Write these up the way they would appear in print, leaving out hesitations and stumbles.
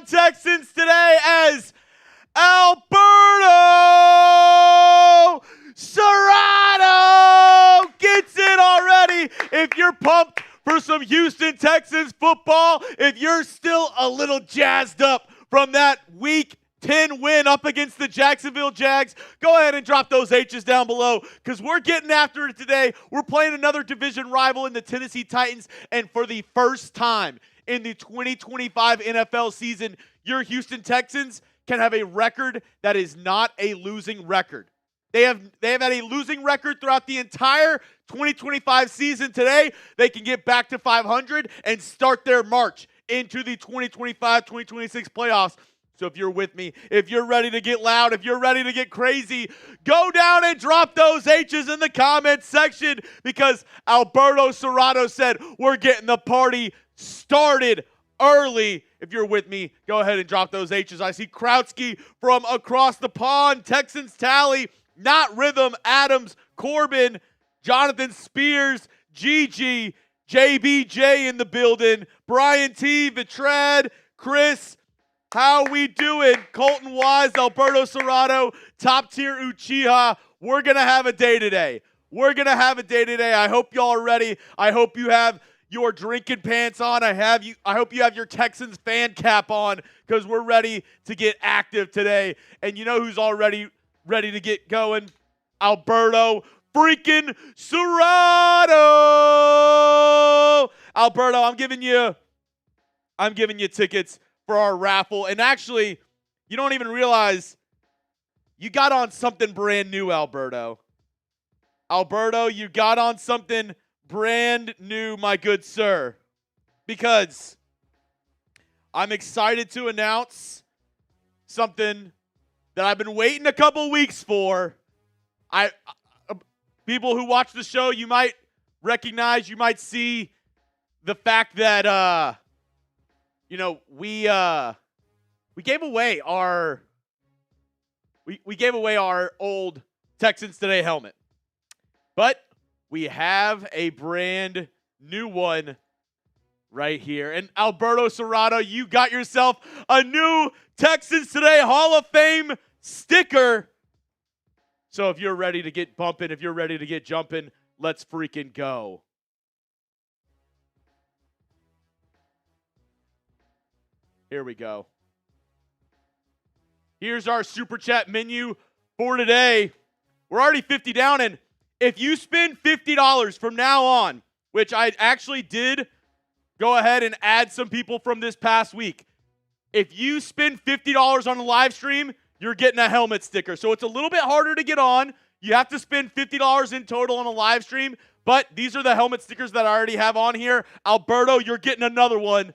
on Texans today as Alberto Serrano gets it already. If you're pumped for some Houston Texans football, if you're still a little jazzed up from that Week 10 win up against the Jacksonville Jags, go ahead and drop those H's down below because we're getting after it today. We're playing another division rival in the Tennessee Titans, and for the first time in the 2025 NFL season, your Houston Texans can have a record that is not a losing record. They have had a losing record throughout the entire 2025 season. Today, they can get back to 500 and start their march into the 2025-2026 playoffs. So if you're with me, if you're ready to get loud, if you're ready to get crazy, go down and drop those H's in the comments section because Alberto Serrano said we're getting the party started early. If you're with me, go ahead and drop those H's. I see Krautsky from across the pond. Texans tally, not Rhythm, Adams, Corbin, Jonathan Spears, Gigi, JBJ in the building, Brian T, Vitrad, Chris, how we doing? Colton Wise, Alberto Serrano, top tier Uchiha. We're going to have a day today. I hope y'all are ready. I hope you have your drinking pants on. I hope you have your Texans fan cap on because we're ready to get active today. And you know who's already ready to get going? Alberto freaking Serrano. Alberto, I'm giving you tickets for our raffle. And actually, you don't even realize you got on something brand new, Alberto. Alberto, you got on something brand new, my good sir. Because I'm excited to announce something that I've been waiting a couple weeks for. People who watch the show, you might recognize, you might see the fact that we gave away our old Texans Today helmet. But we have a brand new one right here. And Alberto Serrano, you got yourself a new Texans Today Hall of Fame sticker. So if you're ready to get bumping, if you're ready to get jumping, let's freaking go. Here we go. Here's our Super Chat menu for today. We're already 50 down, and if you spend $50 from now on, which I actually did go ahead and add some people from this past week. If you spend $50 on a live stream, you're getting a helmet sticker. So it's a little bit harder to get on. You have to spend $50 in total on a live stream, but these are the helmet stickers that I already have on here. Alberto, you're getting another one.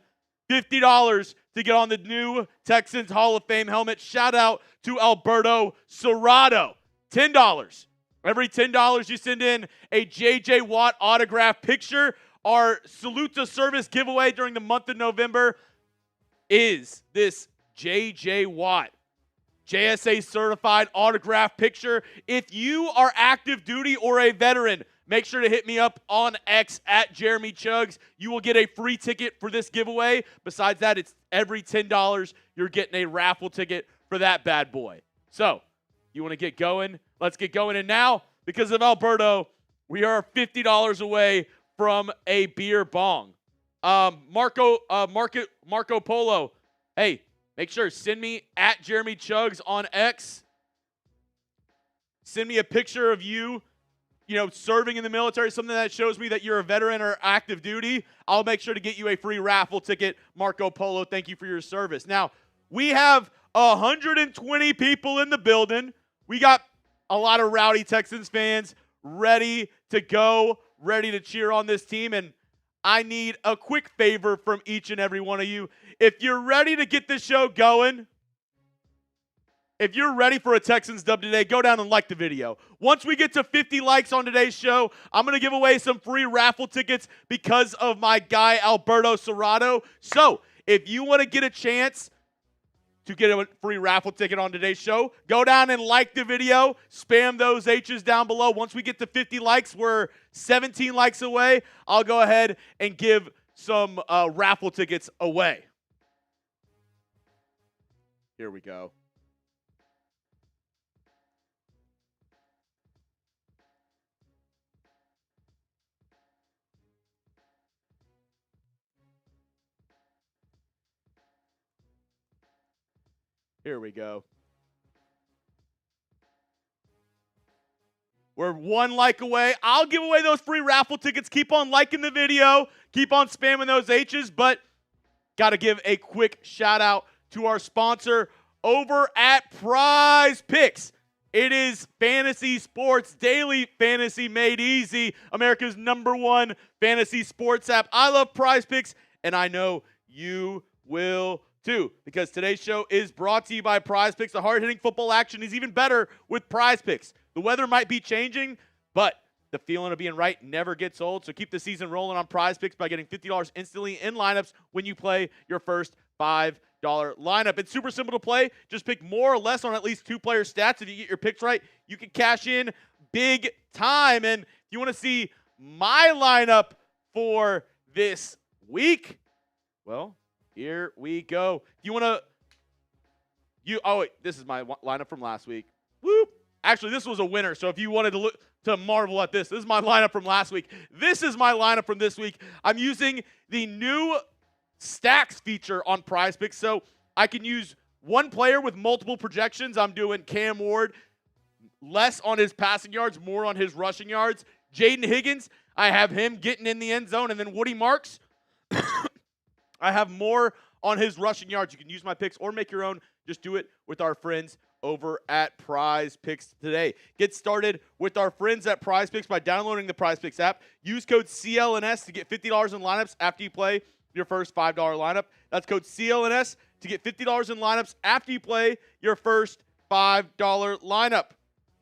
$50 to get on the new Texans Hall of Fame helmet. Shout out to Alberto Serrano. $10. Every $10 you send in a J.J. Watt autograph picture. Our Salute to Service giveaway during the month of November is this J.J. Watt JSA certified autograph picture. If you are active duty or a veteran, make sure to hit me up on X at Jeremy Chugs. You will get a free ticket for this giveaway. Besides that, it's every $10 you're getting a raffle ticket for that bad boy. So, you want to get going? Let's get going. And now, because of Alberto, we are $50 away from a beer bong. Marco Polo, hey, make sure, send me at Jeremy Chugs on X. Send me a picture of you, serving in the military, something that shows me that you're a veteran or active duty. I'll make sure to get you a free raffle ticket. Marco Polo, thank you for your service. Now, we have 120 people in the building. We got a lot of rowdy Texans fans ready to go, ready to cheer on this team. And I need a quick favor from each and every one of you. If you're ready to get this show going, if you're ready for a Texans dub today, go down and like the video. Once we get to 50 likes on today's show, I'm going to give away some free raffle tickets because of my guy, Alberto Serrano. So if you want to get a chance to get a free raffle ticket on today's show, go down and like the video. Spam those H's down below. Once we get to 50 likes, we're 17 likes away. I'll go ahead and give some raffle tickets away. Here we go. Here we go. We're one like away. I'll give away those free raffle tickets. Keep on liking the video. Keep on spamming those H's. But got to give a quick shout out to our sponsor over at Prize Picks. It is fantasy sports, daily fantasy made easy. America's #1 fantasy sports app. I love Prize Picks, and I know you will too, because today's show is brought to you by Prize Picks. The hard-hitting football action is even better with Prize Picks. The weather might be changing, but the feeling of being right never gets old. So keep the season rolling on Prize Picks by getting $50 instantly in lineups when you play your first $5 lineup. It's super simple to play. Just pick more or less on at least 2 player stats. If you get your picks right, you can cash in big time. And if you want to see my lineup for this week, well, here we go. You want to, oh wait, this is my lineup from last week. Whoop. Actually, this was a winner, so if you wanted to look to marvel at this is my lineup from last week. This is my lineup from this week. I'm using the new stacks feature on Prize Picks, so I can use one player with multiple projections. I'm doing Cam Ward, less on his passing yards, more on his rushing yards. Jaden Higgins, I have him getting in the end zone, and then Woody Marks, I have more on his rushing yards. You can use my picks or make your own. Just do it with our friends over at Prize Picks today. Get started with our friends at Prize Picks by downloading the Prize Picks app. Use code CLNS to get $50 in lineups after you play your first $5 lineup. That's code CLNS to get $50 in lineups after you play your first $5 lineup.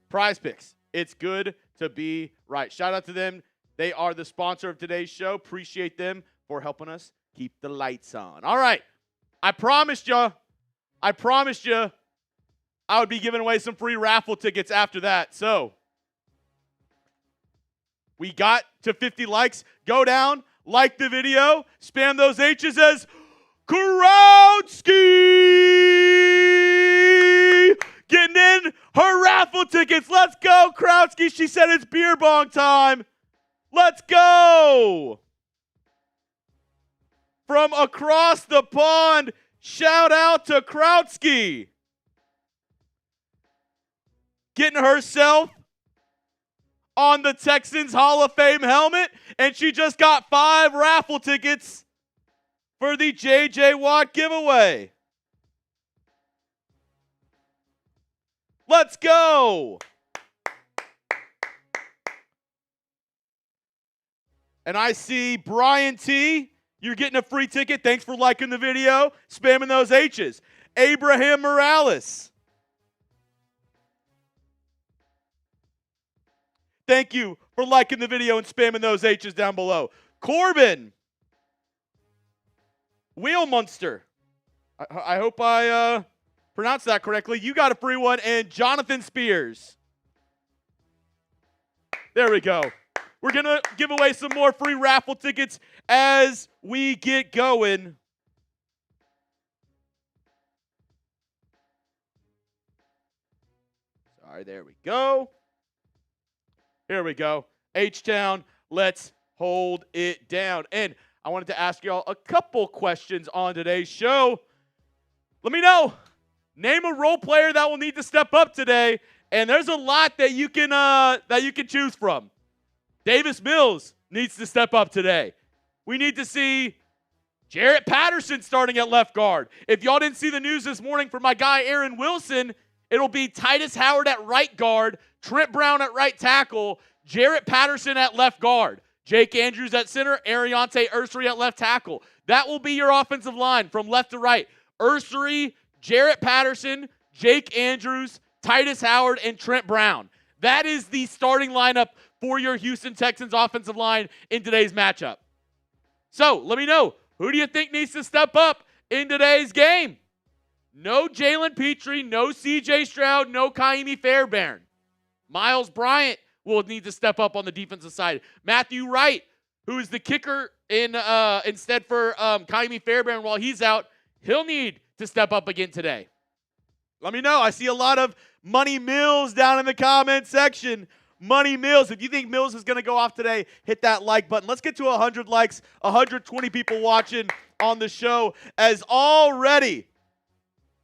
Prize Picks. It's good to be right. Shout out to them. They are the sponsor of today's show. Appreciate them for helping us keep the lights on. All right. I promised you I would be giving away some free raffle tickets after that. So we got to 50 likes. Go down, like the video, spam those H's as Krowski getting in her raffle tickets. Let's go, Krowski. She said it's beer bong time. Let's go. From across the pond, shout out to Krowski. Getting herself on the Texans Hall of Fame helmet, and she just got 5 raffle tickets for the J.J. Watt giveaway. Let's go. And I see Brian T., you're getting a free ticket. Thanks for liking the video, spamming those H's. Abraham Morales. Thank you for liking the video and spamming those H's down below. Corbin. Wheelmunster. I hope I pronounced that correctly. You got a free one. And Jonathan Spears. There we go. We're going to give away some more free raffle tickets as we get going. Sorry, there we go. Here we go. H-Town, let's hold it down. And I wanted to ask y'all a couple questions on today's show. Let me know. Name a role player that will need to step up today. And there's a lot that you can choose from. Davis Mills needs to step up today. We need to see Jarrett Patterson starting at left guard. If y'all didn't see the news this morning from my guy Aaron Wilson, it'll be Tytus Howard at right guard, Trent Brown at right tackle, Jarrett Patterson at left guard, Jake Andrews at center, Ariante Ursery at left tackle. That will be your offensive line from left to right. Ursery, Jarrett Patterson, Jake Andrews, Tytus Howard, and Trent Brown. That is the starting lineup for your Houston Texans offensive line in today's matchup. So let me know, who do you think needs to step up in today's game? No Jalen Pitre, no C.J. Stroud, no Kaimi Fairbairn. Miles Bryant will need to step up on the defensive side. Matthew Wright, who is the kicker instead for Kaimi Fairbairn while he's out, he'll need to step up again today. Let me know. I see a lot of Money Mills down in the comment section. Money Mills. If you think Mills is going to go off today, hit that like button. Let's get to 100 likes, 120 people watching on the show. As already,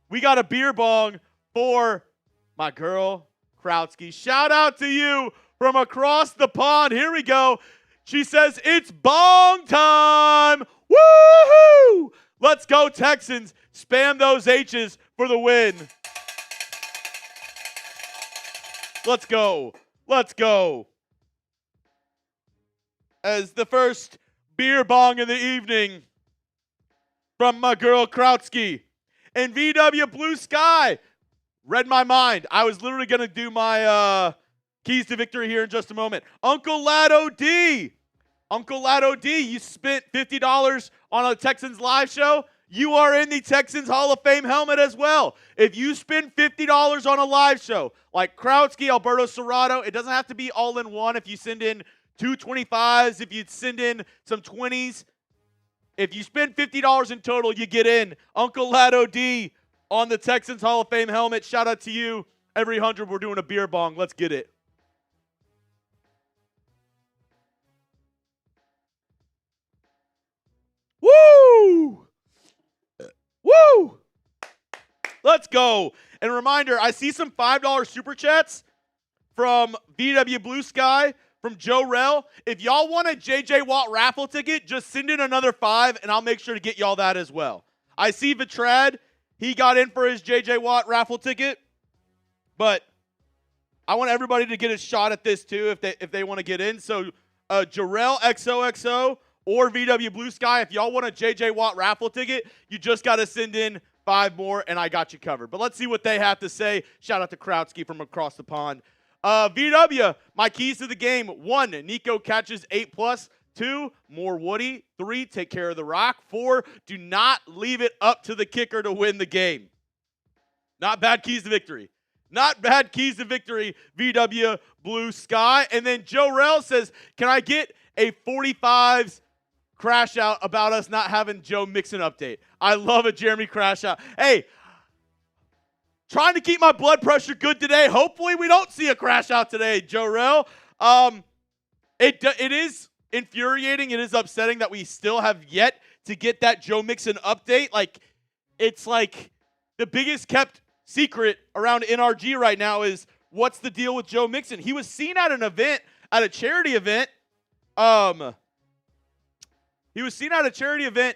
we got a beer bong for my girl, Krautsky. Shout out to you from across the pond. Here we go. She says, it's bong time. Woohoo! Let's go, Texans. Spam those H's for the win. Let's go. Let's go. As the first beer bong of the evening from my girl Krautsky. And VW Blue Sky read my mind. I was literally going to do my keys to victory here in just a moment. Uncle Lado D. Uncle Lado D, you spent $50 on a Texans live show. You are in the Texans Hall of Fame helmet as well. If you spend $50 on a live show, like Krautsky, Alberto Serrato, it doesn't have to be all in one. If you send in two 25s, if you send in some 20s, if you spend $50 in total, you get in. Uncle Lado D on the Texans Hall of Fame helmet. Shout out to you. Every 100, we're doing a beer bong. Let's get it. Woo! Woo! Let's go. And a reminder, I see some $5 super chats from VW Blue Sky, from Joe Rell. If y'all want a JJ Watt raffle ticket, just send in another 5, and I'll make sure to get y'all that as well. I see Vitrad. He got in for his JJ Watt raffle ticket. But I want everybody to get a shot at this too if they want to get in. So Jarrell XOXO or VW Blue Sky, if y'all want a JJ Watt raffle ticket, you just got to send in 5 more, and I got you covered. But let's see what they have to say. Shout out to Krautsky from across the pond. VW, my keys to the game. 1, Nico catches 8+. 2, more Woody. 3, take care of the rock. 4, do not leave it up to the kicker to win the game. Not bad keys to victory. Not bad keys to victory, VW Blue Sky. And then Joe Rell says, can I get a 45s crash out about us not having Joe Mixon update? I love a Jeremy crash out. Hey, trying to keep my blood pressure good today. Hopefully we don't see a crash out today, Joe Rell. It is infuriating. It is upsetting that we still have yet to get that Joe Mixon update. Like, it's like the biggest kept secret around NRG right now is what's the deal with Joe Mixon. He was seen at an event, at a charity event. He was seen at a charity event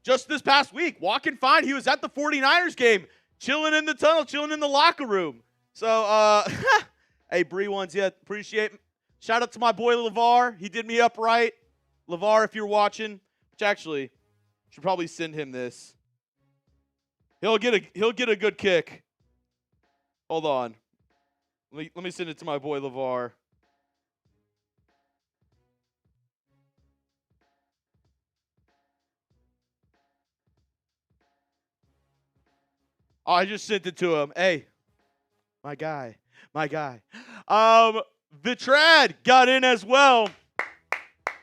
just this past week, walking fine. He was at the 49ers game, chilling in the tunnel, chilling in the locker room. So, hey, Bree ones, yeah, appreciate it. Shout out to my boy LeVar. He did me up right. LeVar, if you're watching, which actually should probably send him this. He'll get a good kick. Hold on. Let me send it to my boy LeVar. Oh, I just sent it to him. Hey, my guy. Vitrad got in as well.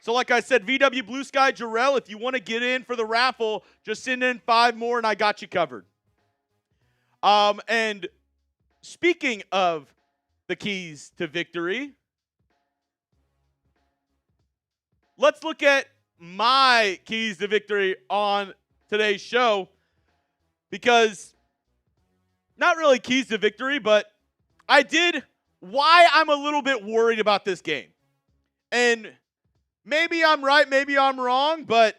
So like I said, VW Blue Sky, Jarrell, if you want to get in for the raffle, just send in 5 more and I got you covered. And speaking of the keys to victory, let's look at my keys to victory on today's show, because not really keys to victory, but why I'm a little bit worried about this game. And maybe I'm right, maybe I'm wrong, but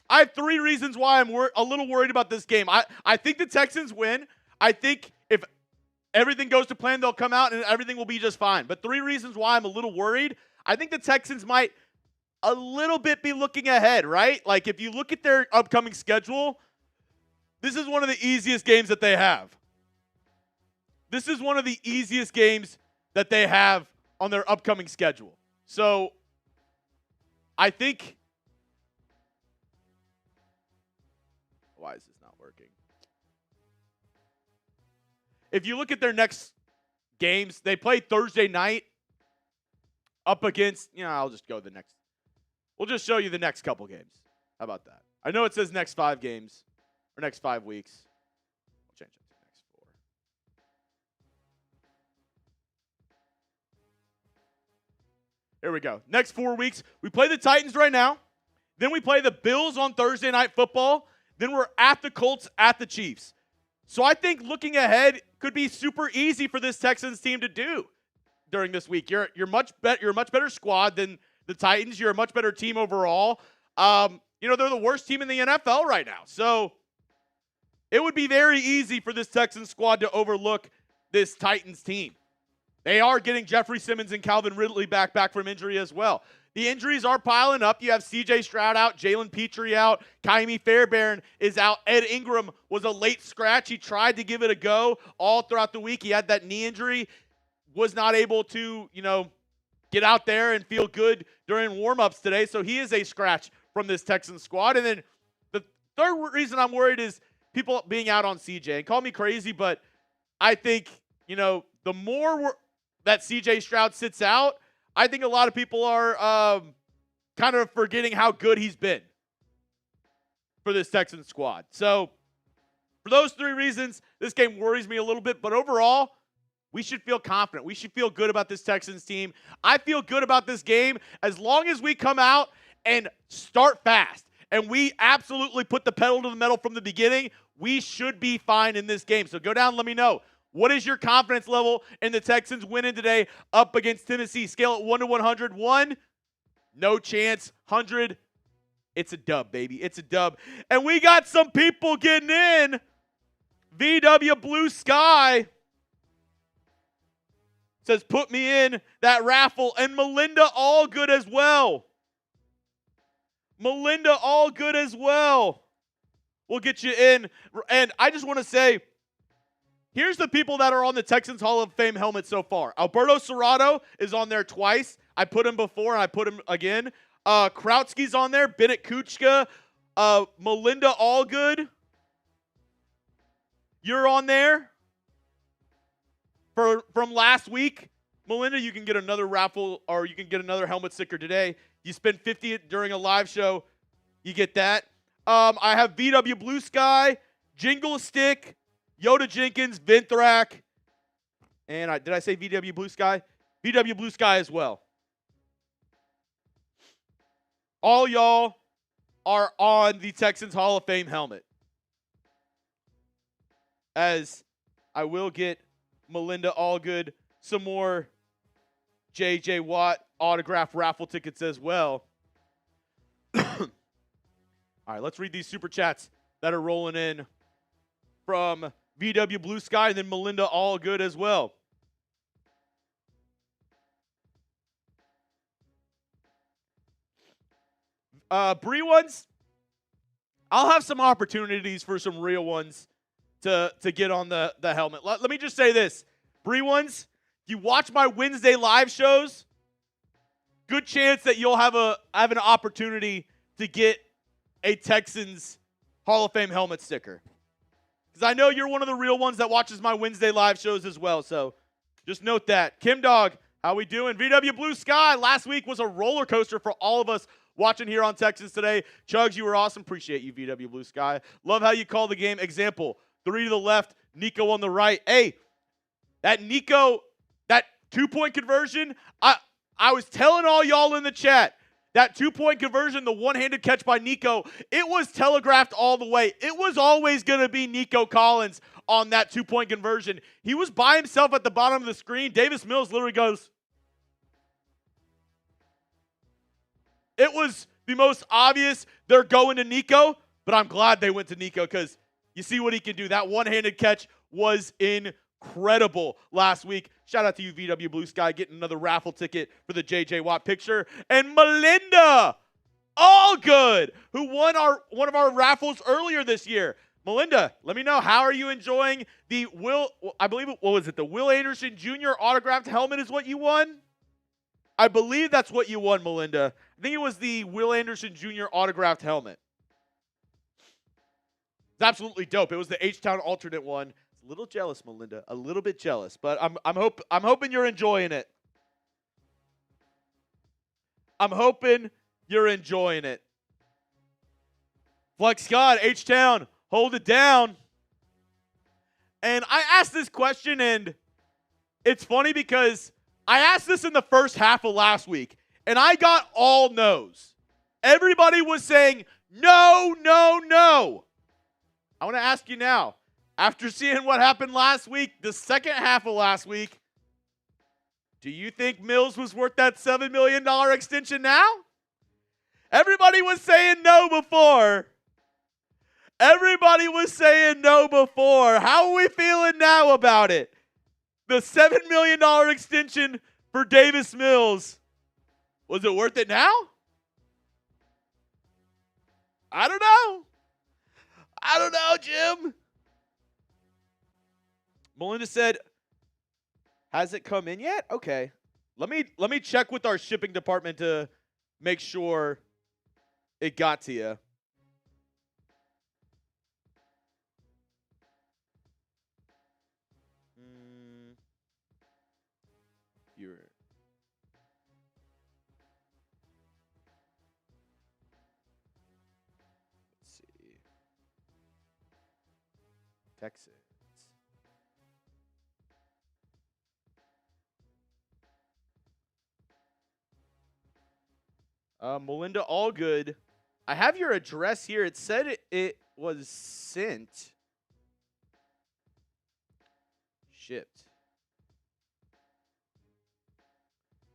I have 3 reasons why I'm a little worried about this game. I think the Texans win. I think if everything goes to plan, they'll come out and everything will be just fine. But 3 reasons why I'm a little worried. I think the Texans might a little bit be looking ahead, right? Like, if you look at their upcoming schedule, this is one of the easiest games that they have. This is one of the easiest games that they have on their upcoming schedule. So, I think... Why is this not working? If you look at their next games, they play Thursday night up against... I'll just go the next... We'll just show you the next couple games. How about that? I know it says next 5 games, or next 5 weeks. I'll change it to next Here we go. Next 4 weeks, we play the Titans right now. Then we play the Bills on Thursday Night Football. Then we're at the Colts, at the Chiefs. So I think looking ahead could be super easy for this Texans team to do during this week. You're a much better squad than the Titans. You're a much better team overall. They're the worst team in the NFL right now. So it would be very easy for this Texans squad to overlook this Titans team. They are getting Jeffery Simmons and Calvin Ridley back from injury as well. The injuries are piling up. You have C.J. Stroud out, Jalen Pitre out, Fairbairn is out. Ed Ingram was a late scratch. He tried to give it a go all throughout the week. He had that knee injury, was not able to, get out there and feel good during warmups today. So he is a scratch from this Texans squad. And then the third reason I'm worried is people being out on C.J. And call me crazy, but I think, the more that C.J. Stroud sits out, I think a lot of people are kind of forgetting how good he's been for this Texans squad. So for those 3 reasons, this game worries me a little bit. But overall, we should feel confident. We should feel good about this Texans team. I feel good about this game as long as we come out and start fast. And we absolutely put the pedal to the metal from the beginning. We should be fine in this game. So go down and let me know. What is your confidence level in the Texans winning today up against Tennessee? Scale it 1 to 100. 1, no chance. 100, it's a dub, baby. It's a dub. And we got some people getting in. VW Blue Sky says, put me in that raffle. And Melinda Allgood as well. Melinda Allgood as well. We'll get you in. And I just want to say, here's the people that are on the Texans Hall of Fame helmet so far. Alberto Serrato is on there twice. I put him before, and I put him again. Krautsky's on there. Bennett Kuchka. Melinda Allgood. You're on there from last week. Melinda, you can get another raffle, or you can get another helmet sticker today. You spend $50 during a live show, you get that. I have VW Blue Sky, Jingle Stick, Yoda Jenkins, Vinthrak, and did I say VW Blue Sky? VW Blue Sky as well. All y'all are on the Texans Hall of Fame helmet. As I will get Melinda Allgood some more J.J. Watt autograph raffle tickets as well. All right, let's read these super chats that are rolling in from VW Blue Sky and then Melinda Allgood as well. Bree ones, I'll have some opportunities for some real ones to get on the helmet. Let me just say this. Bree ones, if you watch my Wednesday live shows, good chance that you'll have an opportunity to get a Texans Hall of Fame helmet sticker. Because I know you're one of the real ones that watches my Wednesday live shows as well. So just note that. Kim Dog, how we doing? VW Blue Sky, last week was a roller coaster for all of us watching here on Texans Today. Chugs, you were awesome. Appreciate you, VW Blue Sky. Love how you call the game. Example, 3 to the left, Nico on the right. Hey, that Nico, that 2-point conversion, I was telling all y'all in the chat, that 2-point conversion, the one-handed catch by Nico, it was telegraphed all the way. It was always going to be Nico Collins on that 2-point conversion. He was by himself at the bottom of the screen. Davis Mills literally goes. It was the most obvious they're going to Nico, but I'm glad they went to Nico because you see what he can do. That one-handed catch was incredible last week. Shout out to you, VW Blue Sky, getting another raffle ticket for the J.J. Watt picture. And Melinda Allgood, who won one of our raffles earlier this year. Melinda, let me know, how are you enjoying the the Will Anderson Jr. autographed helmet is what you won? I believe that's what you won, Melinda. I think it was the Will Anderson Jr. autographed helmet. It's absolutely dope. It was the H-Town alternate one. A little jealous, Melinda. A little bit jealous, but I'm hoping you're enjoying it. I'm hoping you're enjoying it. Flex Scott, H-Town, hold it down. And I asked this question, and it's funny because I asked this in the first half of last week, And I got all no's. Everybody was saying, no, no, no. I want to ask you now, after seeing what happened last week, the second half of last week, do you think Mills was worth that $7 million extension now? Everybody was saying no before. Everybody was saying no before. How are we feeling now about it? The $7 million extension for Davis Mills. Was it worth it now? I don't know. I don't know, Jim. Melinda said, has it come in yet? Okay. Let me check with our shipping department to make sure it got to you. Let's see. Texans. Melinda, all good. I have your address here. It said it was sent. Shipped.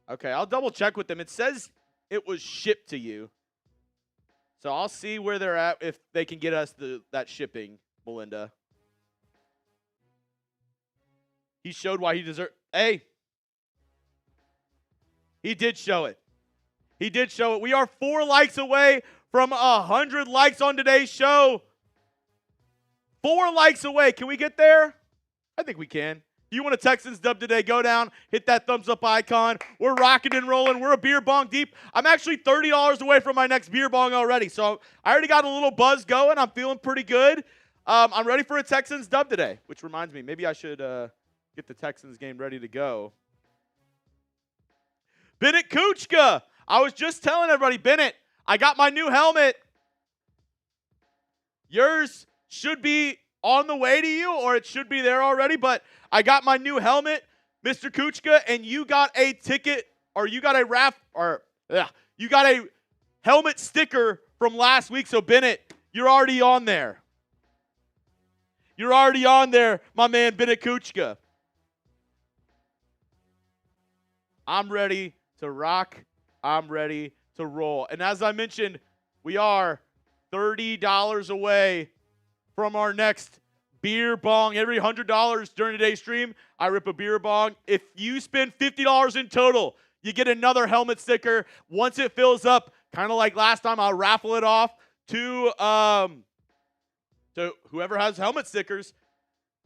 Okay, I'll double check with them. It says it was shipped to you. So I'll see where they're at if they can get us that shipping, Melinda. He showed why he deserved. Hey. He did show it. He did show it. We are 4 likes away from 100 likes on today's show. 4 likes away. Can we get there? I think we can. If you want a Texans dub today, go down, hit that thumbs up icon. We're rocking and rolling. We're a beer bong deep. I'm actually $30 away from my next beer bong already. So I already got a little buzz going. I'm feeling pretty good. I'm ready for a Texans dub today, which reminds me, maybe I should get the Texans game ready to go. Bennett Kuchka. I was just telling everybody, Bennett, I got my new helmet. Yours should be on the way to you, or it should be there already, but I got my new helmet, Mr. Kuchka, and you got a ticket, or you got you got a helmet sticker from last week. So, Bennett, you're already on there. You're already on there, my man, Bennett Kuchka. I'm ready to rock. I'm ready to roll. And as I mentioned, we are $30 away from our next beer bong. Every $100 during today's stream, I rip a beer bong. If you spend $50 in total, you get another helmet sticker. Once it fills up, kind of like last time, I'll raffle it off to whoever has helmet stickers.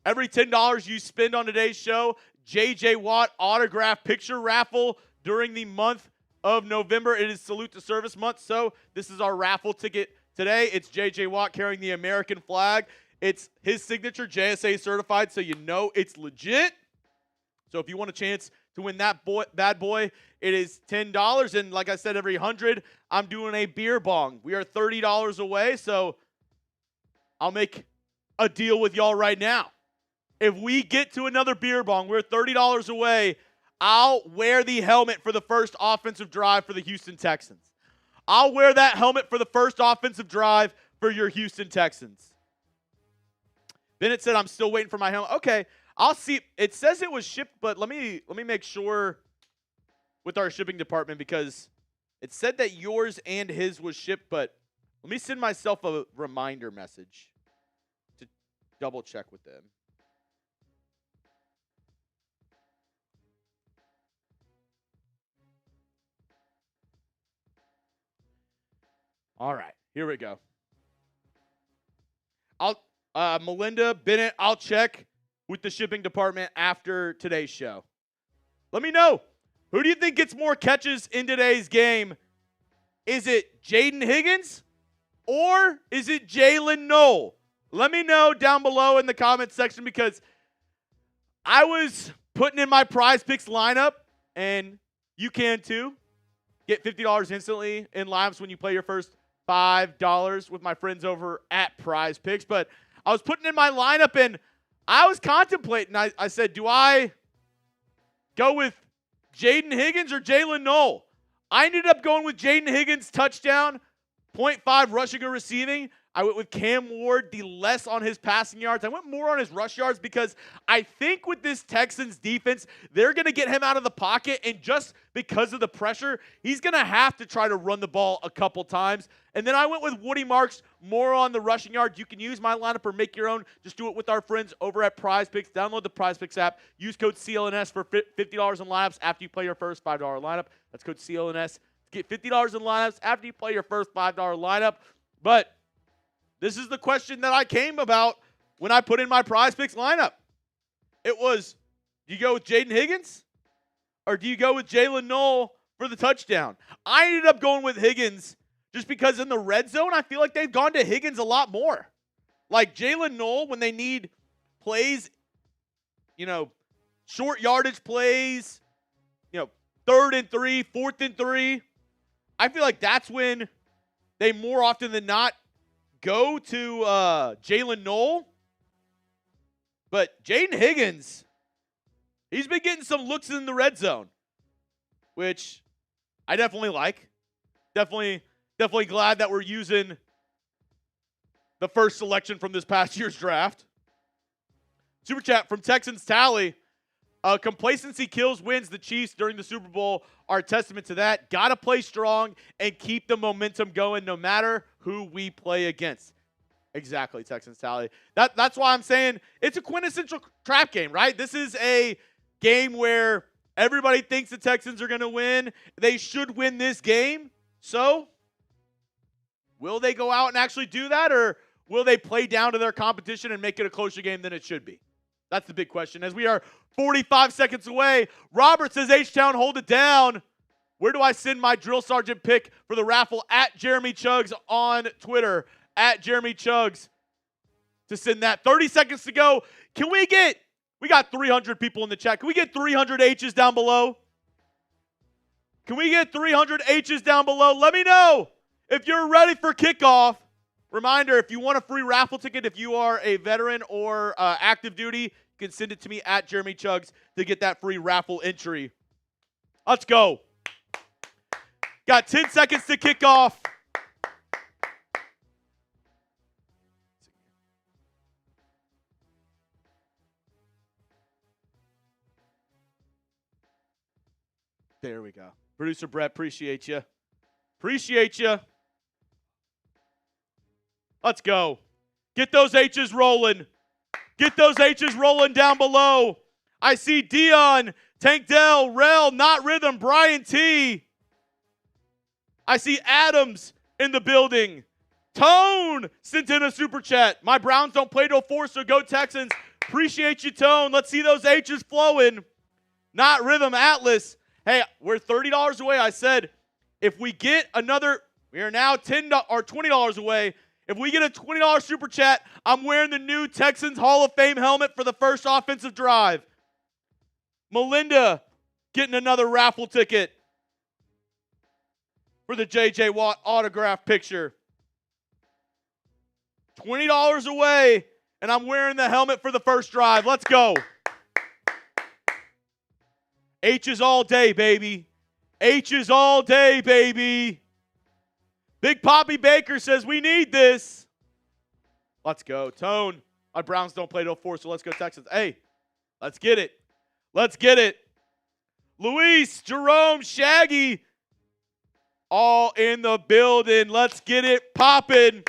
Every $10 you spend on today's show, J.J. Watt autograph picture raffle during the month of November. It is Salute to Service month, so this is our raffle ticket today. It's J.J. Watt carrying the American flag. It's his signature, JSA certified, so you know it's legit. So if you want a chance to win that bad boy, it is $10. And like I said, every 100, I'm doing a beer bong. We are $30 away, so I'll make a deal with y'all right now. If we get to another beer bong, we're $30 away. I'll wear the helmet for the first offensive drive for the Houston Texans. I'll wear that helmet for the first offensive drive for your Houston Texans. Bennett said, I'm still waiting for my helmet. Okay, I'll see. It says it was shipped, but let me make sure with our shipping department because it said that yours and his was shipped, but let me send myself a reminder message to double check with them. All right, here we go. Melinda, Bennett, I'll check with the shipping department after today's show. Let me know. Who do you think gets more catches in today's game? Is it Jaden Higgins or is it Jalen Noel? Let me know down below in the comment section because I was putting in my Prize Picks lineup, and you can too. Get $50 instantly in lives when you play your first $5 with my friends over at Prize Picks. But I was putting in my lineup, and I was contemplating. I said, do I go with Jaden Higgins or Jalen Noel? I ended up going with Jaden Higgins touchdown, 0.5 rushing or receiving. I went with Cam Ward, the less on his passing yards. I went more on his rush yards because I think with this Texans defense, they're going to get him out of the pocket, and just because of the pressure, he's going to have to try to run the ball a couple times. And then I went with Woody Marks, more on the rushing yards. You can use my lineup or make your own. Just do it with our friends over at Prize Picks. Download the Prize Picks app. Use code CLNS for $50 in lineups after you play your first $5 lineup. That's code CLNS. Get $50 in lineups after you play your first $5 lineup. But this is the question that I came about when I put in my Prize Picks lineup. It was, do you go with Jaden Higgins or do you go with Jalen Noel for the touchdown? I ended up going with Higgins just because in the red zone, I feel like they've gone to Higgins a lot more. Like Jalen Noel, when they need plays, short yardage plays, 3rd and 3, 4th and 3, I feel like that's when they more often than not go to Jalen Noel. But Jaden Higgins, he's been getting some looks in the red zone, which I definitely like. Definitely glad that we're using the first selection from this past year's draft. Super chat from Texans Tally. Complacency kills wins. The Chiefs during the Super Bowl are a testament to that. Got to play strong and keep the momentum going no matter who we play against. Exactly, Texans Tally. That's why I'm saying it's a quintessential trap game, right? This is a game where everybody thinks the Texans are going to win. They should win this game. So, will they go out and actually do that, or will they play down to their competition and make it a closer game than it should be? That's the big question. As we are 45 seconds away, Robert says, H-Town, hold it down. Where do I send my drill sergeant pick for the raffle? At Jeremy Chugs on Twitter. At Jeremy Chugs to send that. 30 seconds to go. We got 300 people in the chat. Can we get 300 H's down below? Can we get 300 H's down below? Let me know if you're ready for kickoff. Reminder, if you want a free raffle ticket, if you are a veteran or active duty, you can send it to me at Jeremy Chugs to get that free raffle entry. Let's go. Got 10 seconds to kick off. There we go. Producer Brett, appreciate you. Appreciate you. Let's go. Get those H's rolling. Get those H's rolling down below. I see Dion, Tank Dell, Rel, Not Rhythm, Brian T. I see Adams in the building. Tone sent in a super chat. My Browns don't play till 4, so go Texans. Appreciate you, Tone. Let's see those H's flowing. Not Rhythm, Atlas. Hey, we're $30 away. I said if we get another, we are now $10 or $20 away. If we get a $20 super chat, I'm wearing the new Texans Hall of Fame helmet for the first offensive drive. Melinda getting another raffle ticket for the J.J. Watt autograph picture. $20 away, and I'm wearing the helmet for the first drive. Let's go. H's all day, baby. H's all day, baby. Big Poppy Baker says we need this. Let's go. Tone. My Browns don't play till 4, so let's go Texans. Hey, let's get it. Let's get it. Luis, Jerome, Shaggy, all in the building. Let's get it popping.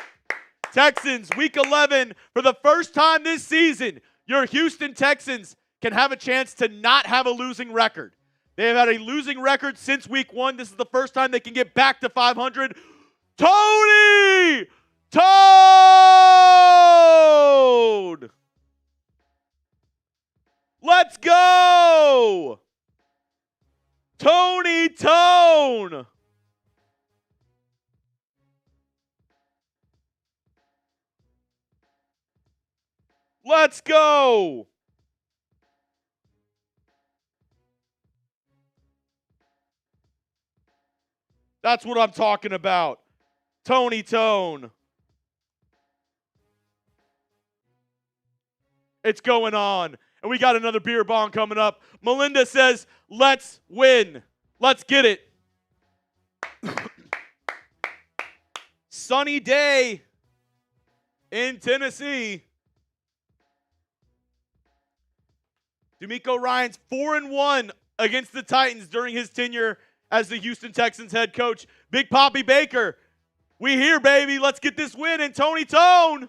Texans, week 11. For the first time this season, your Houston Texans can have a chance to not have a losing record. They have had a losing record since week 1. This is the first time they can get back to 500. Tony! Toad! Let's go! Tony Tone! Let's go! That's what I'm talking about. Tony Tone. It's going on. And we got another beer bong coming up. Melinda says, let's win. Let's get it. Sunny day in Tennessee. DeMeco Ryans 4-1 against the Titans during his tenure as the Houston Texans head coach. Big Poppy Baker, we here, baby. Let's get this win. And Tony Tone.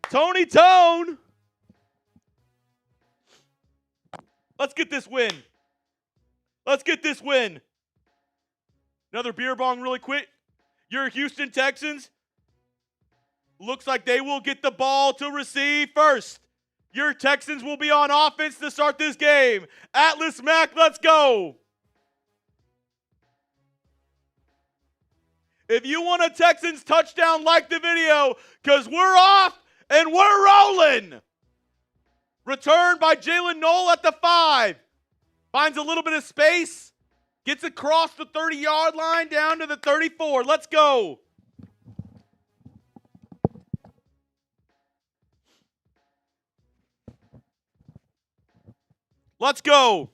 Tony Tone. Let's get this win. Let's get this win. Another beer bong really quick. Your Houston Texans, looks like they will get the ball to receive first. Your Texans will be on offense to start this game. Atlas Mac, let's go. If you want a Texans touchdown, like the video, because we're off and we're rolling. Return by Jalen Knoll at the 5. Finds a little bit of space. Gets across the 30-yard line down to the 34. Let's go. Let's go.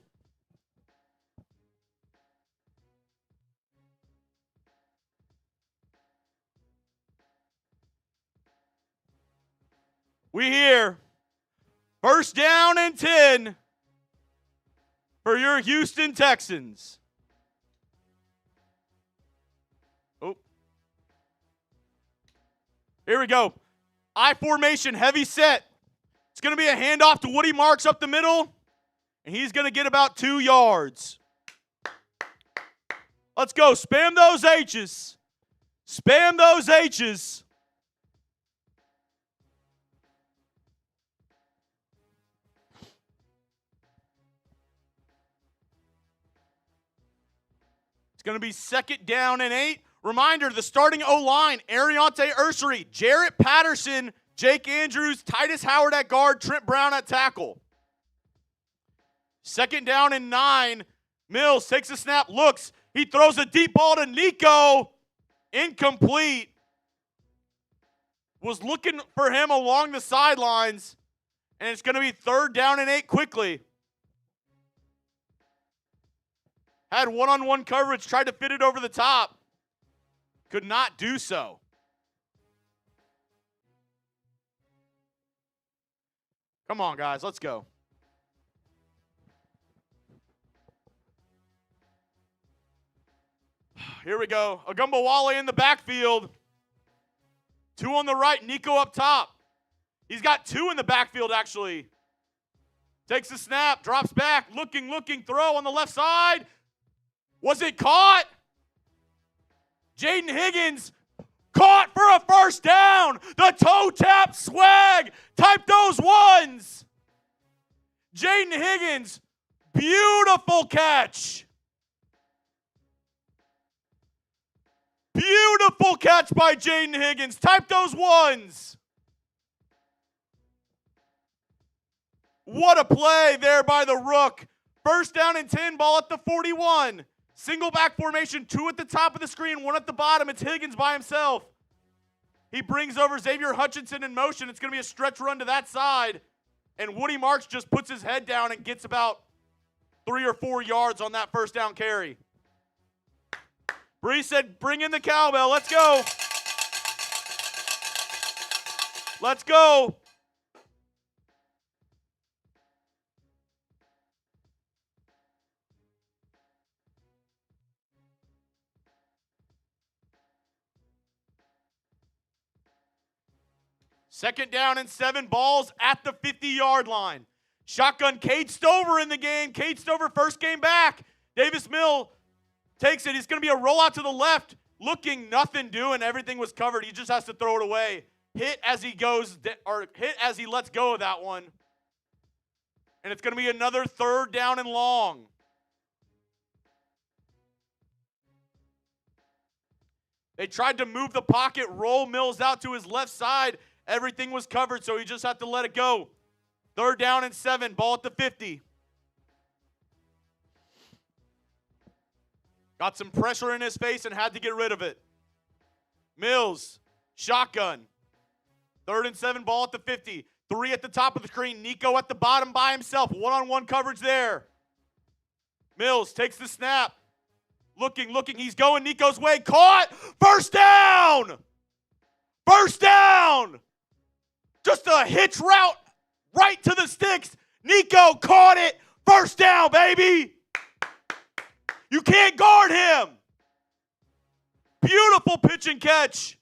We here. First down and 10 for your Houston Texans. Oh. Here we go. I formation, heavy set. It's going to be a handoff to Woody Marks up the middle, and he's going to get about 2 yards. Let's go. Spam those H's. Spam those H's. It's going to be second down and 8. Reminder, the starting O-line, Ariante Ursery, Jarrett Patterson, Jake Andrews, Tytus Howard at guard, Trent Brown at tackle. Second down and 9. Mills takes a snap, looks. He throws a deep ball to Nico. Incomplete. Was looking for him along the sidelines. And it's going to be third down and 8 quickly. Had one-on-one coverage, tried to fit it over the top. Could not do so. Come on, guys, let's go. Here we go. Agumbawale in the backfield. 2 on the right, Nico up top. He's got 2 in the backfield, actually. Takes the snap, drops back, looking, throw on the left side. Was it caught? Jaden Higgins caught for a first down. The toe tap swag. Type those ones. Jaden Higgins, beautiful catch. Beautiful catch by Jaden Higgins. Type those ones. What a play there by the Rook. First down and 10, ball at the 41. Single back formation, 2 at the top of the screen, 1 at the bottom. It's Higgins by himself. He brings over Xavier Hutchinson in motion. It's going to be a stretch run to that side. And Woody Marks just puts his head down and gets about 3 or 4 yards on that first down carry. Bree said, bring in the cowbell. Let's go. Let's go. Second down and 7, balls at the 50-yard line. Shotgun, Cade Stover in the game. Cade Stover, first game back. Davis Mill takes it. It's going to be a rollout to the left. Looking, nothing doing. Everything was covered. He just has to throw it away. Hit as he goes, or hit as he lets go of that one. And it's going to be another third down and long. They tried to move the pocket, roll Mills out to his left side. Everything was covered, so he just had to let it go. Third down and 7, ball at the 50. Got some pressure in his face and had to get rid of it. Mills, shotgun. Third and 7, ball at the 50. 3 at the top of the screen. Nico at the bottom by himself. One-on-one coverage there. Mills takes the snap. Looking. He's going Nico's way. Caught. First down. First down. Just a hitch route right to the sticks. Nico caught it. First down, baby. You can't guard him. Beautiful pitch and catch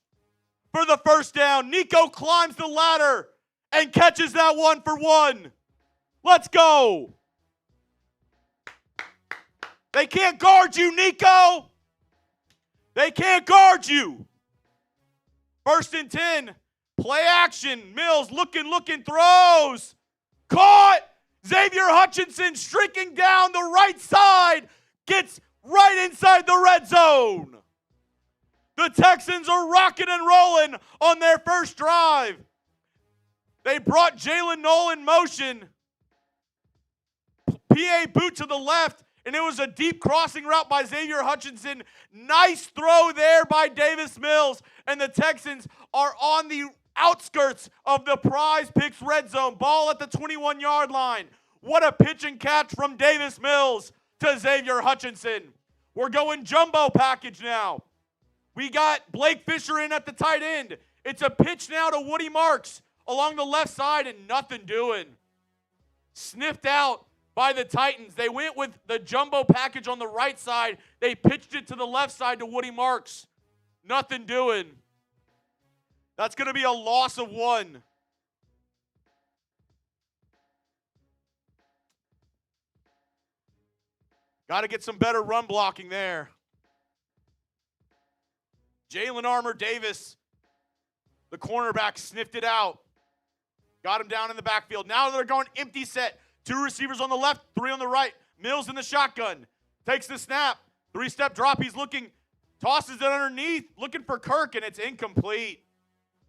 for the first down. Nico climbs the ladder and catches that one for one. Let's go. They can't guard you, Nico. They can't guard you. First and 10. Play action. Mills looking, throws. Caught. Xavier Hutchinson streaking down the right side. Gets right inside the red zone. The Texans are rocking and rolling on their first drive. They brought Jalen Noel in motion. PA boot to the left, and it was a deep crossing route by Xavier Hutchinson. Nice throw there by Davis Mills, and the Texans are on the outskirts of the Prize Picks red zone. Ball at the 21-yard line. What a pitch and catch from Davis Mills to Xavier Hutchinson. We're going jumbo package now. We got Blake Fisher in at the tight end. It's a pitch now to Woody Marks along the left side, and nothing doing. Sniffed out by the Titans. They went with the jumbo package on the right side. They pitched it to the left side to Woody Marks. Nothing doing. That's going to be a loss of 1. Got to get some better run blocking there. Jalen Armour Davis, the cornerback, sniffed it out. Got him down in the backfield. Now they're going empty set. 2 receivers on the left, 3 on the right. Mills in the shotgun. Takes the snap. 3-step drop. He's looking. Tosses it underneath. Looking for Kirk, and it's incomplete.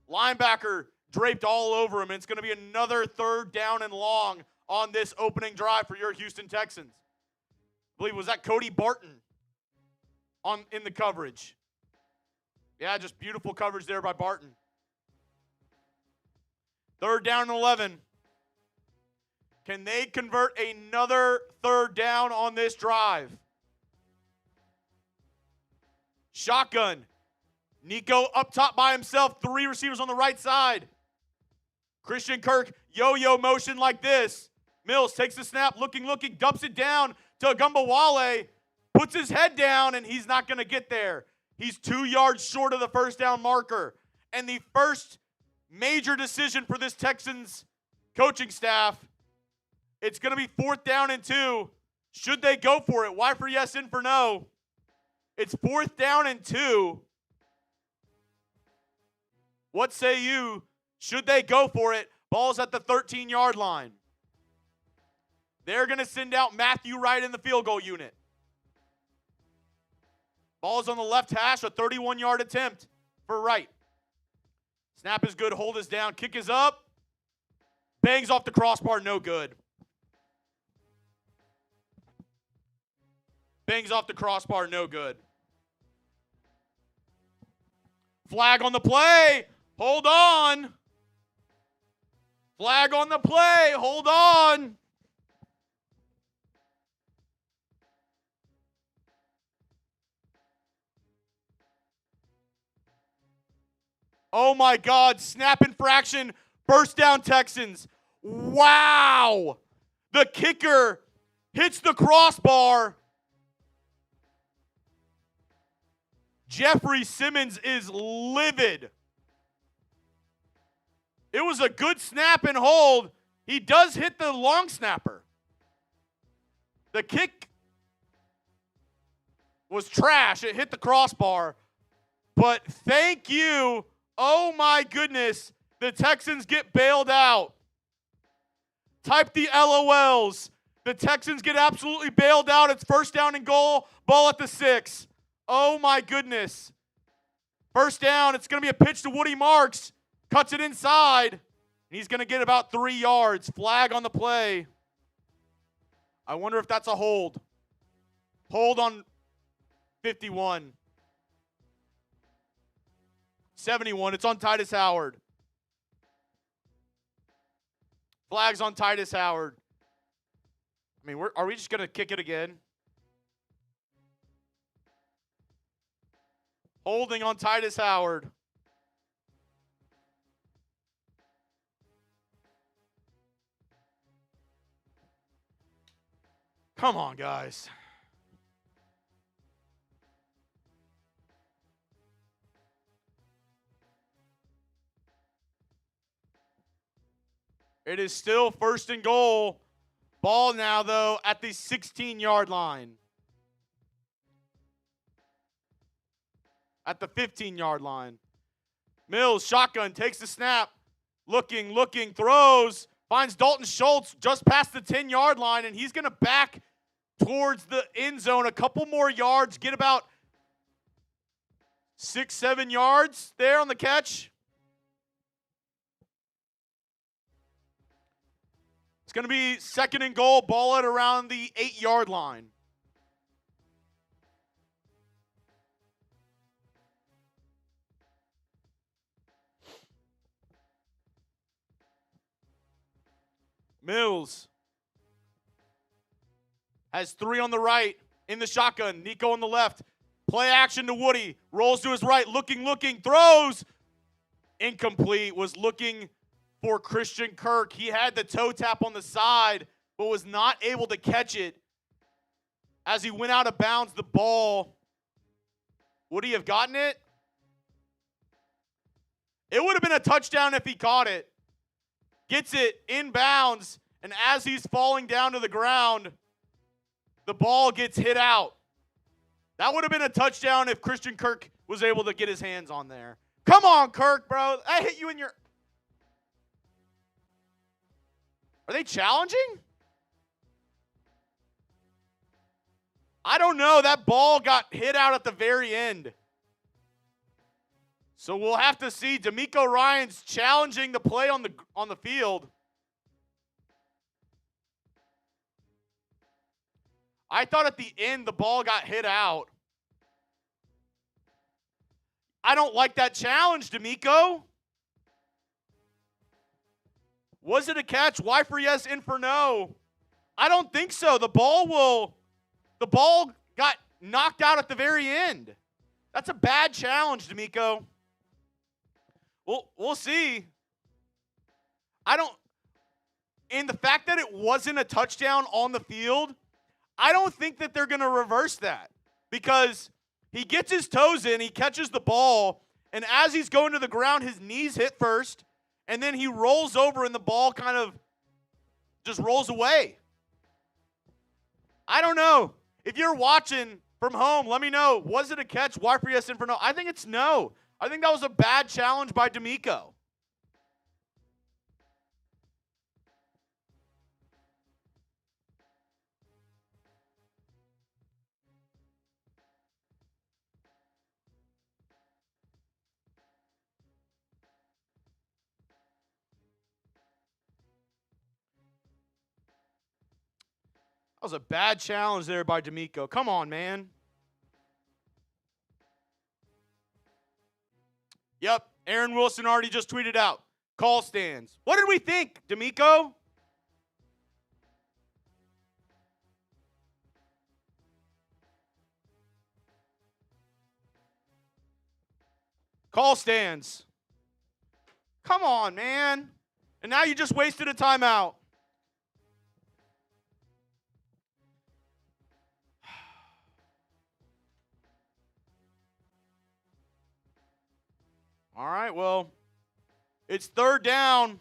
Linebacker draped all over him, and it's going to be another 3rd down and long on this opening drive for your Houston Texans. I believe, was that Cody Barton in the coverage? Yeah, just beautiful coverage there by Barton. 3rd down and 11. Can they convert another 3rd down on this drive? Shotgun. Nico up top by himself. 3 receivers on the right side. Christian Kirk, yo-yo motion like this. Mills takes the snap, looking, dumps it down to Agumbawale. Puts his head down, and he's not going to get there. He's 2 yards short of the first down marker. And the first major decision for this Texans coaching staff, it's going to be 4th down and 2. Should they go for it? Y for yes, in for no. It's 4th down and 2. What say you? Should they go for it? Ball's at the 13-yard line. They're going to send out Matthew Wright in the field goal unit. Ball's on the left hash, a 31-yard attempt for Wright. Snap is good, hold is down, kick is up. Bangs off the crossbar, no good. Bangs off the crossbar, no good. Flag on the play, hold on. Flag on the play, hold on. Oh my God, snap infraction, first down Texans. Wow. The kicker hits the crossbar. Jeffery Simmons is livid. It was a good snap and hold. He does hit the long snapper. The kick was trash. It hit the crossbar. But thank you. Oh my goodness. The Texans get bailed out. Type the LOLs. The Texans get absolutely bailed out. It's first down and goal. Ball at the 6. Oh my goodness. First down. It's going to be a pitch to Woody Marks. Cuts it inside. He's going to get about 3 yards. Flag on the play. I wonder if that's a hold. Hold on 51. 71. It's on Tytus Howard. Flags on Tytus Howard. I mean, are we just going to kick it again? Holding on Tytus Howard. Come on, guys. It is still 1st and goal. Ball now, though, at the 16-yard line. At the 15-yard line. Mills, shotgun, takes the snap. Looking, throws. Finds Dalton Schultz just past the 10-yard line, and he's going to back towards the end zone a couple more yards, get about 6-7 yards there on the catch. It's going to be 2nd and goal, ball at around the 8-yard line. Mills has 3 on the right in the shotgun. Nico on the left. Play action to Woody. Rolls to his right. Looking. Throws. Incomplete. Was looking for Christian Kirk. He had the toe tap on the side, but was not able to catch it. As he went out of bounds, the ball. Would he have gotten it? It would have been a touchdown if he caught it. Gets it inbounds, and as he's falling down to the ground, the ball gets hit out. That would have been a touchdown if Christian Kirk was able to get his hands on there. Come on, Kirk, bro. I hit you in your... Are they challenging? I don't know. That ball got hit out at the very end. So we'll have to see. DeMeco Ryans challenging the play on the field. I thought at the end the ball got hit out. I don't like that challenge, DeMeco. Was it a catch? Y for yes, in for no. I don't think so. The ball got knocked out at the very end. That's a bad challenge, DeMeco. We'll see. And the fact that it wasn't a touchdown on the field, I don't think that they're going to reverse that, because he gets his toes in, he catches the ball, and as he's going to the ground, his knees hit first, and then he rolls over and the ball kind of just rolls away. I don't know. If you're watching from home, let me know. Was it a catch? Y for yes, in for no? I think it's no. I think that was a bad challenge by DeMeco. That was a bad challenge there by DeMeco. Come on, man. Yep, Aaron Wilson already just tweeted out. Call stands. What did we think, DeMeco? Call stands. Come on, man. And now you just wasted a timeout. All right, well, it's 3rd down.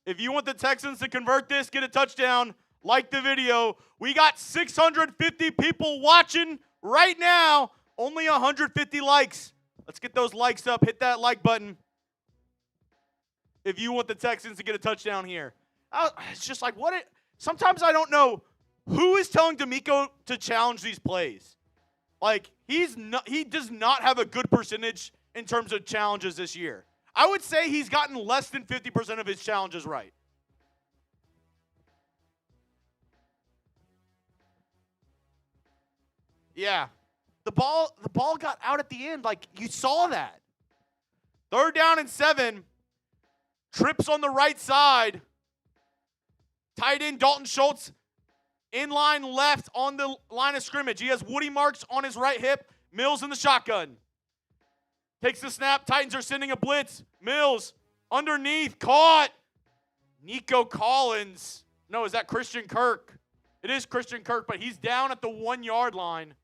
If you want the Texans to convert this, get a touchdown, like the video. We got 650 people watching right now. Only 150 likes. Let's get those likes up. Hit that like button if you want the Texans to get a touchdown here. It's just like, sometimes I don't know who is telling DeMeco to challenge these plays. Like, he does not have a good percentage in terms of challenges this year. I would say he's gotten less than 50% of his challenges right. Yeah. The ball got out at the end. Like, you saw that. 3rd down and 7. Trips on the right side. Tight end Dalton Schultz in line left on the line of scrimmage. He has Woody marks on his right hip. Mills in the shotgun. Takes the snap. Titans are sending a blitz. Mills underneath. Caught. Nico Collins. No, is that Christian Kirk? It is Christian Kirk, but he's down at the 1-yard line.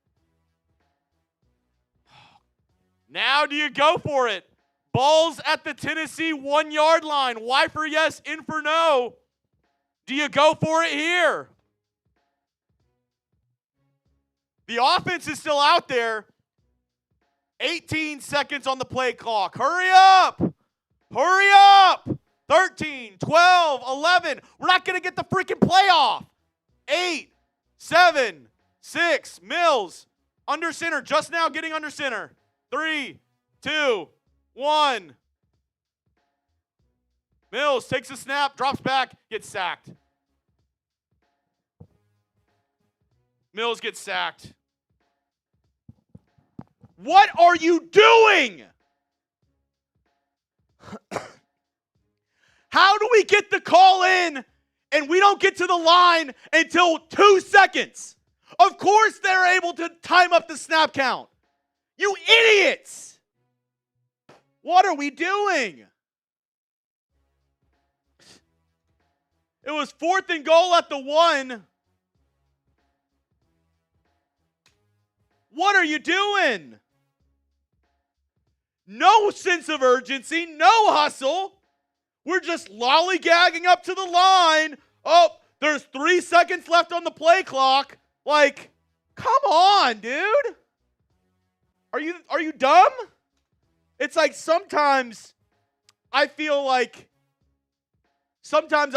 Now do you go for it? Ball's at the Tennessee 1-yard line. Y for yes, in for no. Do you go for it here? The offense is still out there. 18 seconds on the play clock. Hurry up. Hurry up. 13, 12, 11. We're not going to get the freaking playoff. 8, 7, 6. Mills under center. Just now getting under center. 3, 2, 1. Mills takes a snap, drops back, gets sacked. Mills gets sacked. What are you doing? How do we get the call in and we don't get to the line until 2 seconds? Of course they're able to time up the snap count. You idiots! What are we doing? It was 4th and goal at the 1. What are you doing? No sense of urgency, no hustle. We're just lollygagging up to the line. Oh, there's 3 seconds left on the play clock. Like, come on, dude. Are you dumb? It's like sometimes I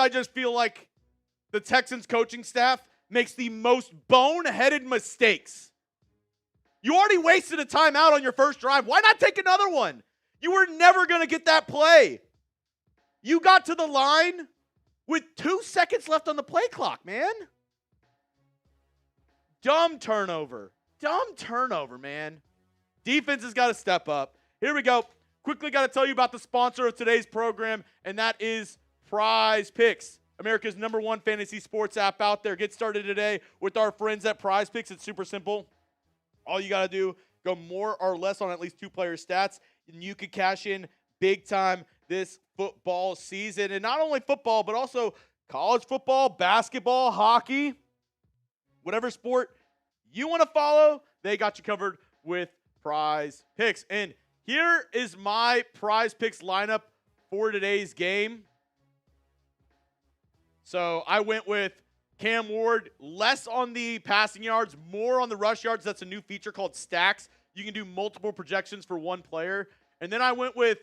just feel like the Texans coaching staff makes the most boneheaded mistakes. You already wasted a timeout on your first drive. Why not take another one? You were never going to get that play. You got to the line with 2 seconds left on the play clock, man. Dumb turnover. Dumb turnover, man. Defense has got to step up. Here we go. Quickly got to tell you about the sponsor of today's program, and that is Prize Picks, America's #1 fantasy sports app out there. Get started today with our friends at Prize Picks. It's super simple. All you got to do, go more or less on at least 2 player stats, and you can cash in big time this football season. And not only football, but also college football, basketball, hockey, whatever sport you want to follow, they got you covered with Prize Picks. And here is my Prize Picks lineup for today's game. So I went with Cam Ward, less on the passing yards, more on the rush yards. That's a new feature called Stacks. You can do multiple projections for one player. And then I went with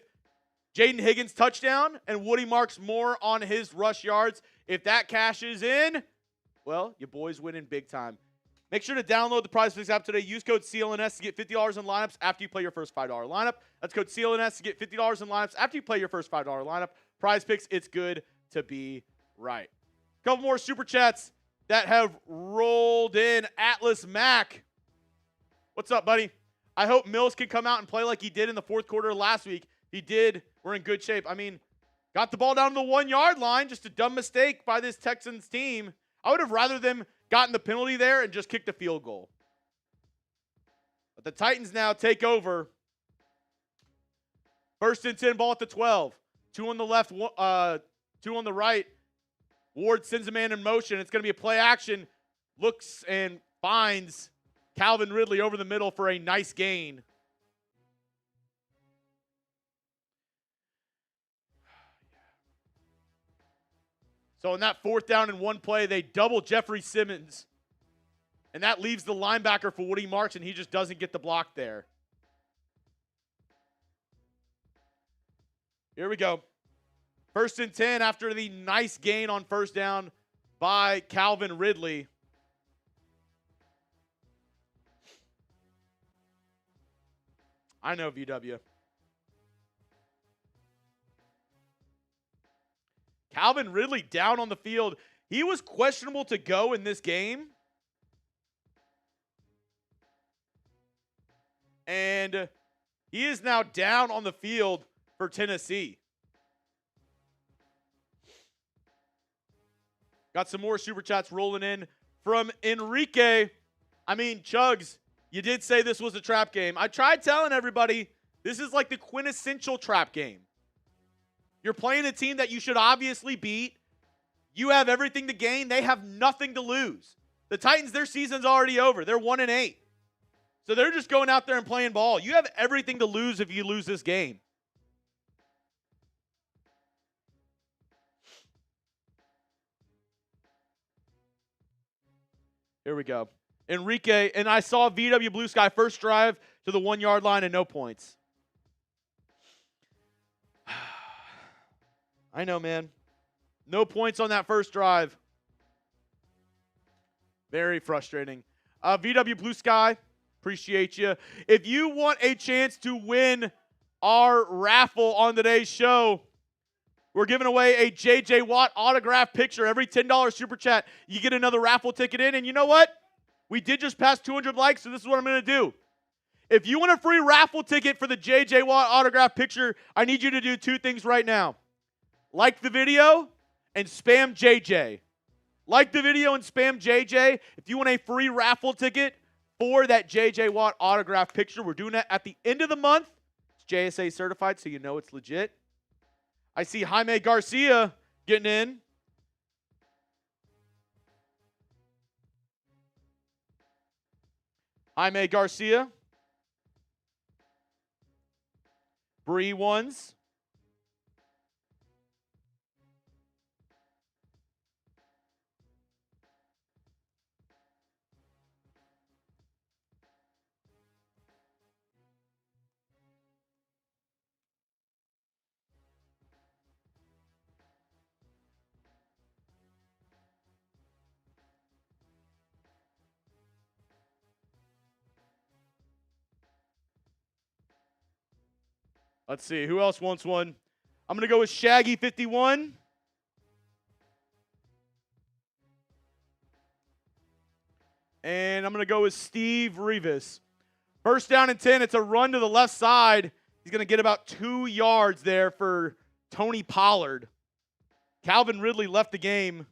Jaden Higgins touchdown and Woody Marks more on his rush yards. If that cashes in, well, your boys winning big time. Make sure to download the Prize Picks app today. Use code CLNS to get $50 in lineups after you play your first $5 lineup. That's code CLNS to get $50 in lineups after you play your first $5 lineup. Prize Picks, it's good to be right. A couple more super chats that have rolled in. Atlas Mac. What's up, buddy? I hope Mills can come out and play like he did in the 4th quarter last week. He did. We're in good shape. I mean, got the ball down to the 1-yard line. Just a dumb mistake by this Texans team. I would have rather them gotten the penalty there and just kicked a field goal. But the Titans now take over. 1st and 10, ball at the 12. 2 on the left, 2 on the right. Ward sends a man in motion. It's going to be a play action. Looks and finds Calvin Ridley over the middle for a nice gain. So in that 4th down and 1 play, they double Jeffery Simmons. And that leaves the linebacker for Woody Marks, and he just doesn't get the block there. Here we go. 1st and 10 after the nice gain on 1st down by Calvin Ridley. I know VW. Calvin Ridley down on the field. He was questionable to go in this game. And he is now down on the field for Tennessee. Got some more super chats rolling in from Enrique. I mean, Chugs, you did say this was a trap game. I tried telling everybody This is like the quintessential trap game. You're playing a team that you should obviously beat. You have everything to gain. They have nothing to lose. The Titans, their season's already over. They're 1-8. So they're just going out there and playing ball. You have everything to lose if you lose this game. Here we go. Enrique, and I saw VW Blue Sky first drive to the 1-yard line and no points. I know, man. No points on that first drive. Very frustrating. VW Blue Sky, appreciate you. If you want a chance to win our raffle on today's show, we're giving away a J.J. Watt autograph picture. Every $10 super chat, you get another raffle ticket in. And you know what? We did just pass 200 likes, so this is what I'm going to do. If you want a free raffle ticket for the J.J. Watt autograph picture, I need you to do two things right now. Like the video and spam JJ. Like the video and spam JJ. If you want a free raffle ticket for that J.J. Watt autograph picture, we're doing that at the end of the month. It's JSA certified, so you know it's legit. I see Jaime Garcia getting in. Jaime Garcia. Bree ones. Let's see. Who else wants one? I'm going to go with Shaggy51. And I'm going to go with Steve Rivas. First down and 10. It's a run to the left side. He's going to get about 2 yards there for Tony Pollard. Calvin Ridley left the game.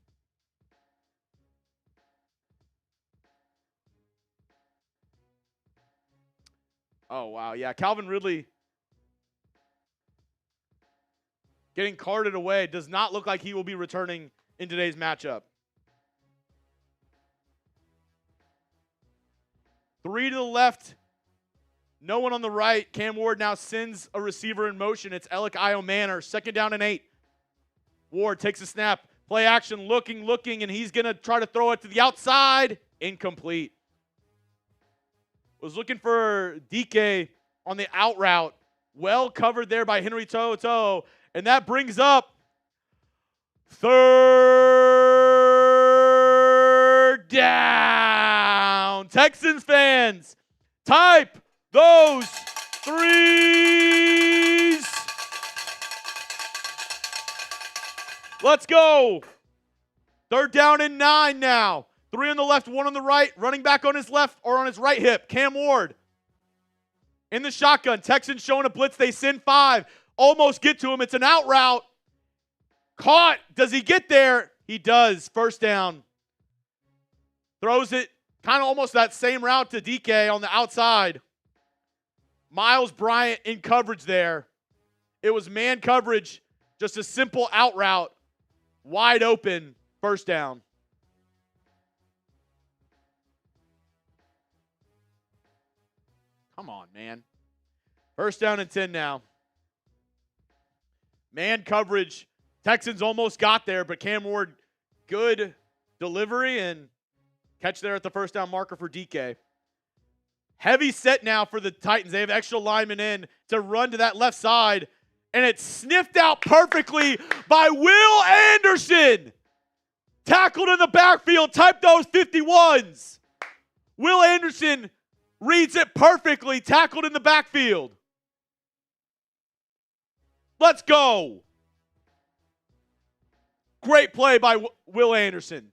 Oh, wow. Yeah, Calvin Ridley getting carted away. Does not look like he will be returning in today's matchup. 3 to the left. No one on the right. Cam Ward now sends a receiver in motion. It's Alec Manor. 2nd down and 8. Ward takes a snap. Play action. Looking, and he's going to try to throw it to the outside. Incomplete. Was looking for DK on the out route. Well covered there by Henry To'oTo'o. And that brings up 3rd down. Texans fans, type those threes. Let's go. 3rd down and 9 now. 3 on the left, 1 on the right. Running back on his left or on his right hip. Cam Ward in the shotgun. Texans showing a blitz. They send 5. Almost get to him. It's an out route. Caught. Does he get there? He does. 1st down. Throws it kind of almost that same route to DK on the outside. Miles Bryant in coverage there. It was man coverage. Just a simple out route. Wide open. 1st down. Come on, man. 1st down and 10 now. Man coverage. Texans almost got there, but Cam Ward, good delivery and catch there at the 1st down marker for DK. Heavy set now for the Titans. They have extra linemen in to run to that left side, and it's sniffed out perfectly by Will Anderson. Tackled in the backfield. Type those 51s. Will Anderson reads it perfectly. Tackled in the backfield. Let's go. Great play by Will Anderson.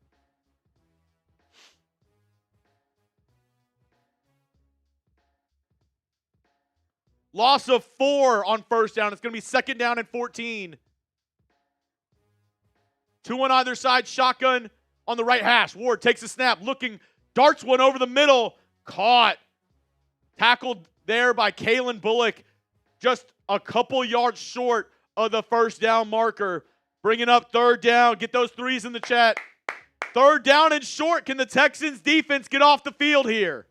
Loss of 4 on 1st down. It's going to be 2nd down and 14. 2 on either side. Shotgun on the right hash. Ward takes a snap. Looking. Darts one over the middle. Caught. Tackled there by Kalen Bullock. just a couple yards short of the first down marker. Bringing up third down. Get those threes in the chat. Third down and short. Can the Texans defense get off the field here?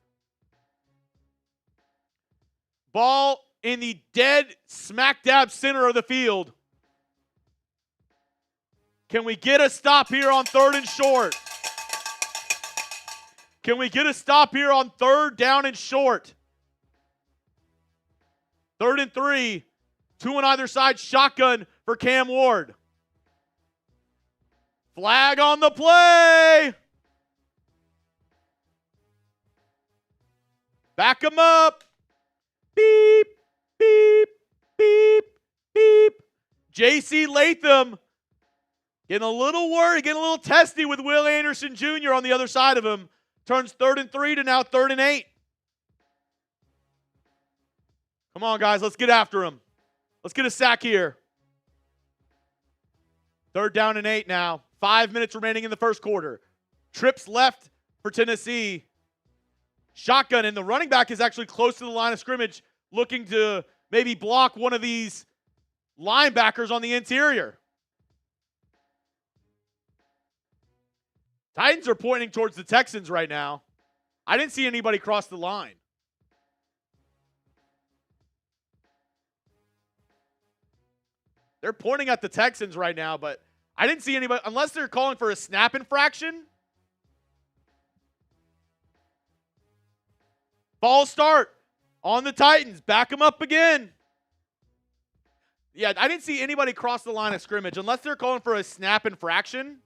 Ball in the dead smack dab center of the field. Can we get a stop here on third and short? Can we get a stop here on third down and short? 3rd and 3. 2 on either side. Shotgun for Cam Ward. Flag on the play. Back him up. Beep, beep, beep, beep. J.C. Latham getting a little worried, getting a little testy with Will Anderson Jr. on the other side of him. Turns 3rd and 3 to now 3rd and 8. Come on, guys. Let's get after him. Let's get a sack here. 3rd down and 8 now. 5 minutes remaining in the first quarter. Trips left for Tennessee. Shotgun, and the running back is actually close to the line of scrimmage, looking to maybe block one of these linebackers on the interior. Titans are pointing towards the Texans right now. I didn't see anybody cross the line. They're pointing at the Texans right now, but I didn't see anybody, unless they're calling for a snap infraction. Ball start on the Titans. Back them up again. Yeah, I didn't see anybody cross the line of scrimmage, unless they're calling for a snap infraction.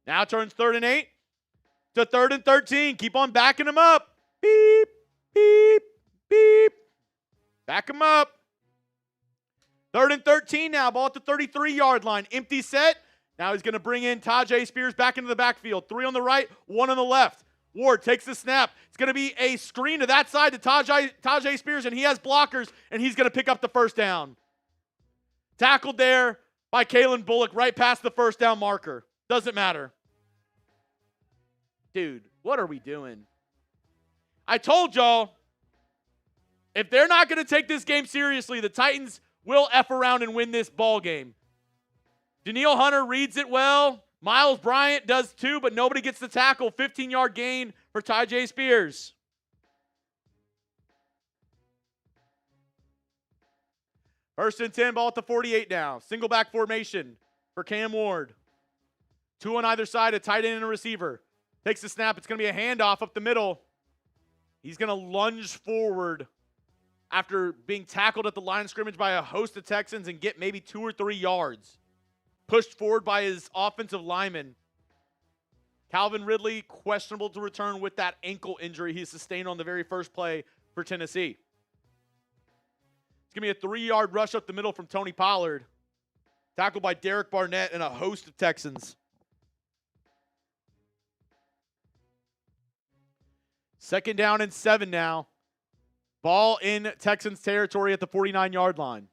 Now turns 3rd and 8 to 3rd and 13. Keep on backing him up. Beep, beep, beep. Back him up. 3rd and 13 now. Ball at the 33-yard line. Empty set. Now he's going to bring in Tyjae Spears back into the backfield. 3 on the right, 1 on the left. Ward takes the snap. It's going to be a screen to that side to Tyjae Spears, and he has blockers, and he's going to pick up the first down. Tackled there by Kalen Bullock right past the first down marker. Doesn't matter. Dude, what are we doing? I told y'all, if they're not going to take this game seriously, the Titans will F around and win this ball game. Danielle Hunter reads it well. Miles Bryant does too, but nobody gets the tackle. 15-yard gain for Tyjae Spears. First and 10, ball at the 48 now. Single back formation for Cam Ward. 2 on either side, a tight end and a receiver. Takes the snap. It's going to be a handoff up the middle. He's going to lunge forward after being tackled at the line of scrimmage by a host of Texans and get maybe 2 or 3 yards. Pushed forward by his offensive lineman. Calvin Ridley, questionable to return with that ankle injury he sustained on the very first play for Tennessee. It's going to be a 3-yard rush up the middle from Tony Pollard. Tackled by Derek Barnett and a host of Texans. 2nd down and 7 now. Ball in Texans territory at the 49-yard line.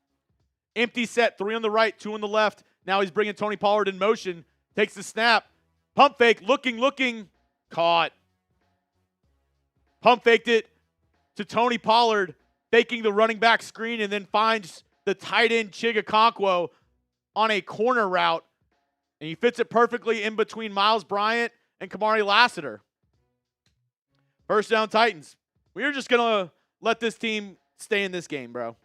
Empty set, 3 on the right, 2 on the left. Now he's bringing Tony Pollard in motion. Takes the snap. Pump fake, looking. Caught. Pump faked it to Tony Pollard, faking the running back screen, and then finds the tight end Chigakonkwo on a corner route. And he fits it perfectly in between Miles Bryant and Kamari Lassiter. First down Titans. We're just going to let this team stay in this game, bro.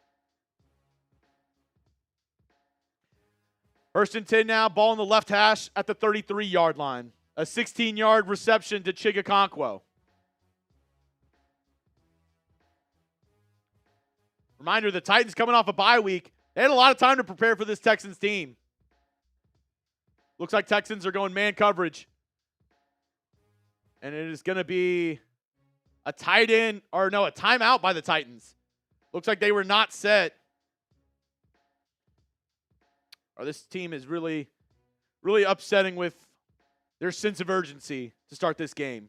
1st and 10 now. Ball in the left hash at the 33-yard line. A 16-yard reception to Chigakonkwo. Reminder, the Titans coming off a bye week. They had a lot of time to prepare for this Texans team. Looks like Texans are going man coverage. And it is going to be a timeout by the Titans. Looks like they were not set. Or this team is really, really upsetting with their sense of urgency to start this game.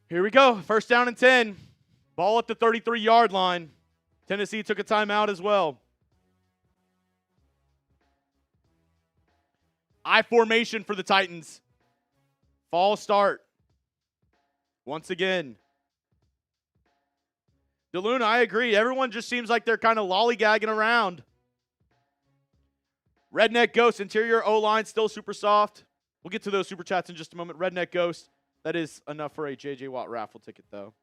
Here we go. First down and 10. Ball at the 33-yard line. Tennessee took a timeout as well. I formation for the Titans. Fall start. Once again. DeLuna, I agree. Everyone just seems like they're kind of lollygagging around. Redneck Ghost, interior O-line still super soft. We'll get to those super chats in just a moment. Redneck Ghost, that is enough for a J.J. Watt raffle ticket, though.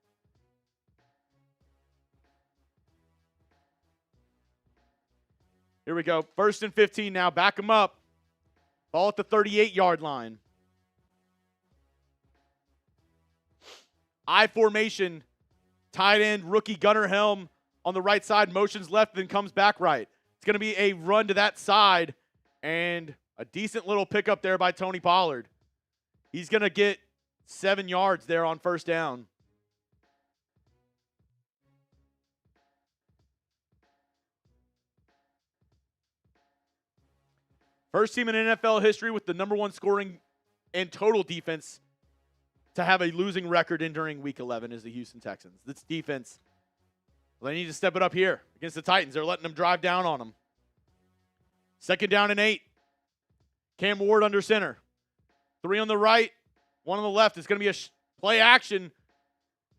Here we go. First and 15 now. Back them up. Ball at the 38-yard line. I formation. Tight end, rookie Gunnar Helm on the right side. Motions left, then comes back right. It's going to be a run to that side. And a decent little pickup there by Tony Pollard. He's going to get 7 yards there on first down. First team in NFL history with the number 1 scoring and total defense to have a losing record during Week 11 is the Houston Texans. This defense, well, they need to step it up here against the Titans. They're letting them drive down on them. Second down and 8. Cam Ward under center. 3 on the right, 1 on the left. It's going to be a play action.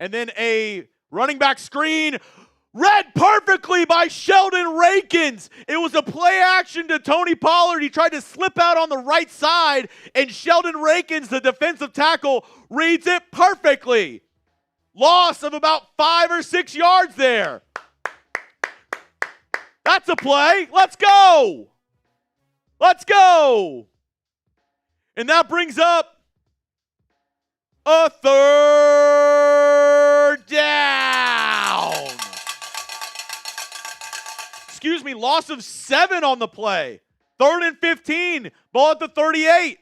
And then a running back screen. Read perfectly by Sheldon Rankins. It was a play action to Tony Pollard. He tried to slip out on the right side, and Sheldon Rankins, the defensive tackle, reads it perfectly. Loss of about 5 or 6 yards there. That's a play. Let's go. Let's go. And that brings up a third down. Excuse me, loss of 7 on the play. 3rd and 15. Ball at the 38.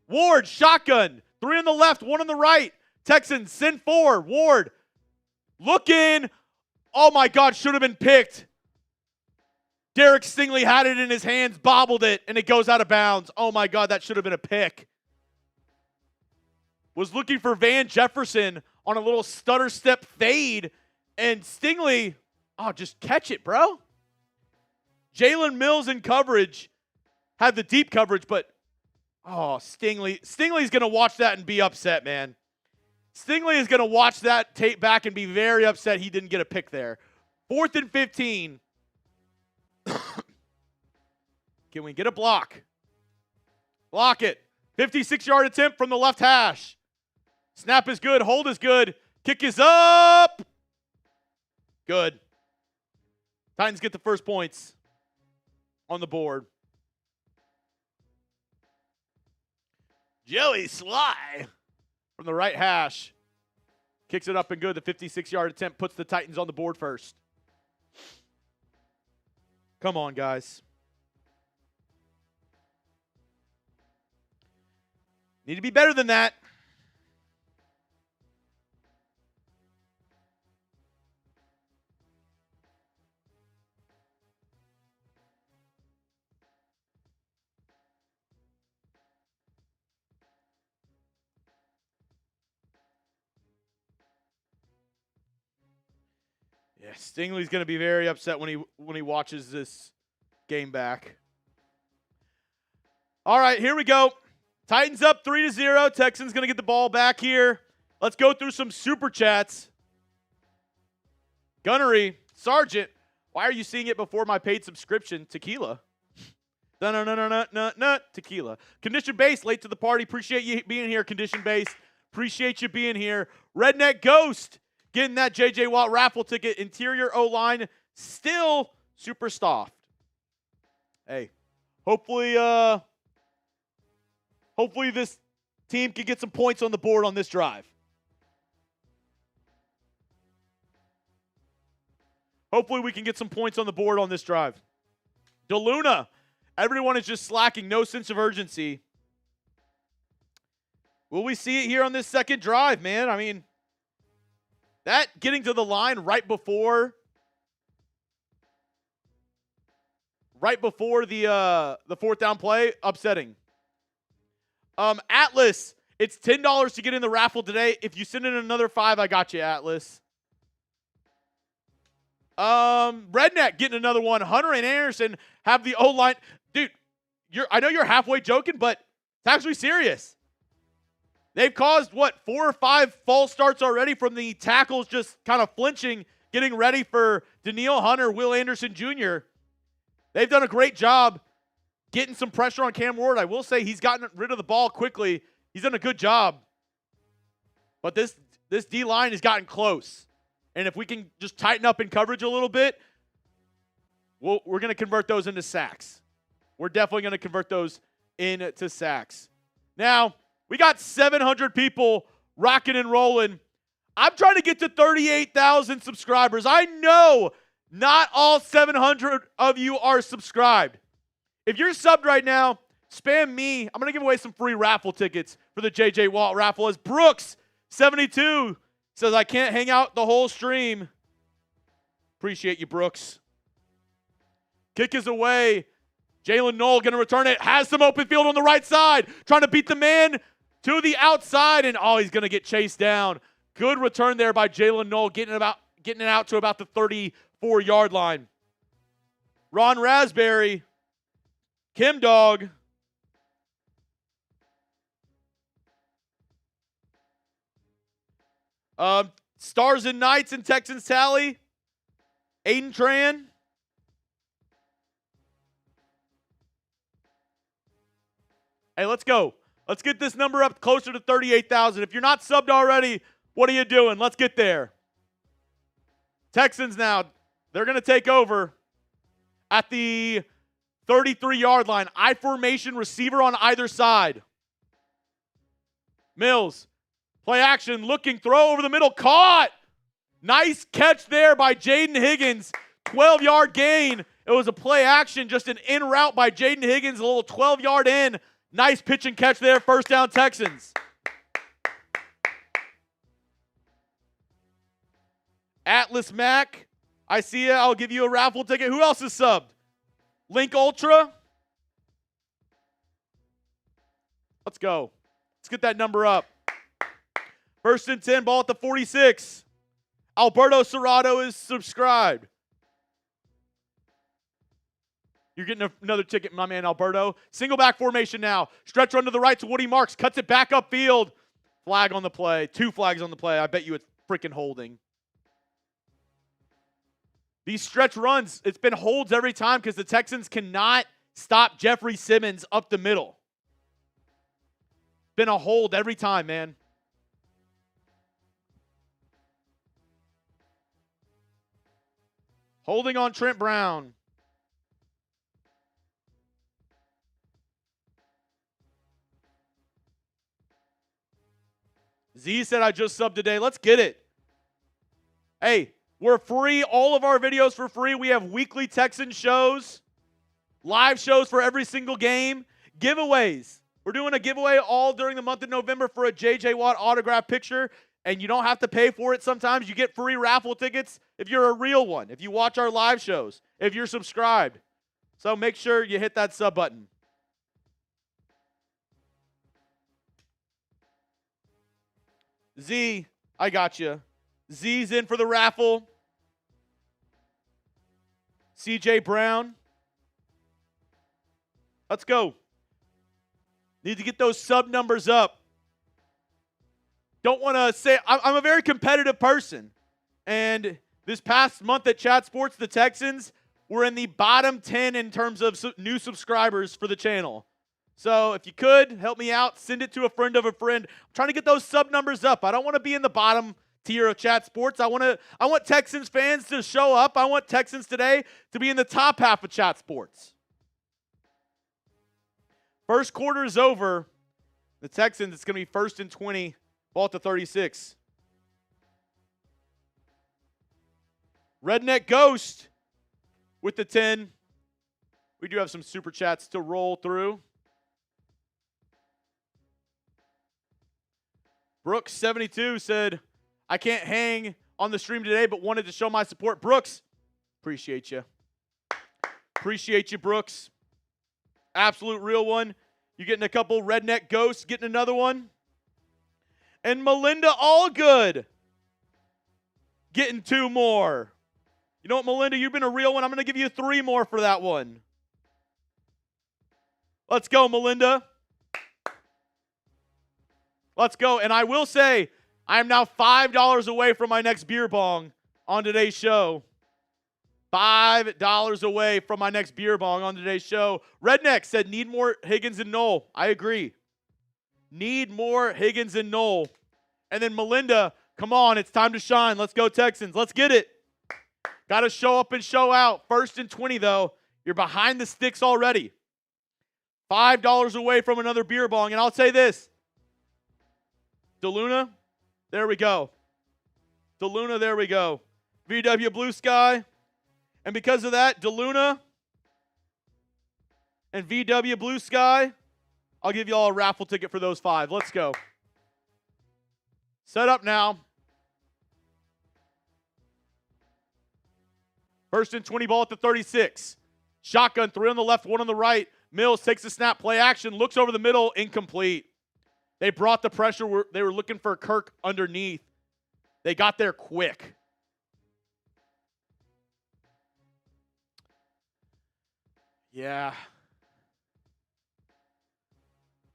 Ward, shotgun. 3 on the left, 1 on the right. Texans send 4. Ward looking. Oh my God, should have been picked. Derek Stingley had it in his hands, bobbled it, and it goes out of bounds. Oh my God, that should have been a pick. Was looking for Van Jefferson on a little stutter step fade, and Stingley, oh, just catch it, bro. Jalen Mills in coverage had the deep coverage, but oh, Stingley's going to watch that and be upset, man. Stingley is going to watch that tape back and be very upset he didn't get a pick there. 4th and 15. Can we get a block? Block it. 56-yard attempt from the left hash. Snap is good. Hold is good. Kick is up. Good. Titans get the first points on the board. Joey Sly from the right hash. Kicks it up and good. The 56-yard attempt puts the Titans on the board first. Come on, guys. Need to be better than that. Yeah, Stingley's going to be very upset when he watches this game back. All right, here we go. Titans up 3-0. Texans going to get the ball back here. Let's go through some super chats. Gunnery, Sergeant, why are you seeing it before my paid subscription? Tequila. No, tequila. Condition base, late to the party. Appreciate you being here, condition base. Appreciate you being here. Redneck Ghost, getting that J.J. Watt raffle ticket. Interior O-line, still super soft. Hey, hopefully this team can get some points on the board on this drive. Hopefully we can get some points on the board on this drive. DeLuna, everyone is just slacking. No sense of urgency. Will we see it here on this second drive, man? I mean, that getting to the line right before the 4th down play, upsetting. Atlas, It's $10 to get in the raffle today. If you send in another 5, I got you, Atlas. Redneck getting another one. Hunter and Anderson have the O-line. Dude, I know you're halfway joking, but it's actually serious. They've caused, 4 or 5 false starts already from the tackles just kind of flinching, getting ready for Danielle, Hunter, Will Anderson Jr. They've done a great job getting some pressure on Cam Ward. I will say he's gotten rid of the ball quickly. He's done a good job. But this D-line has gotten close. And if we can just tighten up in coverage a little bit, we're going to convert those into sacks. We're definitely going to convert those into sacks. Now, we got 700 people rocking and rolling. I'm trying to get to 38,000 subscribers. I know not all 700 of you are subscribed. If you're subbed right now, spam me. I'm going to give away some free raffle tickets for the J.J. Watt raffle. As Brooks, 72, says, I can't hang out the whole stream. Appreciate you, Brooks. Kick is away. Jalen Knoll going to return it. Has some open field on the right side. Trying to beat the man to the outside. And, he's going to get chased down. Good return there by Jalen Knoll, getting it out to about the 34-yard line. Ron Raspberry. Kim Dog. Stars and Knights and Texans tally. Aiden Tran. Hey, let's go. Let's get this number up closer to 38,000. If you're not subbed already, what are you doing? Let's get there. Texans now, they're going to take over at the 33-yard line. I formation, receiver on either side. Mills, play action, looking, throw over the middle, caught. Nice catch there by Jaden Higgins. 12-yard gain. It was a play action, just an in route by Jaden Higgins, a little 12-yard in. Nice pitch and catch there, first down Texans. Atlas Mac, I see you. I'll give you a raffle ticket. Who else is subbed? Link Ultra. Let's go. Let's get that number up. First and 10, ball at the 46. Alberto Serrato is subscribed. You're getting another ticket, my man Alberto. Single back formation now. Stretch run to the right to Woody Marks. Cuts it back upfield. Flag on the play. 2 flags on the play. I bet you it's freaking holding. These stretch runs, it's been holds every time because the Texans cannot stop Jeffery Simmons up the middle. Been a hold every time, man. Holding on Trent Brown. Z said, I just subbed today. Let's get it. Hey, we're free. All of our videos for free. We have weekly Texan shows, live shows for every single game, giveaways. We're doing a giveaway all during the month of November for a J.J. Watt autograph picture, and you don't have to pay for it sometimes. You get free raffle tickets if you're a real one, if you watch our live shows, if you're subscribed. So make sure you hit that sub button. Z, I got you. Z's in for the raffle. CJ Brown. Let's go. Need to get those sub numbers up. Don't want to say, I'm a very competitive person. And this past month at Chat Sports, the Texans were in the bottom 10 in terms of new subscribers for the channel. So if you could, help me out. Send it to a friend of a friend. I'm trying to get those sub numbers up. I don't want to be in the bottom tier of Chat Sports. I want Texans fans to show up. I want Texans today to be in the top half of Chat Sports. First quarter is over. The Texans, it's going to be 1st and 20. Ball at the 36. Redneck Ghost with the 10. We do have some super chats to roll through. Brooks, 72, said, I can't hang on the stream today, but wanted to show my support. Brooks, appreciate you. Appreciate you, Brooks. Absolute real one. You getting a couple. Redneck Ghosts getting another one. And Melinda Allgood getting 2 more. You know what, Melinda? You've been a real one. I'm going to give you 3 more for that one. Let's go, Melinda. Let's go. And I will say, I am now $5 away from my next beer bong on today's show. $5 away from my next beer bong on today's show. Redneck said, need more Higgins and Knoll. I agree. Need more Higgins and Knoll. And then Melinda, come on, it's time to shine. Let's go, Texans. Let's get it. Got to show up and show out. 1st and 20, though. You're behind the sticks already. $5 away from another beer bong. And I'll say this. DeLuna, there we go. DeLuna, there we go. VW Blue Sky. And because of that, DeLuna and VW Blue Sky, I'll give you all a raffle ticket for those 5. Let's go. Set up now. 1st and 20, ball at the 36. Shotgun, 3 on the left, 1 on the right. Mills takes the snap, play action, looks over the middle, incomplete. They brought the pressure. They were looking for Kirk underneath. They got there quick. Yeah.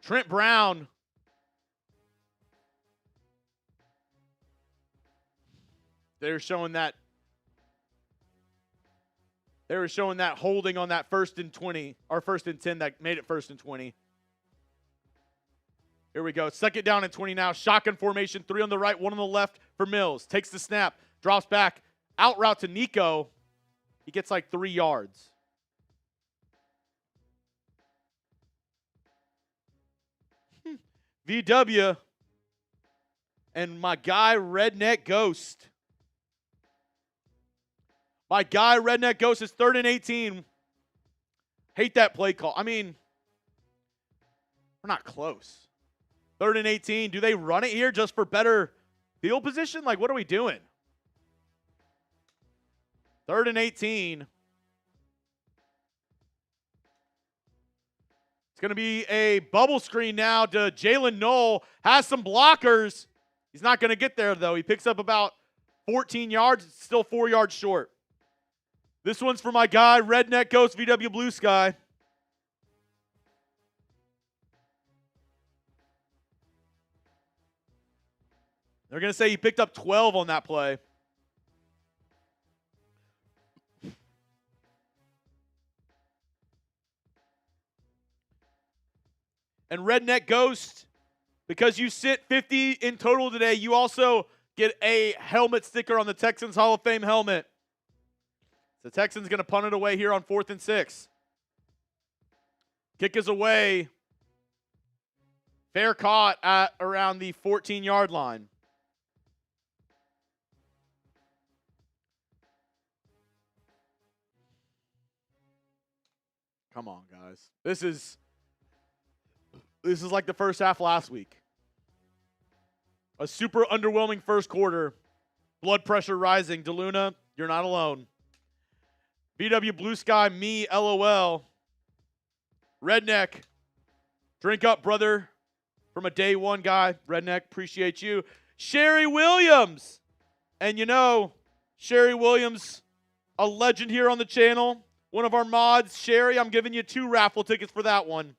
Trent Brown. They're showing that. They were showing that holding on that 1st and 20, or 1st and 10 that made it 1st and 20. Here we go. 2nd down and 20 now. Shotgun formation. 3 on the right, 1 on the left for Mills. Takes the snap. Drops back. Out route to Nico. He gets like 3 yards. VW and my guy Redneck Ghost. My guy Redneck Ghost is 3rd and 18. Hate that play call. I mean, we're not close. 3rd and 18. Do they run it here just for better field position? Like, what are we doing? 3rd and 18. It's going to be a bubble screen now to Jalen Knoll. Has some blockers. He's not going to get there, though. He picks up about 14 yards. It's still 4 yards short. This one's for my guy, Redneck Ghost VW Blue Sky. They're going to say he picked up 12 on that play. And Redneck Ghost, because you sit 50 in total today, you also get a helmet sticker on the Texans Hall of Fame helmet. The Texans going to punt it away here on 4th and 6. Kick is away. Fair caught at around the 14-yard line. Come on, guys. This is like the first half last week. A super underwhelming first quarter. Blood pressure rising. DeLuna, you're not alone. VW Blue Sky, me, LOL. Redneck, drink up, brother. From a day one guy. Redneck, appreciate you. Sherry Williams. And you know, Sherry Williams, a legend here on the channel. One of our mods. Sherry, I'm giving you 2 raffle tickets for that one.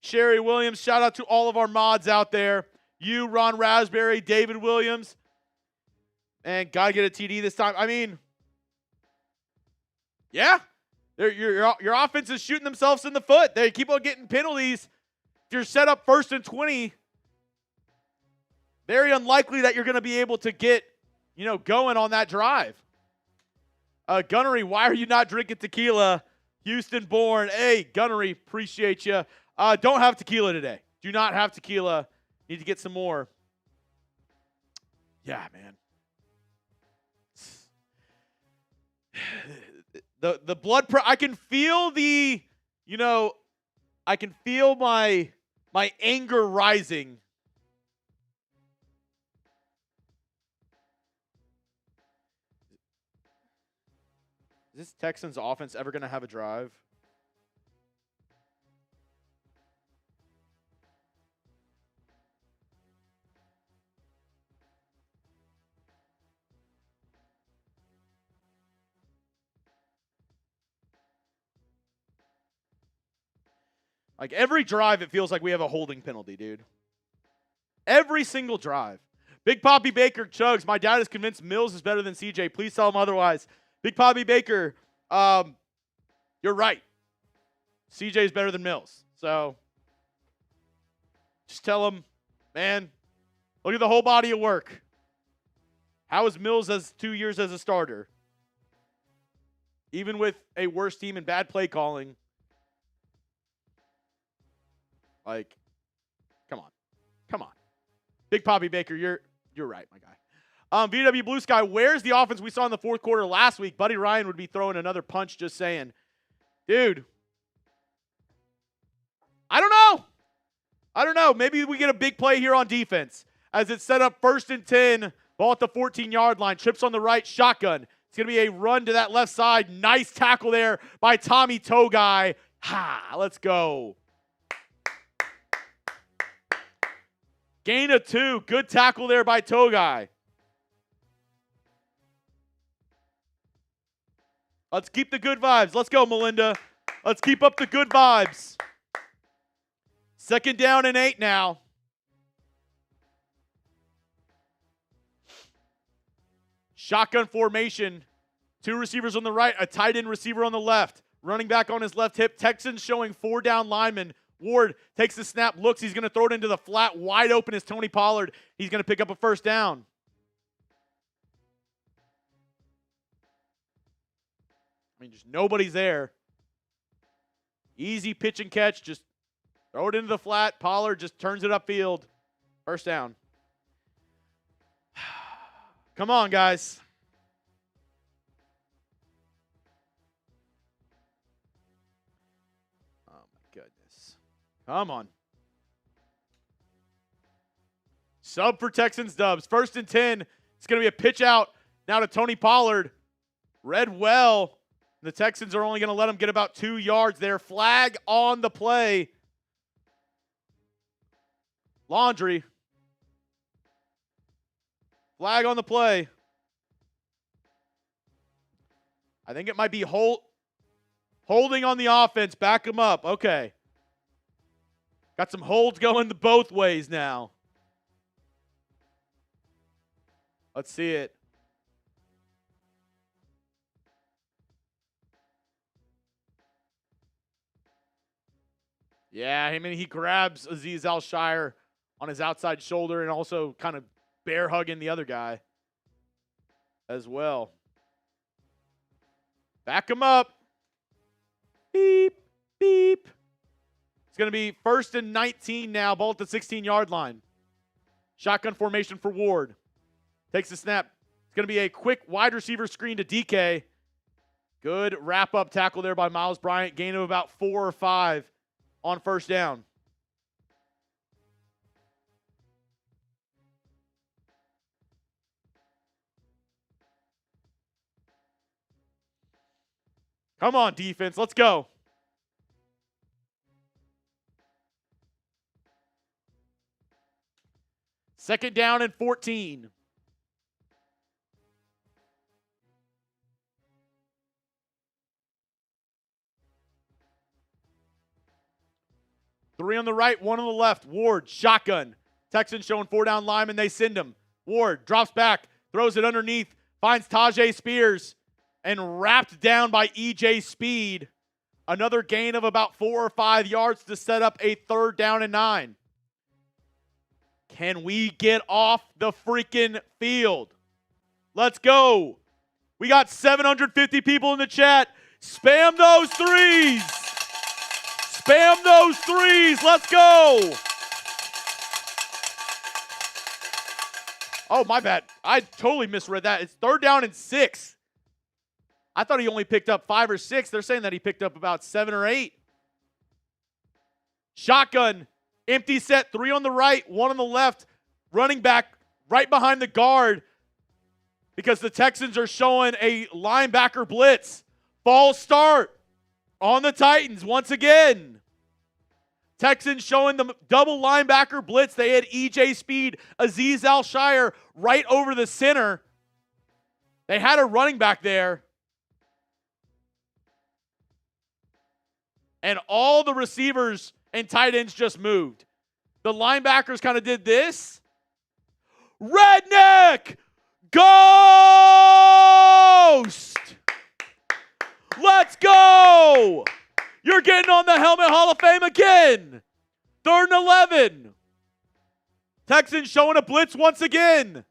Sherry Williams, shout out to all of our mods out there. You, Ron Raspberry, David Williams. And got to get a TD this time. I mean, yeah, your offense is shooting themselves in the foot. They keep on getting penalties. If you're set up 1st and 20, very unlikely that you're going to be able to get, going on that drive. Gunnery, why are you not drinking tequila? Houston born. Hey, Gunnery, appreciate you. Don't have tequila today. Do not have tequila. Need to get some more. Yeah, man. The blood I can feel I can feel my anger rising. Is this Texans offense ever going to have a drive? Like, every drive, it feels like we have a holding penalty, dude. Every single drive. Big Poppy Baker chugs. My dad is convinced Mills is better than CJ. Please tell him otherwise. Big Poppy Baker, you're right. CJ is better than Mills. So, just tell him, man, look at the whole body of work. How is Mills as 2 years as a starter? Even with a worse team and bad play calling. Like, come on. Come on. Big Poppy Baker, you're right, my guy. VW Blue Sky, where's the offense we saw in the fourth quarter last week? Buddy Ryan would be throwing another punch, just saying. Dude. I don't know. Maybe we get a big play here on defense. As it's set up 1st and 10, ball at the 14-yard line. Trips on the right, shotgun. It's going to be a run to that left side. Nice tackle there by Tommy Togai. Ha, let's go. Gain of 2. Good tackle there by Togai. Let's keep the good vibes. Let's go, Melinda. Let's keep up the good vibes. 2nd down and 8 now. Shotgun formation. 2 receivers on the right, a tight end receiver on the left. Running back on his left hip. Texans showing 4 down linemen. Ward takes the snap, looks. He's going to throw it into the flat. Wide open is Tony Pollard. He's going to pick up a 1st down. I mean, just nobody's there. Easy pitch and catch. Just throw it into the flat. Pollard just turns it upfield. 1st down. Come on, guys. Oh, my goodness. Come on. Sub for Texans dubs. 1st and 10. It's going to be a pitch out now to Tony Pollard. Read well. The Texans are only going to let him get about 2 yards there. Flag on the play. Laundry. Flag on the play. I think it might be holding on the offense. Back him up. Okay. Got some holds going both ways now. Let's see it. Yeah, I mean, he grabs Azeez Al-Shire on his outside shoulder and also kind of bear hugging the other guy as well. Back him up. Beep, beep. It's going to be 1st and 19 now. Ball at the 16-yard line. Shotgun formation for Ward. Takes the snap. It's going to be a quick wide receiver screen to DK. Good wrap-up tackle there by Miles Bryant. Gain of about 4 or 5 on 1st down. Come on, defense. Let's go. Second down and 14. Three on the right, 1 on the left. Ward, shotgun. Texans showing 4 down linemen. They send him. Ward drops back, throws it underneath, finds Tajay Spears, and wrapped down by E.J. Speed. Another gain of about 4 or 5 yards to set up a 3rd down and 9. Can we get off the freaking field? Let's go. We got 750 people in the chat. Spam those 3s. Spam those 3s. Let's go. Oh, my bad. I totally misread that. It's 3rd down and 6. I thought he only picked up 5 or 6. They're saying that he picked up about 7 or 8. Shotgun. Empty set. 3 on the right, 1 on the left. Running back right behind the guard because the Texans are showing a linebacker blitz. False start on the Titans once again. Texans showing the double linebacker blitz. They had E.J. Speed, Azeez Al-Shire right over the center. They had a running back there. And all the receivers and tight ends just moved. The linebackers kind of did this. Redneck Ghost! Let's go! You're getting on the Helmet Hall of Fame again. 3rd and 11. Texans showing a blitz once again.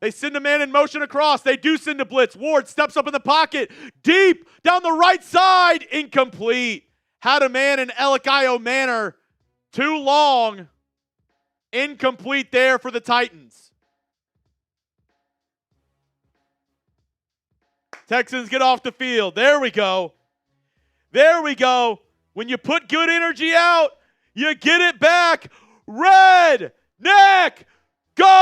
They send a man in motion across. They do send a blitz. Ward steps up in the pocket. Deep down the right side. Incomplete. Had a man in Elikayo manner. Too long. Incomplete there for the Titans. Texans get off the field. There we go. There we go. When you put good energy out, you get it back. Red Neck Ghost!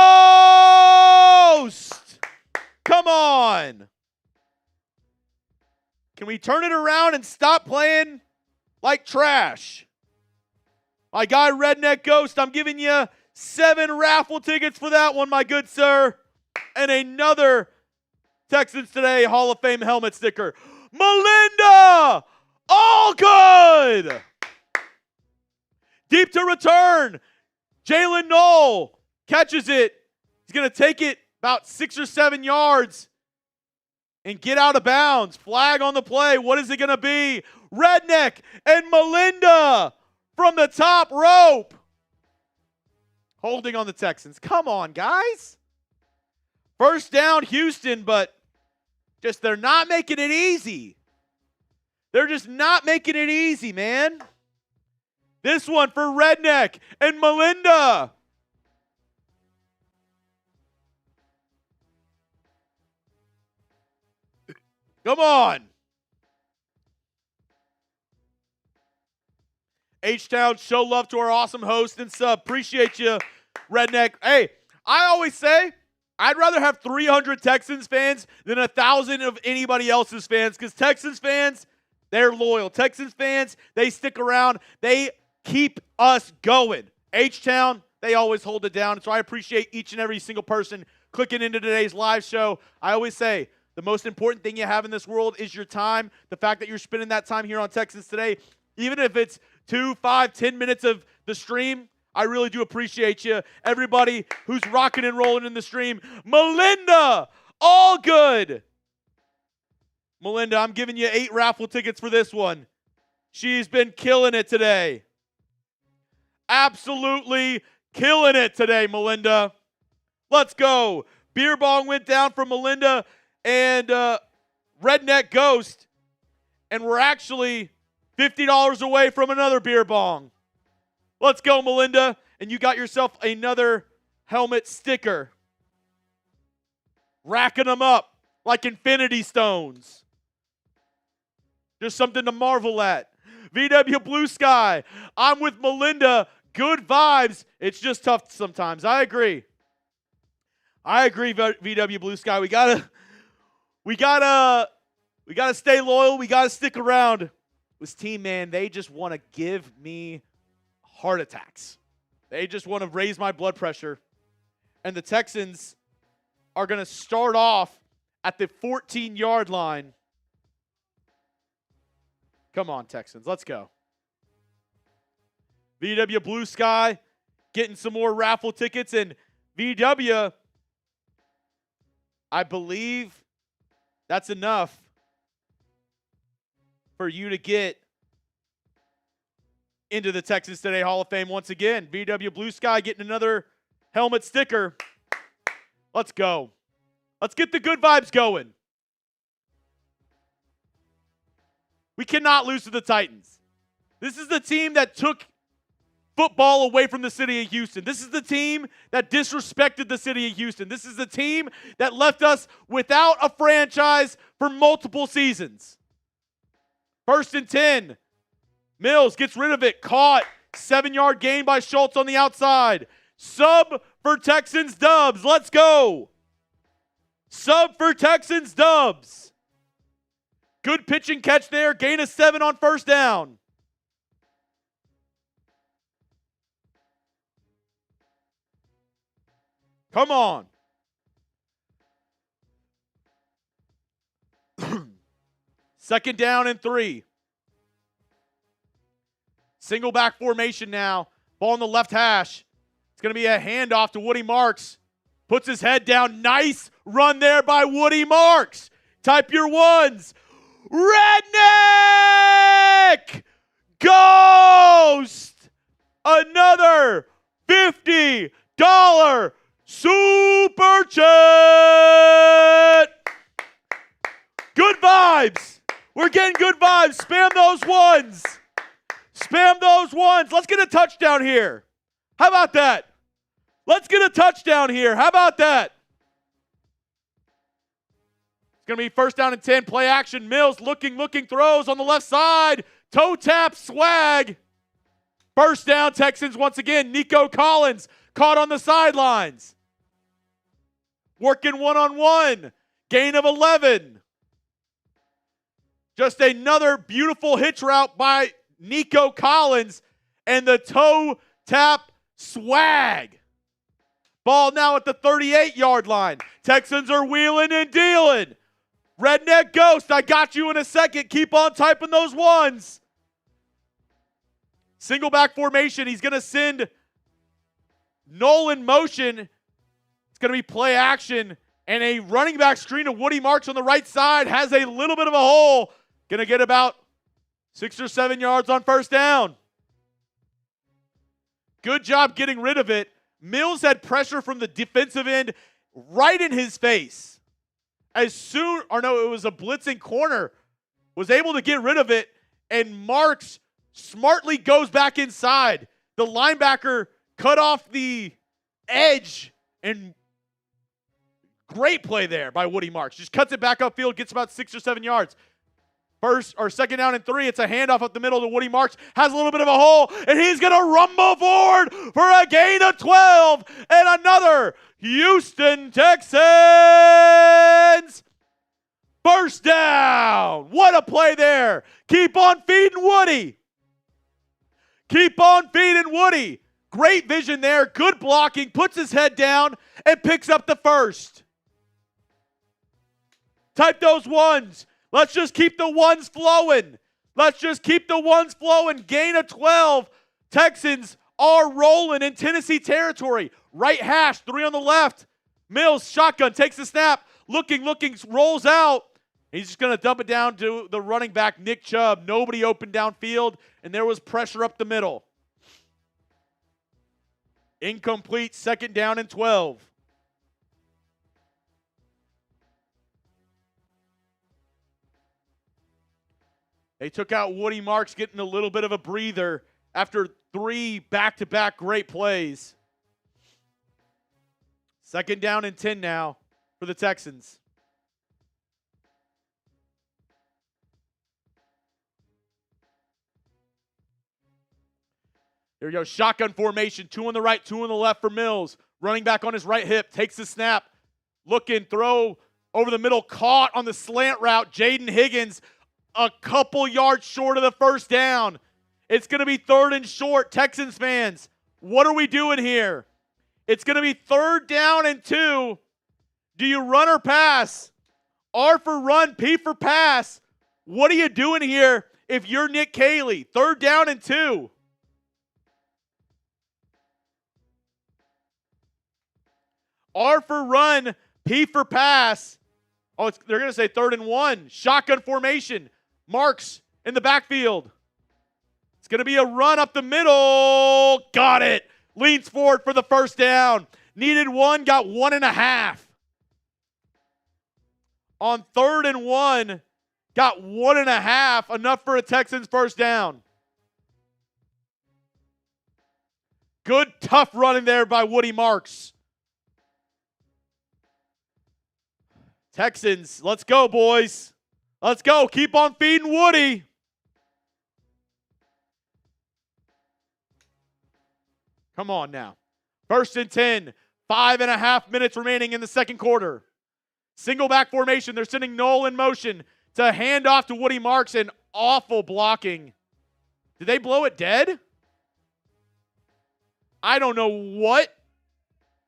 Come on. Can we turn it around and stop playing like trash? My guy, Redneck Ghost, I'm giving you 7 raffle tickets for that one, my good sir. And another Texans Today Hall of Fame helmet sticker. Melinda! All good! Deep to return. Jalen Knoll catches it. He's going to take it about 6 or 7 yards and get out of bounds. Flag on the play. What is it going to be? Redneck and Melinda from the top rope. Holding on the Texans. Come on, guys. First down, Houston, but just they're not making it easy. They're just not making it easy, man. This one for Redneck and Melinda. Come on. H-Town, show love to our awesome host and sub. Appreciate you, Redneck. Hey, I always say, I'd rather have 300 Texans fans than 1,000 of anybody else's fans, because Texans fans, they're loyal. Texans fans, they stick around. They keep us going. H-Town, they always hold it down. So I appreciate each and every single person clicking into today's live show. I always say, the most important thing you have in this world is your time. The fact that you're spending that time here on Texans Today, even if it's 2, 5, 10 minutes of the stream, I really do appreciate you. Everybody who's rocking and rolling in the stream. Melinda, all good. Melinda, I'm giving you 8 raffle tickets for this one. She's been killing it today. Absolutely killing it today, Melinda. Let's go. Beer bong went down for Melinda and Redneck Ghost. And we're actually $50 away from another beer bong. Let's go, Melinda. And you got yourself another helmet sticker. Racking them up like infinity stones. Just something to marvel at. VW Blue Sky. I'm with Melinda. Good vibes. It's just tough sometimes. I agree. VW Blue Sky. We gotta stay loyal. We gotta stick around. This team, man, they just want to give me heart attacks. They just want to raise my blood pressure. And the Texans are going to start off at the 14-yard line. Come on, Texans. Let's go. VW Blue Sky getting some more raffle tickets. And VW, I believe that's enough for you to get into the Texans Today Hall of Fame once again. VW Blue Sky getting another helmet sticker. Let's go. Let's get the good vibes going. We cannot lose to the Titans. This is the team that took football away from the city of Houston. This is the team that disrespected the city of Houston. This is the team that left us without a franchise for multiple seasons. 1st and 10. Mills gets rid of it. Caught. 7-yard gain by Schultz on the outside. Sub for Texans Dubs. Let's go. Sub for Texans Dubs. Good pitch and catch there. Gain of 7 on 1st down. Come on. 2nd down and 3. Single back formation now. Ball on the left hash. It's going to be a handoff to Woody Marks. Puts his head down. Nice run there by Woody Marks. Type your ones. Redneck Ghost. Another $50 super chat. Good vibes. We're getting good vibes. Spam those ones. Spam those ones. Let's get a touchdown here. How about that? Let's get a touchdown here. How about that? It's going to be first down and 10. Play action. Mills looking, throws on the left side. Toe tap, swag. First down, Texans once again. Nico Collins caught on the sidelines. Working one-on-one. Gain of 11. Just another beautiful hitch route by Nico Collins and the toe tap swag. Ball now at the 38-yard line. Texans are wheeling and dealing. Redneck Ghost, I got you in a second. Keep on typing those ones. Single back formation. He's going to send Nolan motion. It's going to be play action. And a running back screen to Woody Marks on the right side. Has a little bit of a hole. Going to get about 6 or 7 yards on first down. Good job getting rid of it. Mills had pressure from the defensive end right in his face. It was a blitzing corner. Was able to get rid of it, and Marks smartly goes back inside. The linebacker cut off the edge, and great play there by Woody Marks. Just cuts it back upfield, gets about 6 or 7 yards. Second down and 3. It's a handoff up the middle to Woody Marks. Has a little bit of a hole, and he's going to rumble forward for a gain of 12. And another Houston Texans first down. What a play there. Keep on feeding Woody. Keep on feeding Woody. Great vision there. Good blocking. Puts his head down and picks up the first. Type those ones. Let's just keep the ones flowing. Let's just keep the ones flowing. Gain of 12. Texans are rolling in Tennessee territory. Right hash, 3 on the left. Mills, shotgun, takes the snap. Looking, rolls out. He's just going to dump it down to the running back, Nick Chubb. Nobody open downfield, and there was pressure up the middle. Incomplete, second down and 12. They took out Woody Marks, getting a little bit of a breather after 3 back-to-back great plays. Second down and 10 now for the Texans. There we go. Shotgun formation. 2 on the right, 2 on the left for Mills. Running back on his right hip. Takes the snap. Looking, throw over the middle. Caught on the slant route. Jaden Higgins a couple yards short of the first down. It's going to be third and short. Texans fans, what are we doing here? It's going to be third down and 2. Do you run or pass? R for run, P for pass. What are you doing here if you're Nick Caley? Third down and 2. R for run, P for pass. Oh, they're going to say third and 1. Shotgun formation. Marks in the backfield. It's going to be a run up the middle. Got it. Leans forward for the first down. Needed 1, got 1.5. On third and 1, got 1.5. Enough for a Texans first down. Good, tough running there by Woody Marks. Texans, let's go, boys. Let's go. Keep on feeding Woody. Come on now. First and 10. 5.5 minutes remaining in the second quarter. Single back formation. They're sending Nolan in motion to hand off to Woody Marks, and awful blocking. Did they blow it dead? I don't know what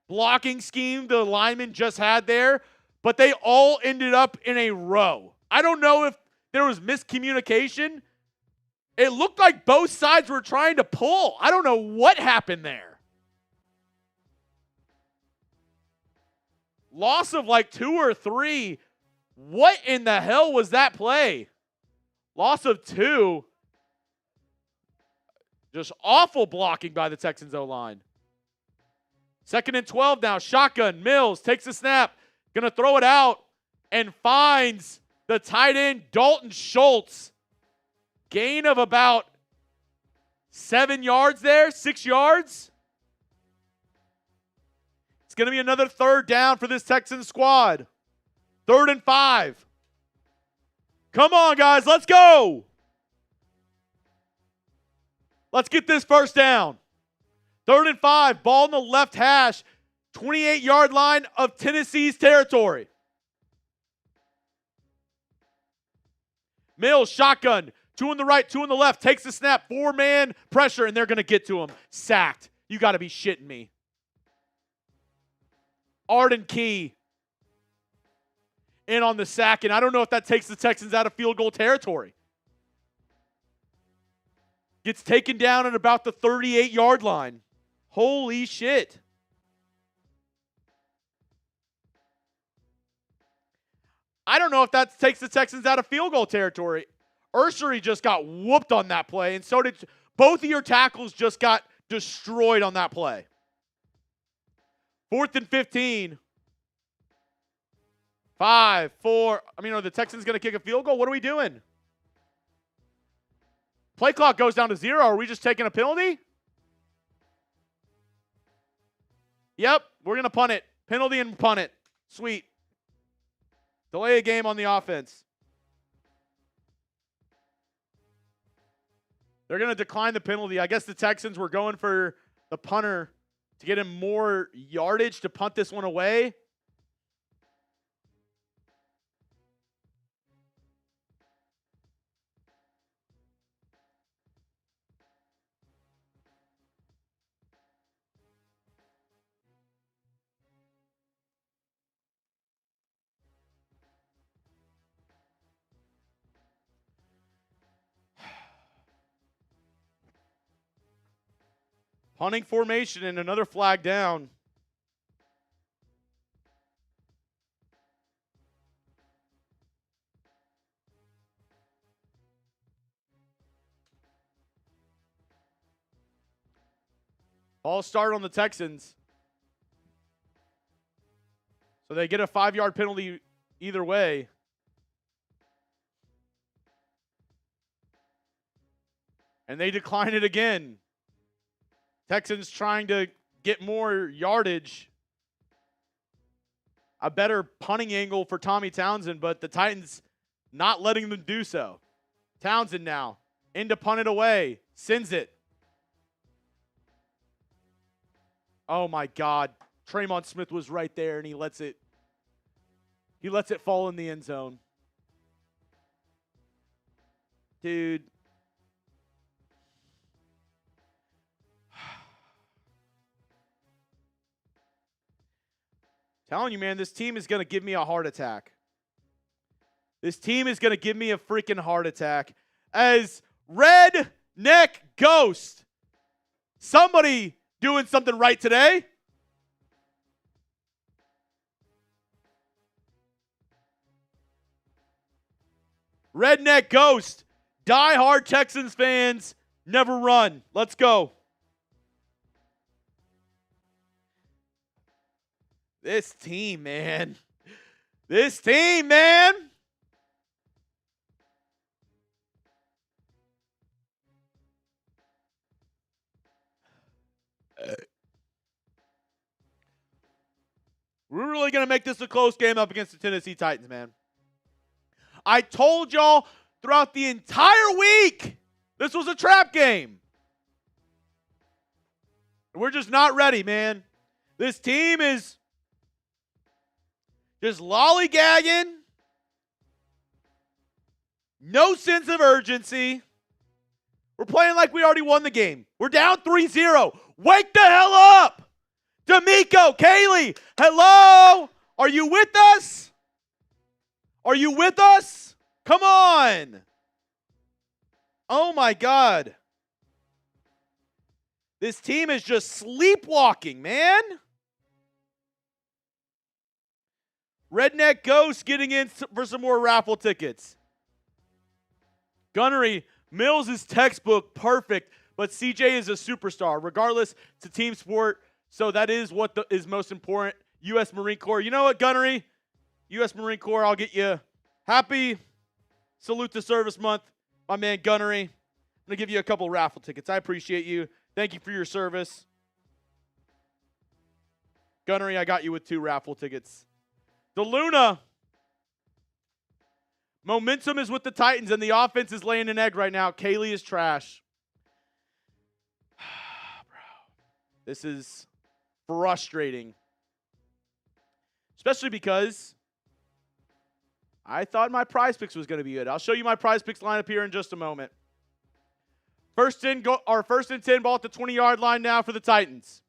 blocking scheme the lineman just had there, but they all ended up in a row. I don't know if there was miscommunication It looked like both sides were trying to pull. I don't know what happened there. Loss of like 2 or 3. What in the hell was that play? Loss of 2. Just awful blocking by the Texans O-line. 2nd and 12 now. Shotgun. Mills takes a snap. Going to throw it out and finds the tight end, Dalton Schultz. Gain of about 7 yards there, 6 yards. It's going to be another 3rd down for this Texans squad. 3rd and 5. Come on, guys, let's go. Let's get this 1st down. 3rd and 5, ball in the left hash, 28-yard line of Tennessee's territory. Mills, shotgun. 2 on the right, 2 on the left. Takes the snap. 4-man pressure, and they're going to get to him. Sacked. You got to be shitting me. Arden Key in on the sack, and I don't know if that takes the Texans out of field goal territory. Gets taken down at about the 38-yard line. Holy shit. I don't know if that takes the Texans out of field goal territory. Ursery just got whooped on that play, and so did both of your tackles just got destroyed on that play. 4th and 15. 5, 4. Are the Texans going to kick a field goal? What are we doing? Play clock goes down to 0. Are we just taking a penalty? Yep, we're going to punt it. Penalty and punt it. Sweet. Delay a game on the offense. They're going to decline the penalty. I guess the Texans were going for the punter to get him more yardage to punt this one away. Punting formation and another flag down. Ball start on the Texans. So they get a 5-yard penalty either way. And they decline it again. Texans trying to get more yardage. A better punting angle for Tommy Townsend, but the Titans not letting them do so. Townsend now in to punt it away. Sends it. Oh my God. Tremont Smith was right there and he lets it fall in the end zone. Dude. Telling you, man, this team is going to give me a heart attack. This team is going to give me a freaking heart attack. As Redneck Ghost. Somebody doing something right today. Redneck Ghost. Die-hard Texans fans never run. Let's go. This team, man. This team, man. We're really going to make this a close game up against the Tennessee Titans, man. I told y'all throughout the entire week this was a trap game. We're just not ready, man. This team is just lollygagging. No sense of urgency. We're playing like we already won the game. We're down 3-0. Wake the hell up! DeMeco, Kaylee, hello? Are you with us? Are you with us? Come on. Oh, my God. This team is just sleepwalking, man. Redneck Ghost getting in for some more raffle tickets. Gunnery, Mills is textbook, perfect, but CJ is a superstar. Regardless, it's a team sport, so that is what is most important. U.S. Marine Corps. You know what, Gunnery? U.S. Marine Corps, I'll get you happy Salute to Service Month, my man Gunnery. I'm going to give you a couple raffle tickets. I appreciate you. Thank you for your service. Gunnery, I got you with 2 raffle tickets. The Luna. Momentum is with the Titans, and the offense is laying an egg right now. Kaylee is trash. Bro, this is frustrating. Especially because I thought my prize picks was going to be good. I'll show you my prize picks lineup here in just a moment. First and 10 ball at the 20-yard line now for the Titans.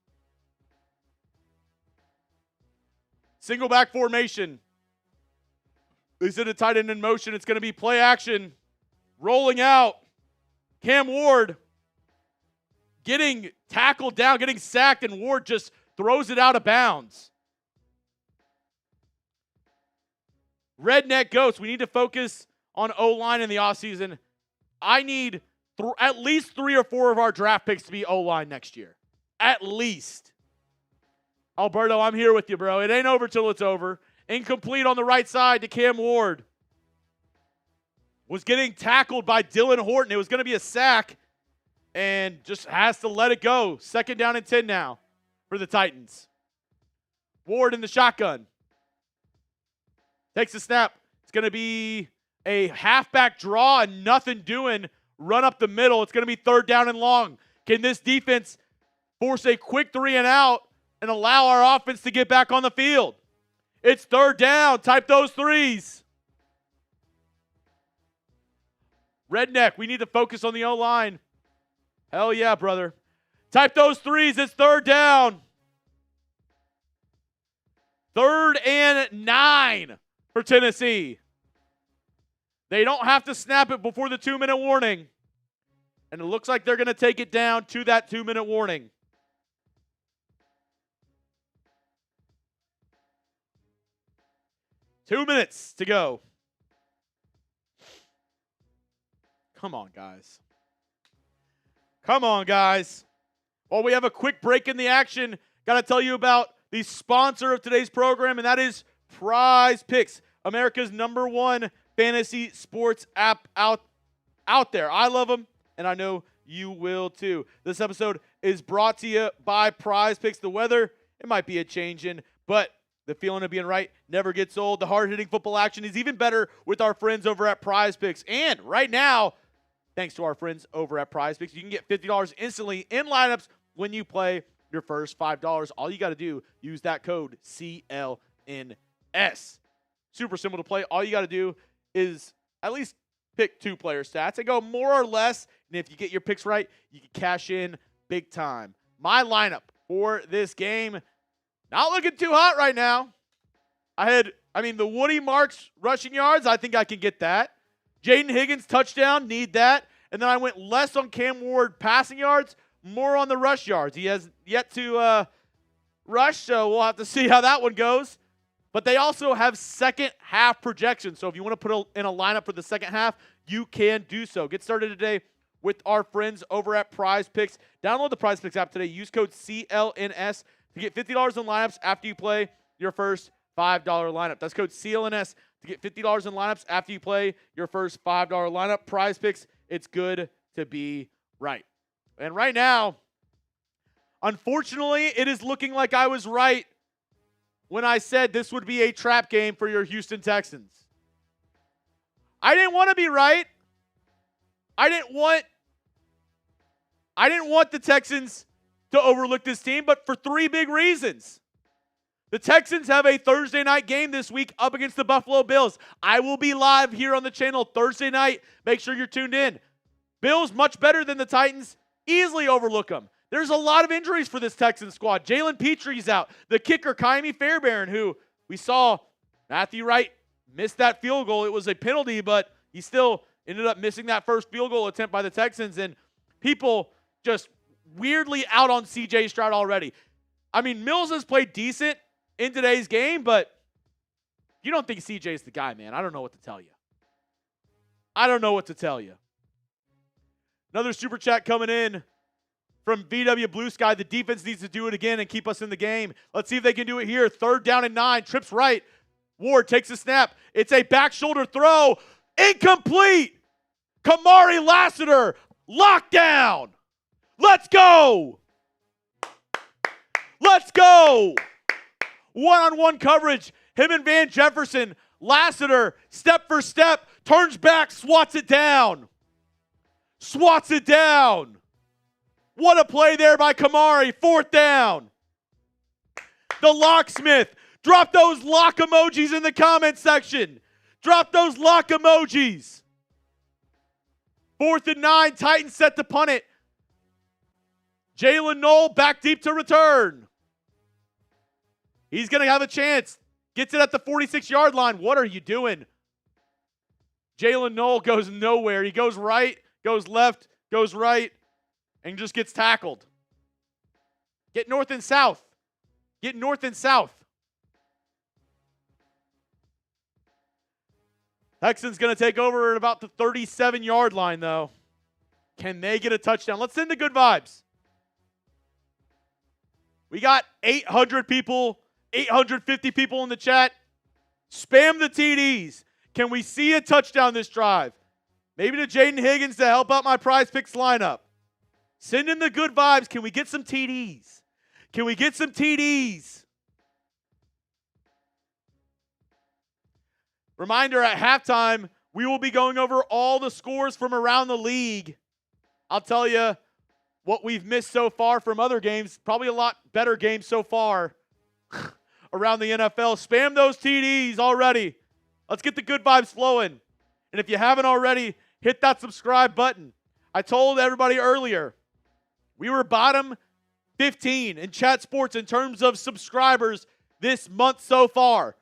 Single back formation. They send a tight end in motion. It's going to be play action. Rolling out. Cam Ward getting tackled down, getting sacked, and Ward just throws it out of bounds. Redneck Ghost. We need to focus on O-line in the offseason. I need at least 3 or 4 of our draft picks to be O-line next year. At least. Alberto, I'm here with you, bro. It ain't over till it's over. Incomplete on the right side to Cam Ward. Was getting tackled by Dylan Horton. It was going to be a sack and just has to let it go. 2nd down and 10 now for the Titans. Ward in the shotgun. Takes a snap. It's going to be a halfback draw and nothing doing. Run up the middle. It's going to be 3rd down and long. Can this defense force a quick 3 and out and allow our offense to get back on the field? It's 3rd down. Type those 3s. Redneck, we need to focus on the O-line. Hell yeah, brother. Type those 3s. It's 3rd down. 3rd and 9 for Tennessee. They don't have to snap it before the 2-minute warning. And it looks like they're going to take it down to that 2-minute warning. Two minutes to go. Come on, guys. Come on, guys. Well, we have a quick break in the action. Got to tell you about the sponsor of today's program, and that is Prize Picks, America's #1 fantasy sports app out there. I love them, and I know you will too. This episode is brought to you by Prize Picks. The weather, it might be a changing, but the feeling of being right never gets old. The hard-hitting football action is even better with our friends over at Prize Picks. And right now, thanks to our friends over at Prize Picks, you can get $50 instantly in lineups when you play your first $5. All you got to do, use that code CLNS. Super simple to play. All you got to do is at least pick 2 player stats and go more or less. And if you get your picks right, you can cash in big time. My lineup for this game, not looking too hot right now. The Woody Marks rushing yards, I think I can get that. Jaden Higgins touchdown, need that. And then I went less on Cam Ward passing yards, more on the rush yards. He has yet to rush, so we'll have to see how that one goes. But they also have second half projections. So if you want to put in a lineup for the second half, you can do so. Get started today with our friends over at Prize Picks. Download the Prize Picks app today. Use code CLNS to get $50 in lineups after you play your first $5 lineup. That's code CLNS to get $50 in lineups after you play your first $5 lineup. Prize Picks, it's good to be right. And right now, unfortunately, it is looking like I was right when I said this would be a trap game for your Houston Texans. I didn't want to be right. I didn't want the Texans to overlook this team, but for 3 big reasons. The Texans have a Thursday night game this week up against the Buffalo Bills. I will be live here on the channel Thursday night. Make sure you're tuned in. Bills, much better than the Titans. Easily overlook them. There's a lot of injuries for this Texans squad. Jalen Pitre's out. The kicker, Fairbairn, who we saw Matthew Wright missed that field goal. It was a penalty, but he still ended up missing that first field goal attempt by the Texans, and people just weirdly out on C.J. Stroud already. I mean, Mills has played decent in today's game, but you don't think C.J.'s the guy, man. I don't know what to tell you. Another super chat coming in from VW Blue Sky. The defense needs to do it again and keep us in the game. Let's see if they can do it here. 3rd down and 9. Trips right. Ward takes a snap. It's a back shoulder throw. Incomplete. Kamari Lassiter. Lockdown. Let's go. One-on-one coverage. Him and Van Jefferson. Lassiter, step for step, turns back, swats it down. What a play there by Kamari. 4th down. The locksmith. Drop those lock emojis in the comment section. 4th and 9. Titans set to punt it. Jalen Knoll back deep to return. He's going to have a chance. Gets it at the 46-yard line. What are you doing? Jalen Knoll goes nowhere. He goes right, goes left, goes right, and just gets tackled. Get north and south. Texans going to take over at about the 37-yard line, though. Can they get a touchdown? Let's send the good vibes. We got 800 people, 850 people in the chat. Spam the TDs. Can we see a touchdown this drive? Maybe to Jaden Higgins to help out my Prize Picks lineup. Send in the good vibes. Can we get some TDs? Reminder, at halftime, we will be going over all the scores from around the league. I'll tell you what we've missed so far from other games. Probably a lot better games so far around the NFL. Spam those TDs already. Let's get the good vibes flowing. And if you haven't already, hit that subscribe button. I told everybody earlier, we were bottom 15 in chat sports in terms of subscribers this month so far.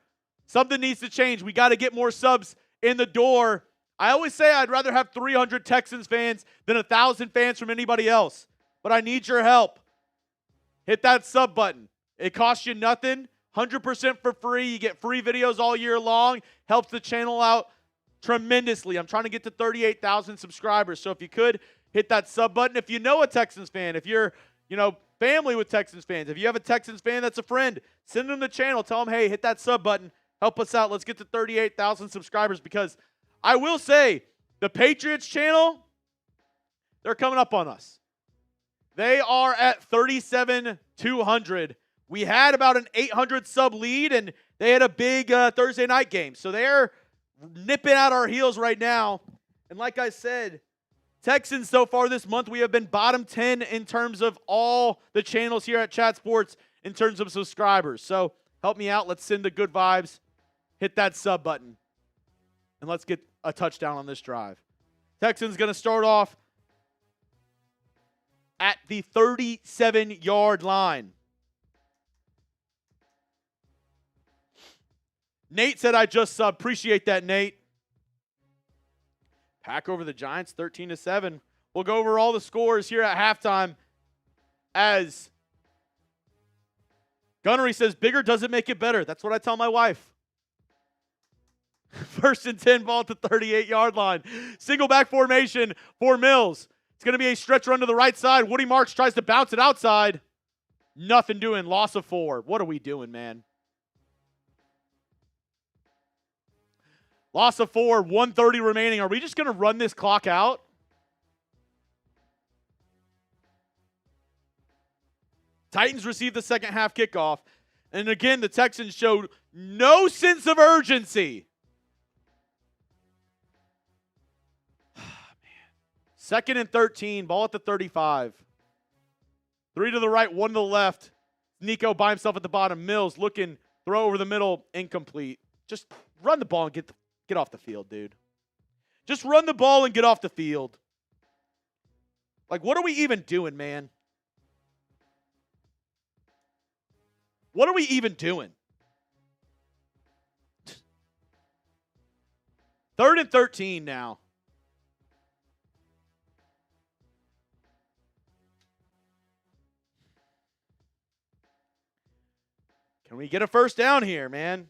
Something needs to change. We got to get more subs in the door. I always say I'd rather have 300 Texans fans than 1,000 fans from anybody else. But I need your help. Hit that sub button. It costs you nothing. 100% for free. You get free videos all year long. Helps the channel out tremendously. I'm trying to get to 38,000 subscribers. So if you could, hit that sub button. If you know a Texans fan, if you're, family with Texans fans, if you have a Texans fan that's a friend, send them the channel. Tell them, hey, hit that sub button. Help us out. Let's get to 38,000 subscribers, because I will say the Patriots channel, they're coming up on us. They are at 37,200. We had about an 800 sub lead, and they had a big Thursday night game. So they're nipping at our heels right now. And like I said, Texans so far this month, we have been bottom 10 in terms of all the channels here at Chat Sports in terms of subscribers. So help me out. Let's send the good vibes. Hit that sub button. And let's get a touchdown on this drive. Texans going to start off at the 37-yard line. Nate said I just sub. Appreciate that, Nate. Pack over the Giants 13-7. We'll go over all the scores here at halftime as Gunnery says bigger doesn't make it better. That's what I tell my wife. 1st and 10, ball at the 38-yard line. Single back formation for Mills. It's going to be a stretch run to the right side. Woody Marks tries to bounce it outside. Nothing doing. Loss of 4. What are we doing, man? Loss of 4, 1:30 remaining. Are we just going to run this clock out? Titans receive the second half kickoff. And again, the Texans showed no sense of urgency. Man. 2nd and 13, ball at the 35. 3 to the right, 1 to the left. Nico by himself at the bottom. Mills looking, throw over the middle, incomplete. Just run the ball and get off the field, dude. Just run the ball and get off the field. Like, what are we even doing, man? What are we even doing? 3rd and 13 now. Can we get a first down here, man?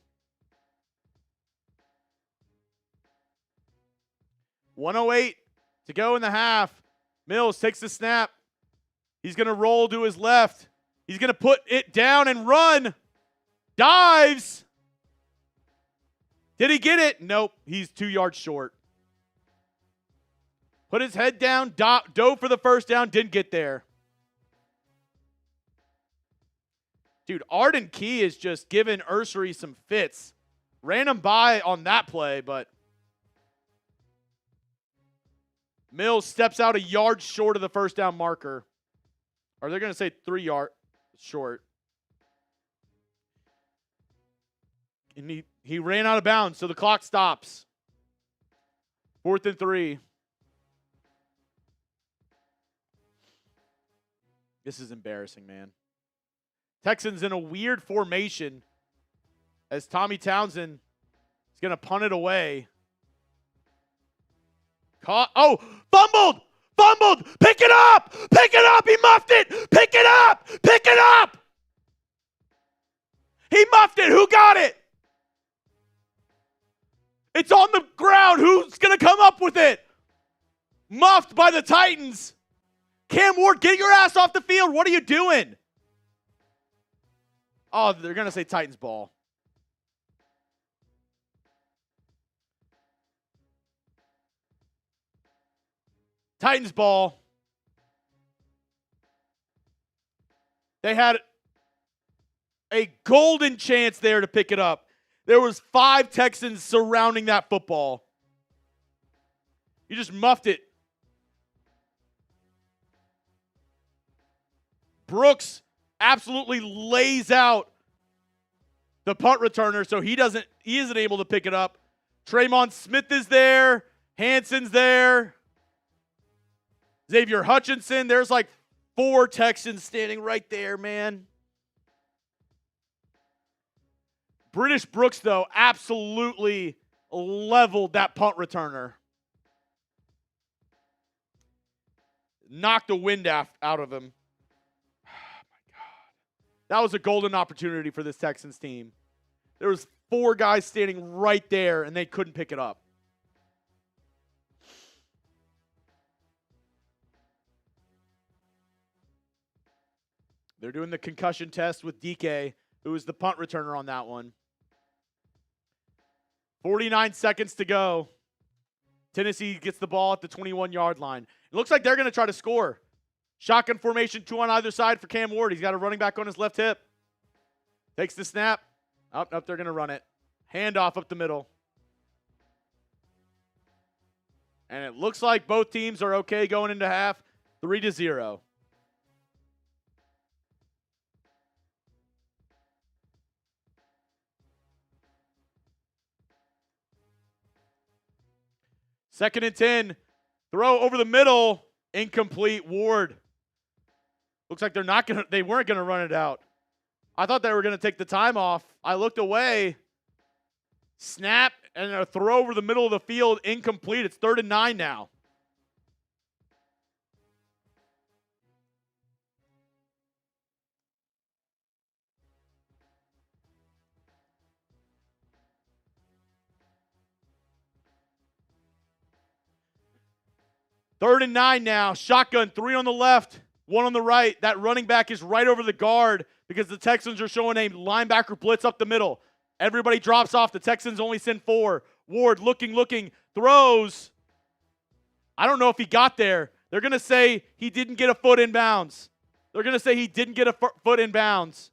1:08 to go in the half. Mills takes the snap. He's going to roll to his left. He's going to put it down and run. Dives. Did he get it? Nope. He's 2 yards short. Put his head down. Dove for the first down. Didn't get there. Dude, Arden Key is just giving Ursery some fits. Ran him by on that play, but Mills steps out a yard short of the first down marker. Or they're going to say 3 yards short. And he ran out of bounds, so the clock stops. 4th and 3. This is embarrassing, man. Texans in a weird formation as Tommy Townsend is going to punt it away. Caught. Oh, fumbled! Fumbled! Pick it up! Pick it up! He muffed it! Pick it up! Pick it up! He muffed it! Who got it? It's on the ground. Who's going to come up with it? Muffed by the Titans. Cam Ward, get your ass off the field. What are you doing? Oh, they're going to say Titans ball. Titans ball. They had a golden chance there to pick it up. There was 5 Texans surrounding that football. You just muffed it. Brooks absolutely lays out the punt returner, so he isn't able to pick it up. Tremon Smith is there. Hanson's there. Xavier Hutchinson. There's like 4 Texans standing right there, man. British Brooks, though, absolutely leveled that punt returner. Knocked the wind out of him. Oh, my God. That was a golden opportunity for this Texans team. There was 4 guys standing right there, and they couldn't pick it up. They're doing the concussion test with DK, who was the punt returner on that one. 49 seconds to go. Tennessee gets the ball at the 21-yard line. It looks like they're going to try to score. Shotgun formation, 2 on either side for Cam Ward. He's got a running back on his left hip. Takes the snap. Oh, nope, they're going to run it. Handoff up the middle. And it looks like both teams are okay going into half. 3-0. Second and 10. Throw over the middle. Incomplete. Ward. Looks like they weren't going to run it out. I thought they were going to take the time off. I looked away. Snap and a throw over the middle of the field. Incomplete. It's 3rd and 9 now. Third and 9 now. Shotgun, 3 on the left, 1 on the right. That running back is right over the guard because the Texans are showing a linebacker blitz up the middle. Everybody drops off. The Texans only send 4. Ward looking, throws. I don't know if he got there. They're going to say he didn't get a foot in bounds. They're going to say he didn't get a foot in bounds.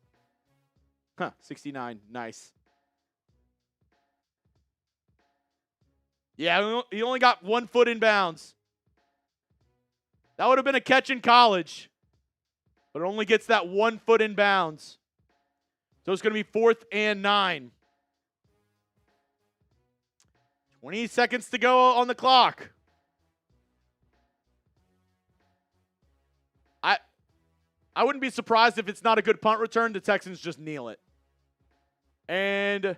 69. Nice. Yeah, he only got 1 foot in bounds. That would have been a catch in college, but it only gets that 1 foot in bounds. So it's going to be 4th and 9. 20 seconds to go on the clock. I wouldn't be surprised if it's not a good punt return. The Texans just kneel it. And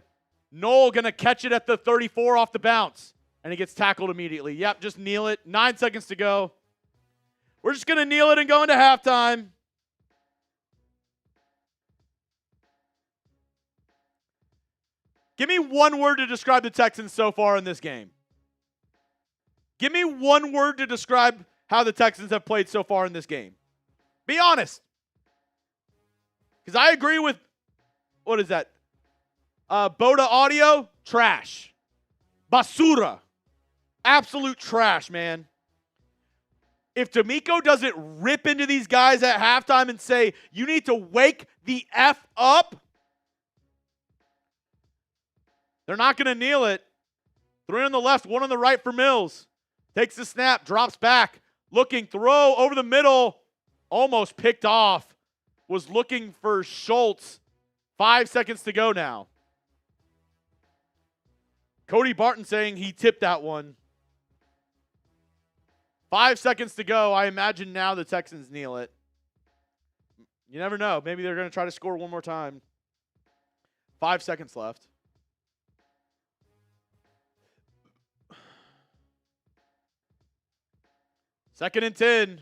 Knoll going to catch it at the 34 off the bounce, and he gets tackled immediately. Yep, just kneel it. 9 seconds to go. We're just going to kneel it and go into halftime. Give me one word to describe the Texans so far in this game. Give me one word to describe how the Texans have played so far in this game. Be honest. Because I agree with, what is that? Boda Audio, trash. Basura. Absolute trash, man. If DeMeco doesn't rip into these guys at halftime and say, you need to wake the F up, they're not going to kneel it. 3 on the left, 1 on the right for Mills. Takes the snap, drops back. Looking, throw over the middle. Almost picked off. Was looking for Schultz. 5 seconds to go now. Cody Barton saying he tipped that one. 5 seconds to go. I imagine now the Texans kneel it. You never know. Maybe they're going to try to score one more time. 5 seconds left. Second and 10.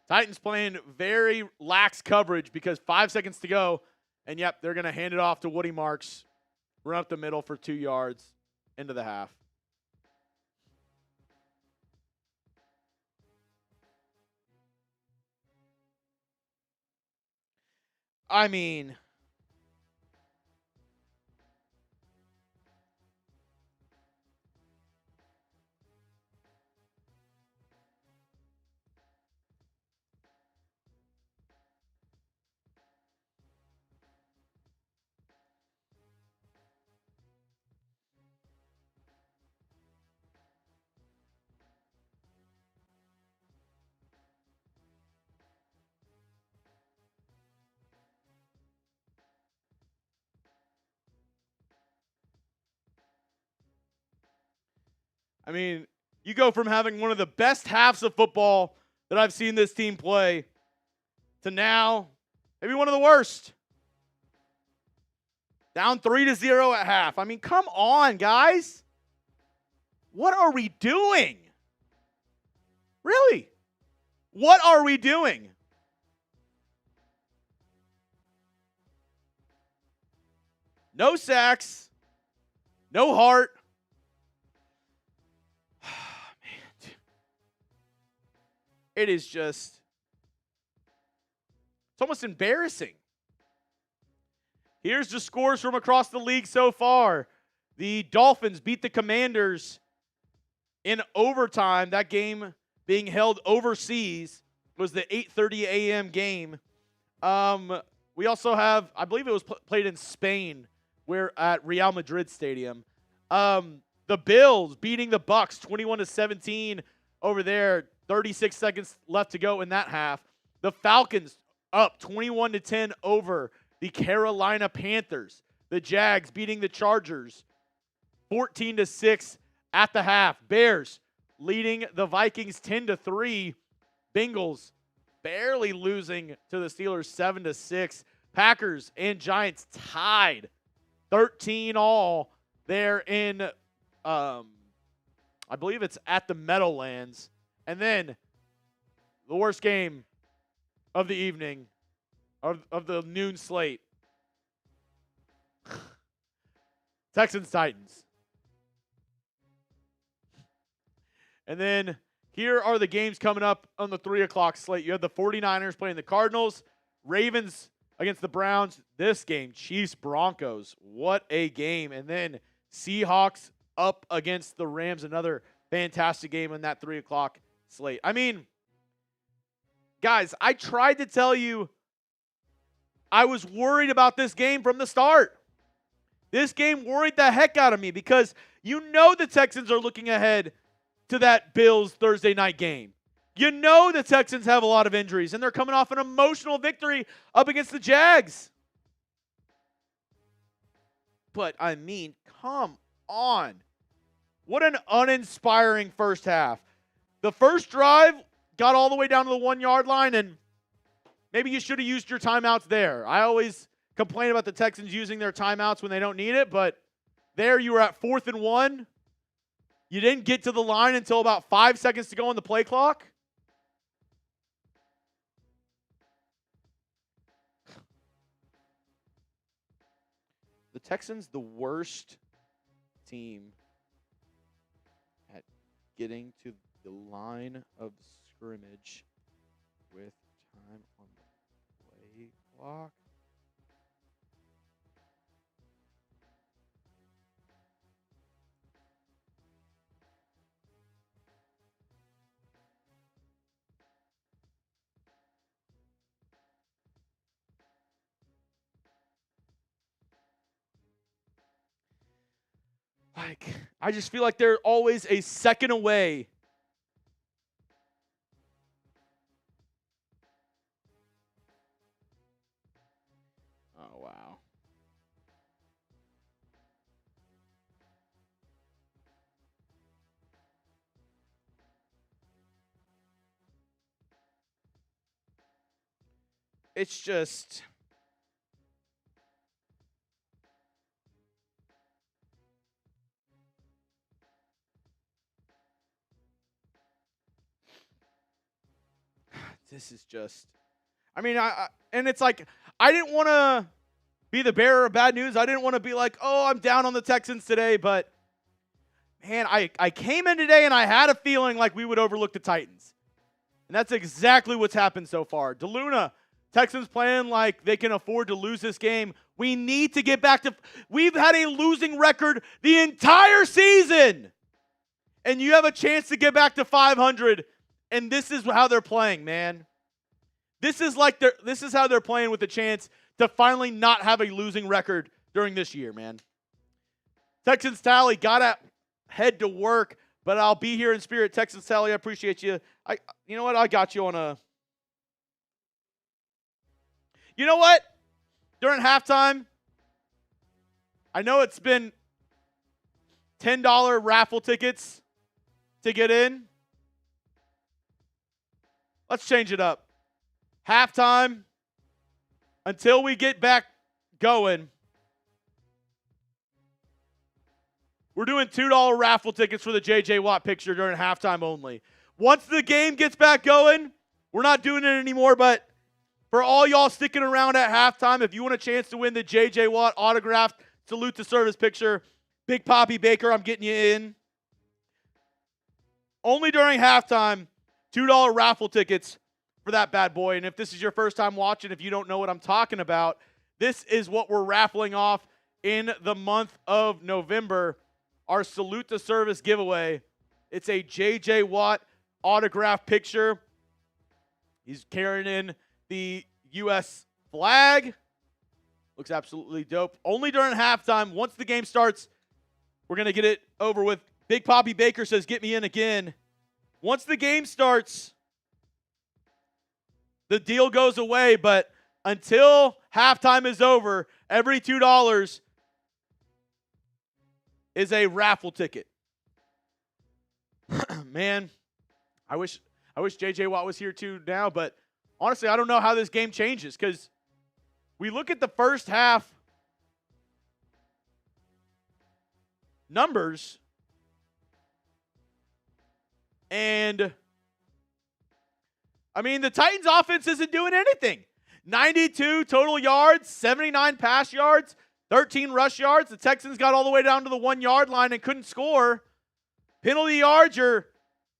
Titans playing very lax coverage because 5 seconds to go. And, yep, they're going to hand it off to Woody Marks. Run up the middle for 2 yards into the half. I mean, you go from having one of the best halves of football that I've seen this team play to now maybe one of the worst. Down 3-0 at half. I mean, come on, guys. What are we doing? Really? What are we doing? No sacks. No heart. It is just, it's almost embarrassing. Here's the scores from across the league so far. The Dolphins beat the Commanders in overtime. That game being held overseas was the 8:30 a.m. game. We also have, I believe it was played in Spain, where at Real Madrid Stadium. The Bills beating the Bucks 21-17 over there. 36 seconds left to go in that half. The Falcons up 21-10 over the Carolina Panthers. The Jags beating the Chargers 14-6 at the half. Bears leading the Vikings 10-3. Bengals barely losing to the Steelers 7-6. Packers and Giants tied 13-all there in, I believe it's at the Meadowlands. And then the worst game of the evening, of the noon slate. Texans-Titans. And then here are the games coming up on the 3 o'clock slate. You have the 49ers playing the Cardinals. Ravens against the Browns. This game, Chiefs-Broncos. What a game. And then Seahawks up against the Rams. Another fantastic game in that 3 o'clock slate. I mean, guys, I tried to tell you I was worried about this game from the start. This game worried the heck out of me because you know the Texans are looking ahead to that Bills Thursday night game. You know the Texans have a lot of injuries, and they're coming off an emotional victory up against the Jags. But, I mean, come on. What an uninspiring first half. The first drive got all the way down to the 1 yard line, and maybe you should have used your timeouts there. I always complain about the Texans using their timeouts when they don't need it, but there you were at 4th and 1. You didn't get to the line until about 5 seconds to go on the play clock. The Texans the worst team at getting to the line of scrimmage with time on the play clock? Like, I just feel like they're always a second away. Oh, wow. It's just... This is just, I mean, and it's like, I didn't want to be the bearer of bad news. I didn't want to be like, oh, I'm down on the Texans today. But, man, I came in today and I had a feeling like we would overlook the Titans. And that's exactly what's happened so far. DeLuna, Texans playing like they can afford to lose this game. We need to get back to, we've had a losing record the entire season. And you have a chance to get back to 500. And this is how they're playing, man. This is how they're playing with a chance to finally not have a losing record during this year, man. Texans Tally, gotta head to work, but I'll be here in spirit. Texans Tally, I appreciate you. You know what? I got you on a. You know what? During halftime, I know it's been $10 raffle tickets to get in. Let's change it up. Halftime, until we get back going, we're doing $2 raffle tickets for the J.J. Watt picture during halftime only. Once the game gets back going, we're not doing it anymore, but for all y'all sticking around at halftime, if you want a chance to win the J.J. Watt autographed salute to service picture, Big Poppy Baker, I'm getting you in. Only during halftime, $2 raffle tickets for that bad boy. And if this is your first time watching, if you don't know what I'm talking about, this is what we're raffling off in the month of November, our salute to service giveaway. It's a J.J. Watt autograph picture. He's carrying in the U.S. flag. Looks absolutely dope. Only during halftime. Once the game starts, we're going to get it over with. Big Poppy Baker says, get me in again. Once the game starts, the deal goes away, but until halftime is over, every $2 is a raffle ticket. Man, I wish J.J. Watt was here too now, but honestly, I don't know how this game changes because we look at the first half numbers and I mean, the Titans offense isn't doing anything. 92 total yards, 79 pass yards, 13 rush yards. The Texans got all the way down to the 1 yard line and couldn't score. Penalty yards, you're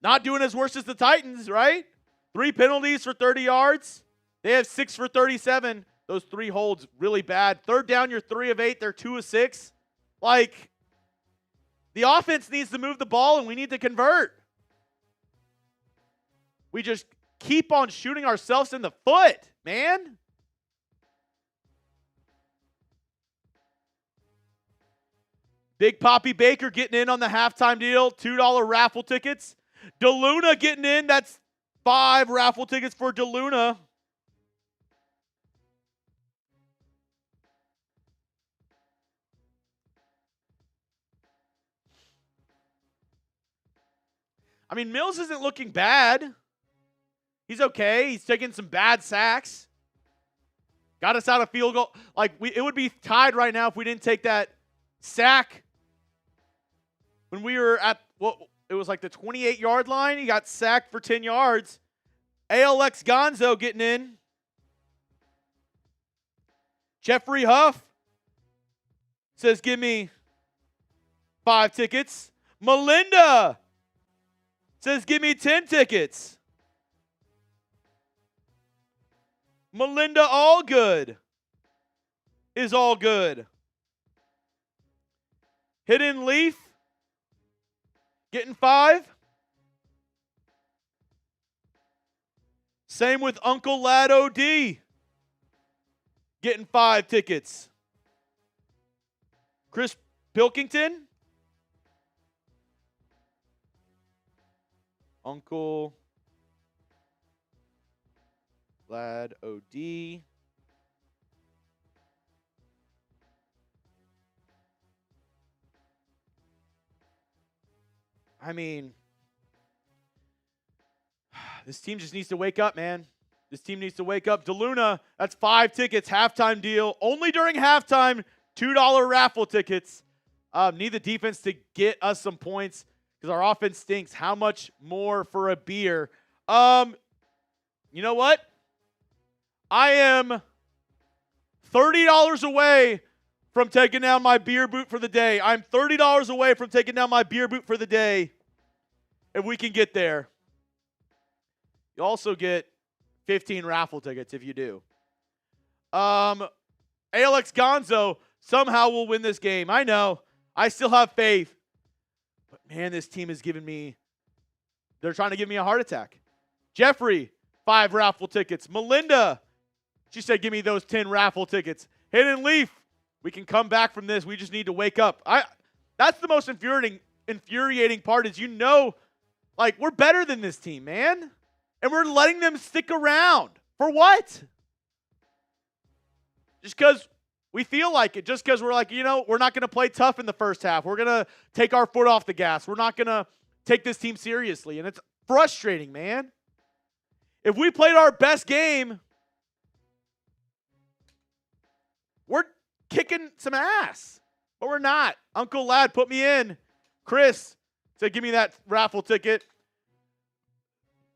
not doing as worse as the Titans, right? 3 penalties for 30 yards. They have 6 for 37. Those 3 holds really bad. Third down, you're 3 of 8. They're 2 of 6. Like, the offense needs to move the ball and we need to convert. We just keep on shooting ourselves in the foot, man. Big Poppy Baker getting in on the halftime deal. $2 raffle tickets. DeLuna getting in. That's 5 raffle tickets for DeLuna. I mean, Mills isn't looking bad. He's okay. He's taking some bad sacks. Got us out of field goal. Like, it would be tied right now if we didn't take that sack when we were at, it was like the 28-yard line. He got sacked for 10 yards. ALX Gonzo getting in. says, give me 5 tickets. Melinda says, give me 10 tickets. Melinda Allgood is all good. Hidden Leaf, getting 5. Same with Uncle Lad OD, getting 5 tickets. Chris Pilkington, Uncle Lad OD. I mean, this team just needs to wake up, man. This team needs to wake up. DeLuna, that's 5 tickets, halftime deal. Only during halftime, $2 raffle tickets. Need the defense to get us some points because our offense stinks. How much more for a beer? You know what? I am $30 away from taking down my beer boot for the day. I'm $30 away from taking down my beer boot for the day if we can get there. You also get 15 raffle tickets if you do. Alex Gonzo somehow will win this game. I know. I still have faith. But, man, this team is giving me – they're trying to give me a heart attack. Jeffrey, 5 raffle tickets. Melinda, she said give me those 10 raffle tickets. Hidden Leaf, we can come back from this. We just need to wake up. That's the most infuriating part is like, we're better than this team, man. And we're letting them stick around. For what? Just because we feel like it. Just because we're like, we're not going to play tough in the first half. We're going to take our foot off the gas. We're not going to take this team seriously. And it's frustrating, man. If we played our best game, we're kicking some ass. But we're not. Uncle Lad put me in. Chris said, give me that raffle ticket.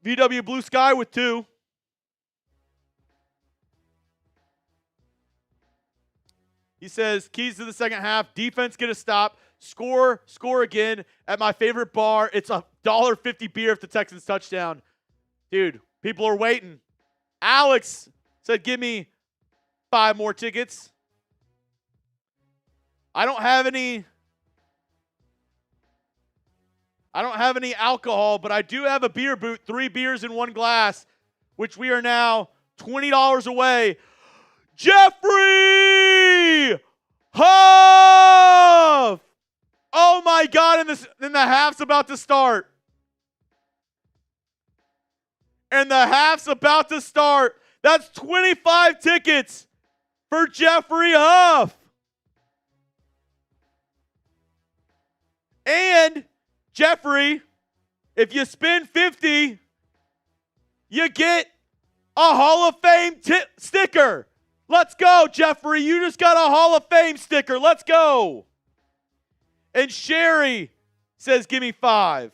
VW Blue Sky with 2. He says, keys to the second half. Defense get a stop. Score again at my favorite bar. It's a $1.50 beer if the Texans touchdown. Dude, people are waiting. Alex said, give me 5 more tickets. I don't have any alcohol, but I do have a beer boot, 3 beers in 1 glass, which we are now $20 away. Jeffrey Huff! Oh my God, and the half's about to start. And the half's about to start. That's 25 tickets for Jeffrey Huff. And Jeffrey, if you spend 50, you get a Hall of Fame sticker. Let's go, Jeffrey. You just got a Hall of Fame sticker. Let's go. And Sherry says, give me 5.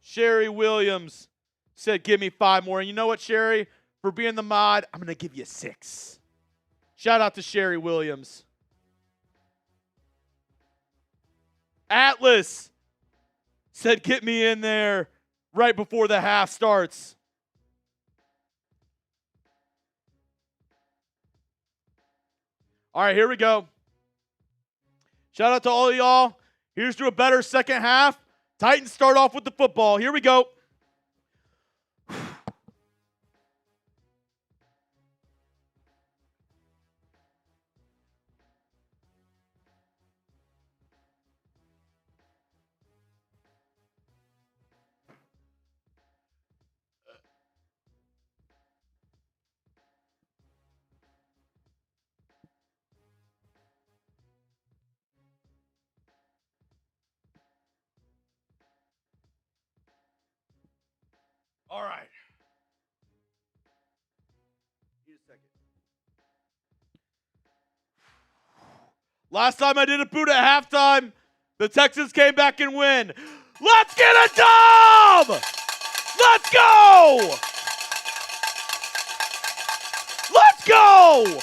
Sherry Williams said, give me 5 more. And you know what, Sherry? For being the mod, I'm going to give you 6. Shout out to Sherry Williams. Atlas said, get me in there right before the half starts. All right, here we go. Shout out to all of y'all. Here's to a better second half. Titans start off with the football. Here we go. All right. Need a second. Last time I did a boot at halftime, the Texans came back and win. Let's get a dub! Let's go! Let's go!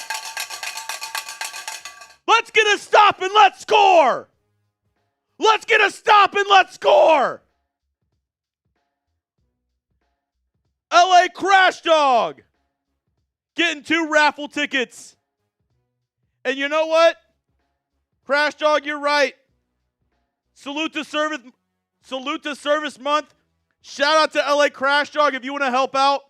Let's get a stop and let's score! Let's get a stop and let's score! LA Crash Dog getting 2 raffle tickets. And you know what? Crash Dog, you're right. Salute to service month. Shout out to LA Crash Dog if you want to help out.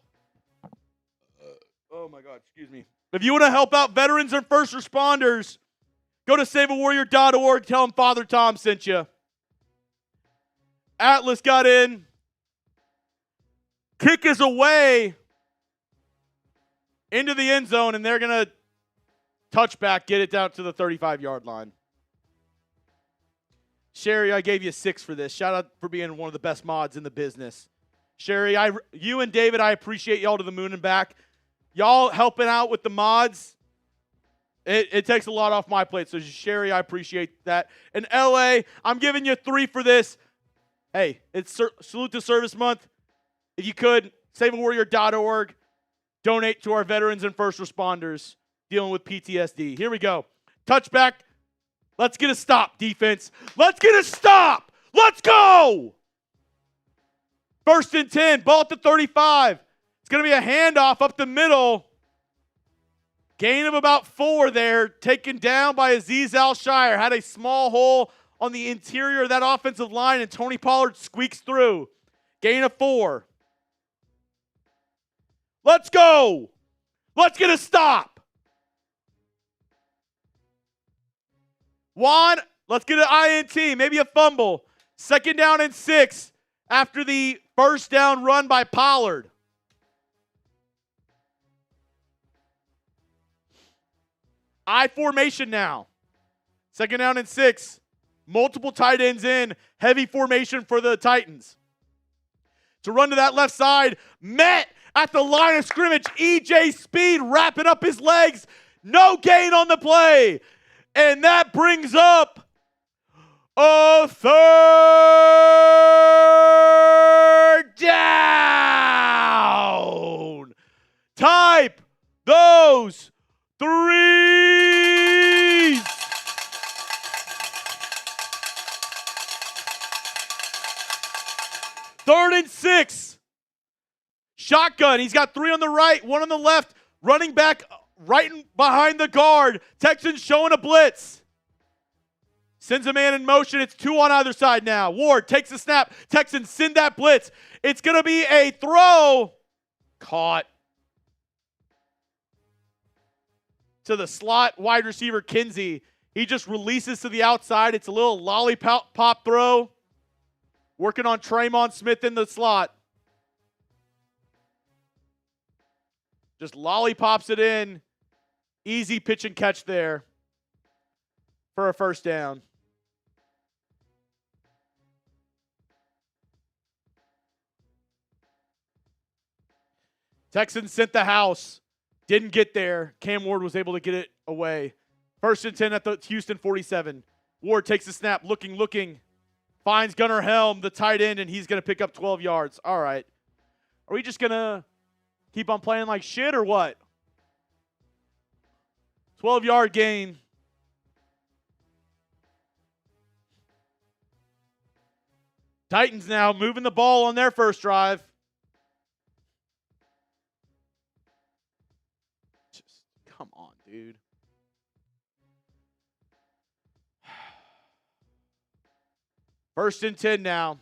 Oh my God, excuse me. If you want to help out veterans and first responders, go to saveawarrior.org. Tell them Father Tom sent you. Atlas got in. Kick is away into the end zone, and they're going to touch back, get it down to the 35-yard line. Sherry, I gave you 6 for this. Shout out for being one of the best mods in the business. Sherry, you and David, I appreciate y'all to the moon and back. Y'all helping out with the mods, it takes a lot off my plate. So, Sherry, I appreciate that. And LA, I'm giving you 3 for this. Hey, it's Salute to Service Month. If you could, saveawarrior.org. Donate to our veterans and first responders dealing with PTSD. Here we go. Touchback. Let's get a stop, defense. Let's get a stop. Let's go. 1st and 10. Ball at the 35. It's going to be a handoff up the middle. Gain of about 4 there. Taken down by Azeez Al-Shire. Had a small hole on the interior of that offensive line, and Tony Pollard squeaks through. Gain of 4. Let's go. Let's get a stop. Juan, let's get an INT, maybe a fumble. 2nd down and 6 after the first down run by Pollard. I formation now. 2nd down and 6. Multiple tight ends in. Heavy formation for the Titans. To run to that left side. Met at the line of scrimmage. EJ Speed wrapping up his legs. No gain on the play. And that brings up a 3rd down. Type those 3s. Third and 6. Shotgun. He's got 3 on the right, 1 on the left. Running back right behind the guard. Texans showing a blitz. Sends a man in motion. It's 2 on either side now. Ward takes the snap. Texans send that blitz. It's going to be a throw. Caught. To the slot wide receiver, Kinsey. He just releases to the outside. It's a little lollipop throw. Working on Tremon Smith in the slot. Just lollipops it in. Easy pitch and catch there for a 1st down. Texans sent the house. Didn't get there. Cam Ward was able to get it away. 1st and 10 at the Houston 47. Ward takes the snap, looking. Finds Gunnar Helm, the tight end, and he's going to pick up 12 yards. All right. Are we just going to keep on playing like shit or what? 12-yard gain. Titans now moving the ball on their first drive. Just come on, dude. First and 10 now.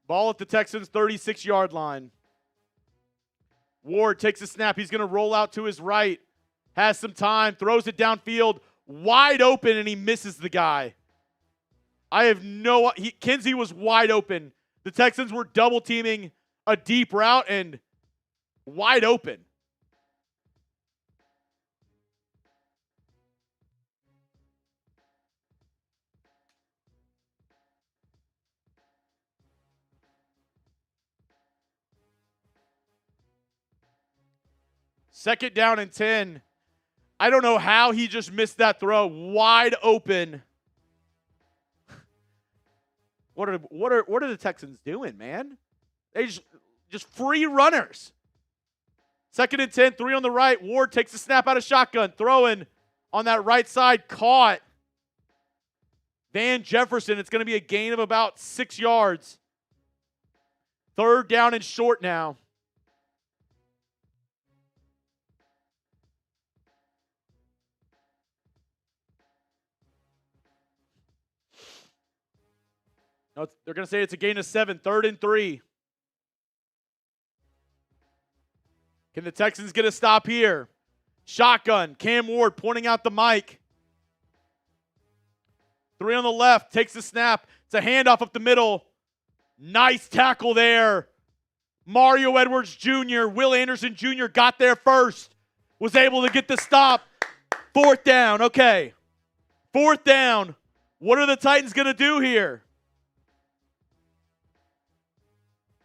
Ball at the Texans' 36-yard line. Ward takes a snap. He's going to roll out to his right. Has some time. Throws it downfield. Wide open, and he misses the guy. Kinsey was wide open. The Texans were double teaming a deep route and wide open. Second down and 10. I don't know how he just missed that throw. Wide open. What are the Texans doing, man? They just free runners. 2nd and 10, 3 on the right. Ward takes the snap out of shotgun. Throwing on that right side. Caught. Van Jefferson. It's going to be a gain of about 6 yards. 3rd down and short now. No, they're going to say it's a gain of 7. 3rd and 3. Can the Texans get a stop here? Shotgun. Cam Ward pointing out the mic. 3 on the left. Takes the snap. It's a handoff up the middle. Nice tackle there. Mario Edwards Jr., Will Anderson Jr. got there first. Was able to get the stop. 4th down. Okay. 4th down. What are the Titans going to do here?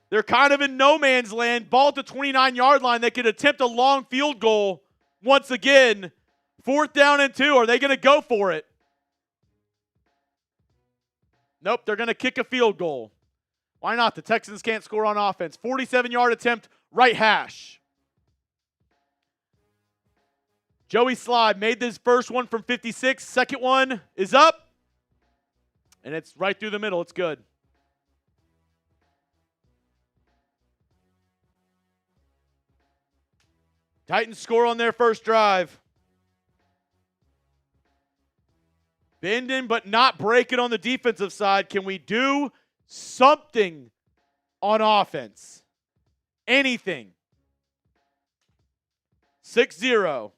They're kind of in no man's land. Ball at the 29-yard line. They could attempt a long field goal once again. 4th down and 2. Are they going to go for it? Nope, they're going to kick a field goal. Why not? The Texans can't score on offense. 47-yard attempt, right hash. Joey Slide made this first one from 56. Second one is up. And it's right through the middle. It's good. Titans score on their first drive. Bending but not breaking on the defensive side. Can we do something on offense? Anything. 6-0.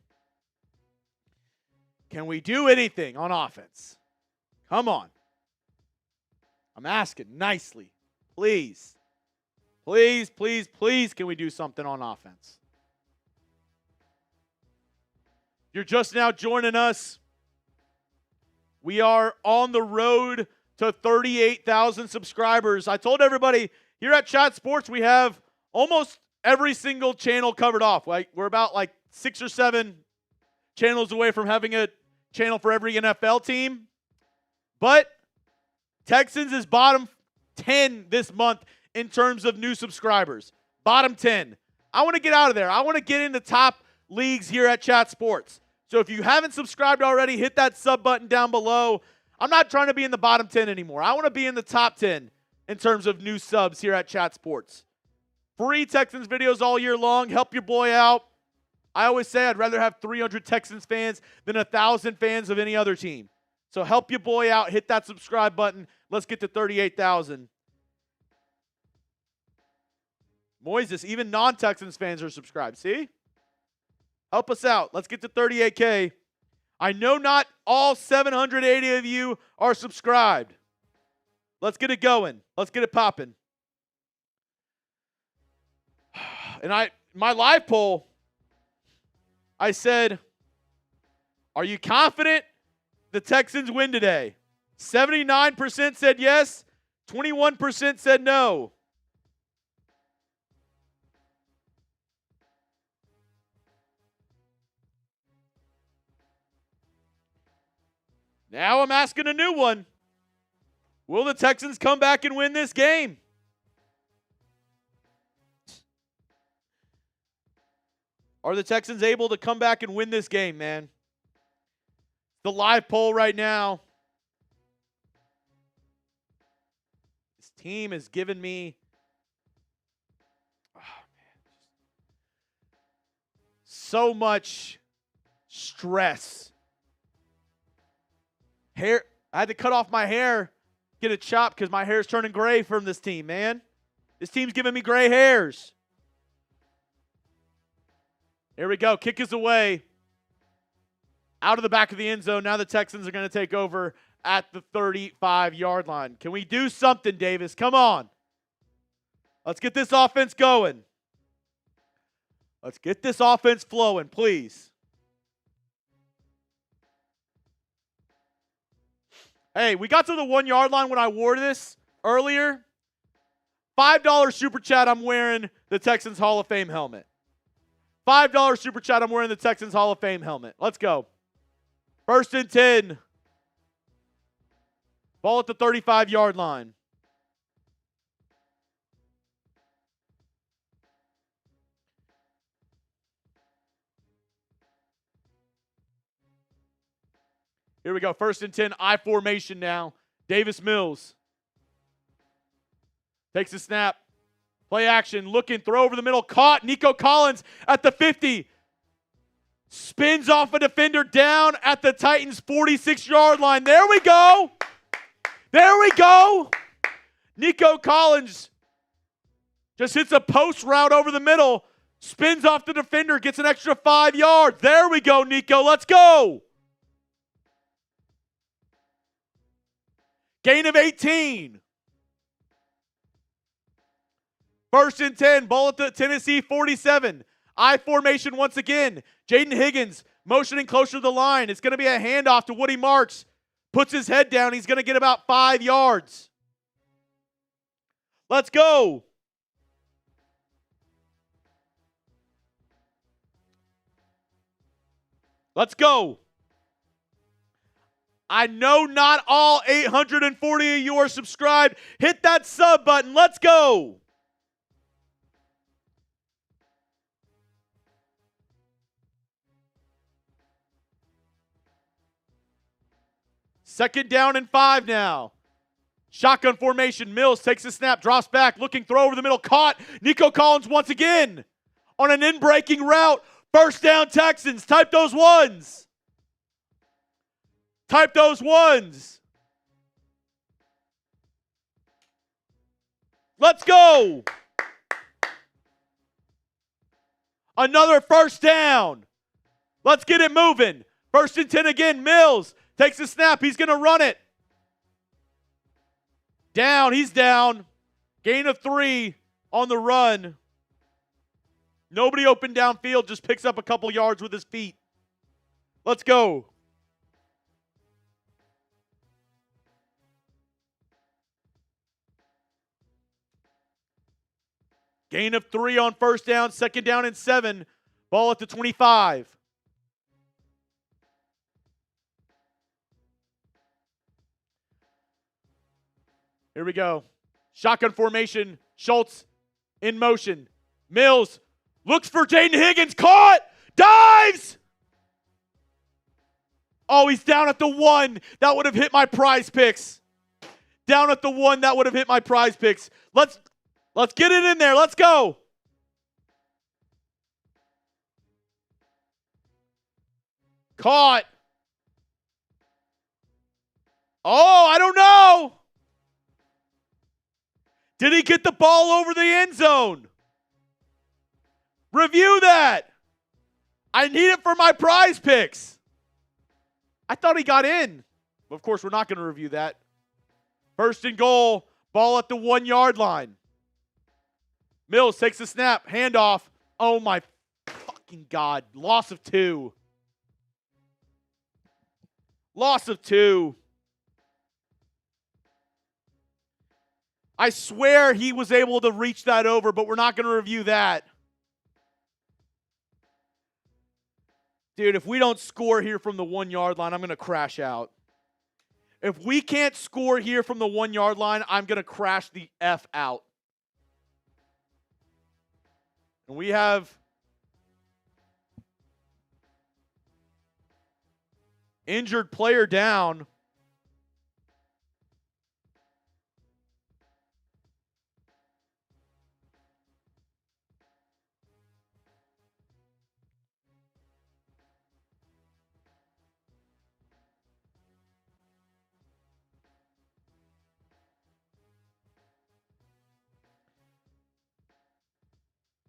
Can we do anything on offense? Come on. I'm asking nicely. Please. Please, please, please, can we do something on offense? You're just now joining us. We are on the road to 38,000 subscribers. I told everybody here at Chat Sports we have almost every single channel covered off. We're about 6 or 7 channels away from having a channel for every NFL team. But Texans is bottom 10 this month in terms of new subscribers. Bottom 10. I want to get out of there. I want to get in the top leagues here at Chat Sports. So if you haven't subscribed already, hit that sub button down below. I'm not trying to be in the bottom 10 anymore. I want to be in the top 10 in terms of new subs here at Chat Sports. Free Texans videos all year long. Help your boy out. I always say I'd rather have 300 Texans fans than 1,000 fans of any other team. So help your boy out. Hit that subscribe button. Let's get to 38,000. Moises, even non-Texans fans are subscribed. See? Help us out. Let's get to 38K. I know not all 780 of you are subscribed. Let's get it going. Let's get it popping. And my live poll, I said, are you confident the Texans win today? 79% said yes. 21% said no. Now I'm asking a new one. Will the Texans come back and win this game? Are the Texans able to come back and win this game, man? The live poll right now. This team has given me so much stress. Hair, I had to cut off my hair, get it chopped because my hair is turning gray from this team, man. This team's giving me gray hairs. Here we go. Kick is away. Out of the back of the end zone. Now the Texans are going to take over at the 35-yard line. Can we do something, Davis? Come on. Let's get this offense going. Let's get this offense flowing, please. Hey, we got to the 1-yard line when I wore this earlier. $5 super chat, I'm wearing the Texans Hall of Fame helmet. $5 super chat. I'm wearing the Texans Hall of Fame helmet. Let's go. 1st and 10. Ball at the 35-yard line. Here we go. 1st and 10. I formation now. Davis Mills. Takes a snap. Play action. Looking. Throw over the middle. Caught. Nico Collins at the 50. Spins off a defender down at the Titans' 46-yard line. There we go. There we go. Nico Collins just hits a post route over the middle. Spins off the defender. Gets an extra 5 yards. There we go, Nico. Let's go. Gain of 18. 1st and 10. Ball at the Tennessee 47. I formation once again. Jaden Higgins motioning closer to the line. It's going to be a handoff to Woody Marks. Puts his head down. He's going to get about 5 yards. Let's go. Let's go. I know not all 840 of you are subscribed. Hit that sub button. Let's go. Second down and 5 now. Shotgun formation. Mills takes a snap, drops back, looking, throw over the middle, caught. Nico Collins once again on an in-breaking route. 1st down Texans. Type those ones. Type those ones. Let's go. Another 1st down. Let's get it moving. 1st and 10 again. Mills takes a snap. He's going to run it. Down. He's down. Gain of 3 on the run. Nobody open downfield. Just picks up a couple yards with his feet. Let's go. Gain of 3 on 1st down. 2nd down and 7. Ball at the 25. Here we go. Shotgun formation. Schultz in motion. Mills looks for Jaden Higgins. Caught. Dives. Oh, he's down at the 1. That would have hit my prize picks. Down at the 1. That would have hit my prize picks. Let's get it in there. Let's go. Caught. Oh, I don't know. Did he get the ball over the end zone? Review that. I need it for my prize picks. I thought he got in. Of course, we're not going to review that. 1st and goal. Ball at the 1-yard line. Mills takes a snap. Handoff. Oh, my fucking God. Loss of 2. Loss of 2. I swear he was able to reach that over, but we're not going to review that. Dude, if we don't score here from the 1-yard line, I'm going to crash out. If we can't score here from the 1-yard line, I'm going to crash the F out. And we have injured player down.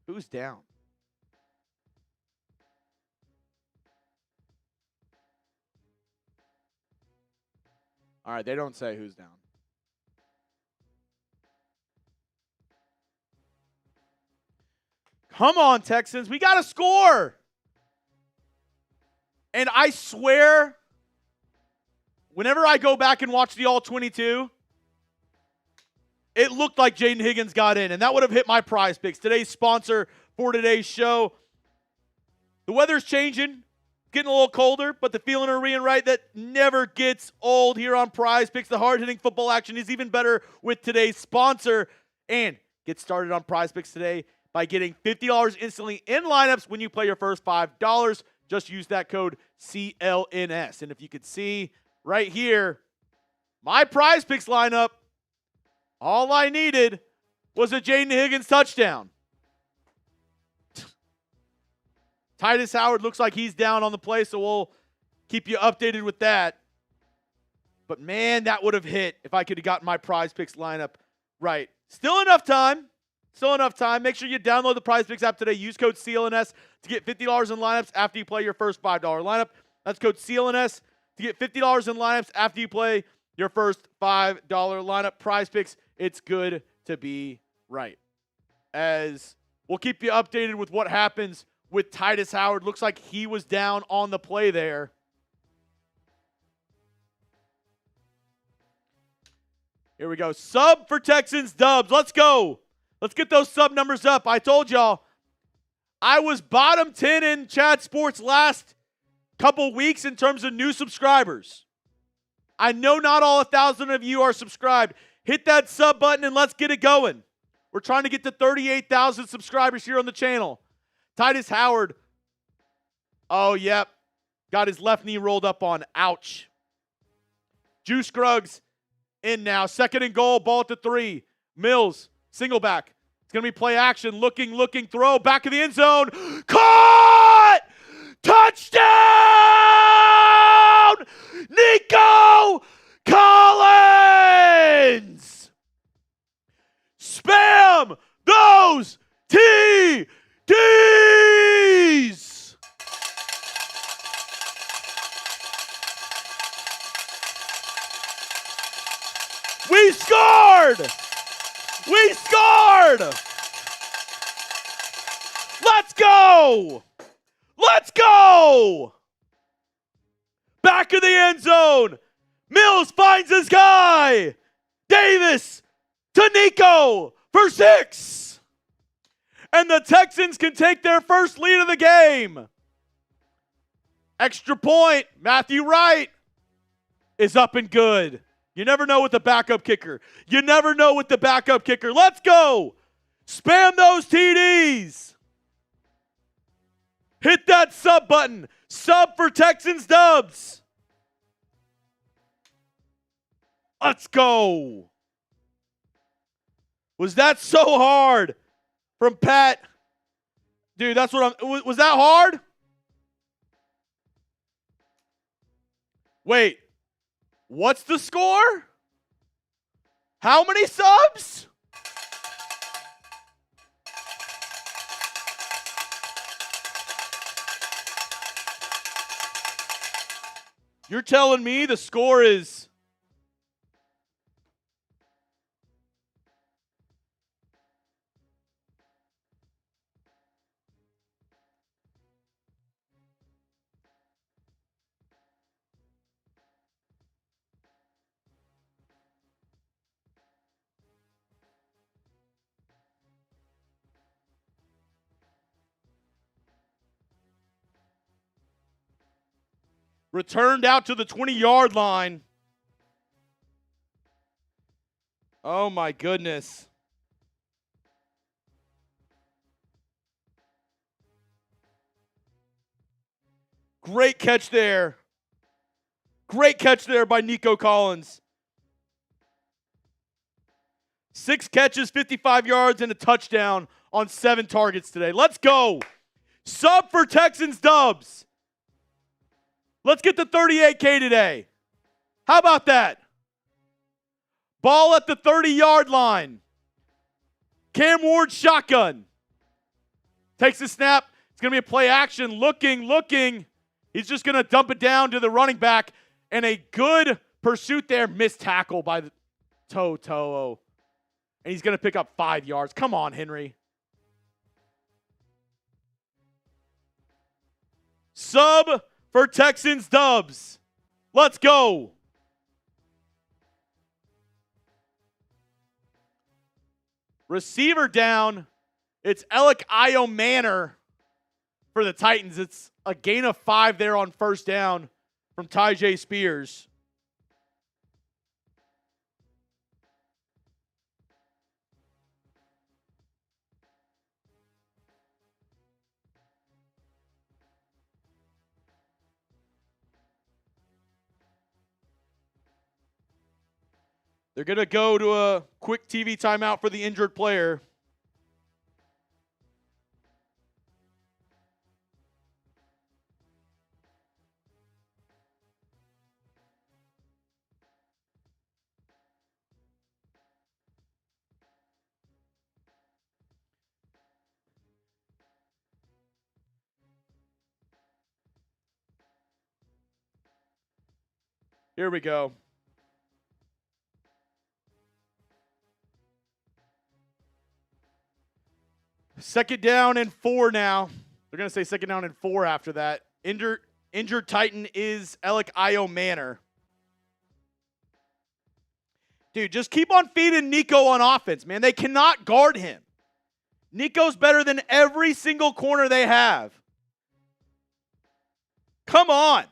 Who's down? All right, they don't say who's down. Come on, Texans. We got to score. And I swear, whenever I go back and watch the All-22, it looked like Jaden Higgins got in, and that would have hit my prize picks. Today's sponsor for today's show, The weather's changing, getting a little colder, but the feeling are being right. That never gets old here on Prize Picks. The hard-hitting football action is even better with today's sponsor. And get started on Prize Picks today by getting $50 instantly in lineups when you play your first $5. Just use that code CLNS. And if you could see right here, my Prize Picks lineup, all I needed was a Jaden Higgins touchdown. Tytus Howard looks like he's down on the play, so we'll keep you updated with that. But, man, that would have hit if I could have gotten my Prize Picks lineup right. Still enough time. Still enough time. Make sure you download the Prize Picks app today. Use code CLNS to get $50 in lineups after you play your first $5 lineup. That's code CLNS to get $50 in lineups after you play your first $5 lineup. Prize Picks, it's good to be right. As we'll keep you updated with what happens with Tytus Howard. Looks like he was down on the play there. Here we go. Sub for Texans dubs. Let's go. Let's get those sub numbers up. I told y'all I was bottom 10 in Chat Sports last couple weeks in terms of new subscribers. I know not all 1,000 of you are subscribed. Hit that sub button and let's get it going. We're trying to get to 38,000 subscribers here on the channel. Tytus Howard, oh, yep, got his left knee rolled up on. Ouch. Juice Scruggs in now. 2nd and goal, ball at the 3. Mills, single back. It's going to be play action. Looking, throw. Back of the end zone. Caught! Touchdown! Nico Collins! Spam those TDs! We scored! We scored! Let's go! Let's go! Back of the end zone. Mills finds his guy. Davis to Nico for 6. And the Texans can take their first lead of the game. Extra point. Matthew Wright is up and good. You never know with the backup kicker. You never know with the backup kicker. Let's go. Spam those TDs. Hit that sub button. Sub for Texans dubs. Let's go. Was that so hard from Pat? Dude, that's what I'm... Was that hard? Wait. What's the score? How many subs? You're telling me the score is... Returned out to the 20-yard line. Oh, my goodness. Great catch there. Great catch there by Nico Collins. 6 catches, 55 yards, and a touchdown on 7 targets today. Let's go. Sub for Texans dubs. Let's get to 38K today. How about that? Ball at the 30-yard line. Cam Ward shotgun. Takes the snap. It's going to be a play action. Looking. He's just going to dump it down to the running back. And a good pursuit there. Missed tackle by the Toto. And he's going to pick up 5 yards. Come on, Henry. Sub for Texans dubs. Let's go. Receiver down. It's Alec Io Manor for the Titans. It's a gain of 5 there on first down from Tyjae Spears. They're going to go to a quick TV timeout for the injured player. Here we go. Second down and 4 now. They're going to say second down and 4 after that. Injured Titan is Alec Io Manor. Dude, just keep on feeding Nico on offense, man. They cannot guard him. Nico's better than every single corner they have. Come on.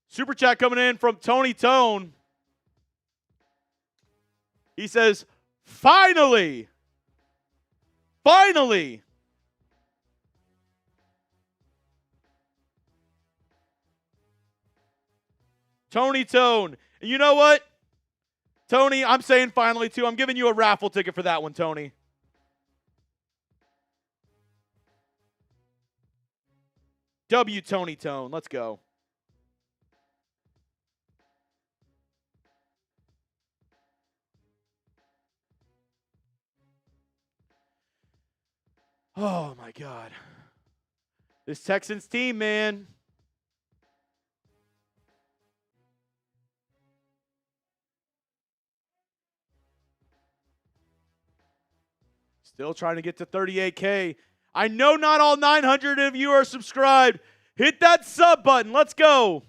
Super chat coming in from Tony Tone. He says, finally. Finally. Tony Tone. And you know what? Tony, I'm saying finally too. I'm giving you a raffle ticket for that one, Tony. W Tony Tone. Let's go. Oh, my God. This Texans team, man. Still trying to get to 38K. I know not all 900 of you are subscribed. Hit that sub button. Let's go.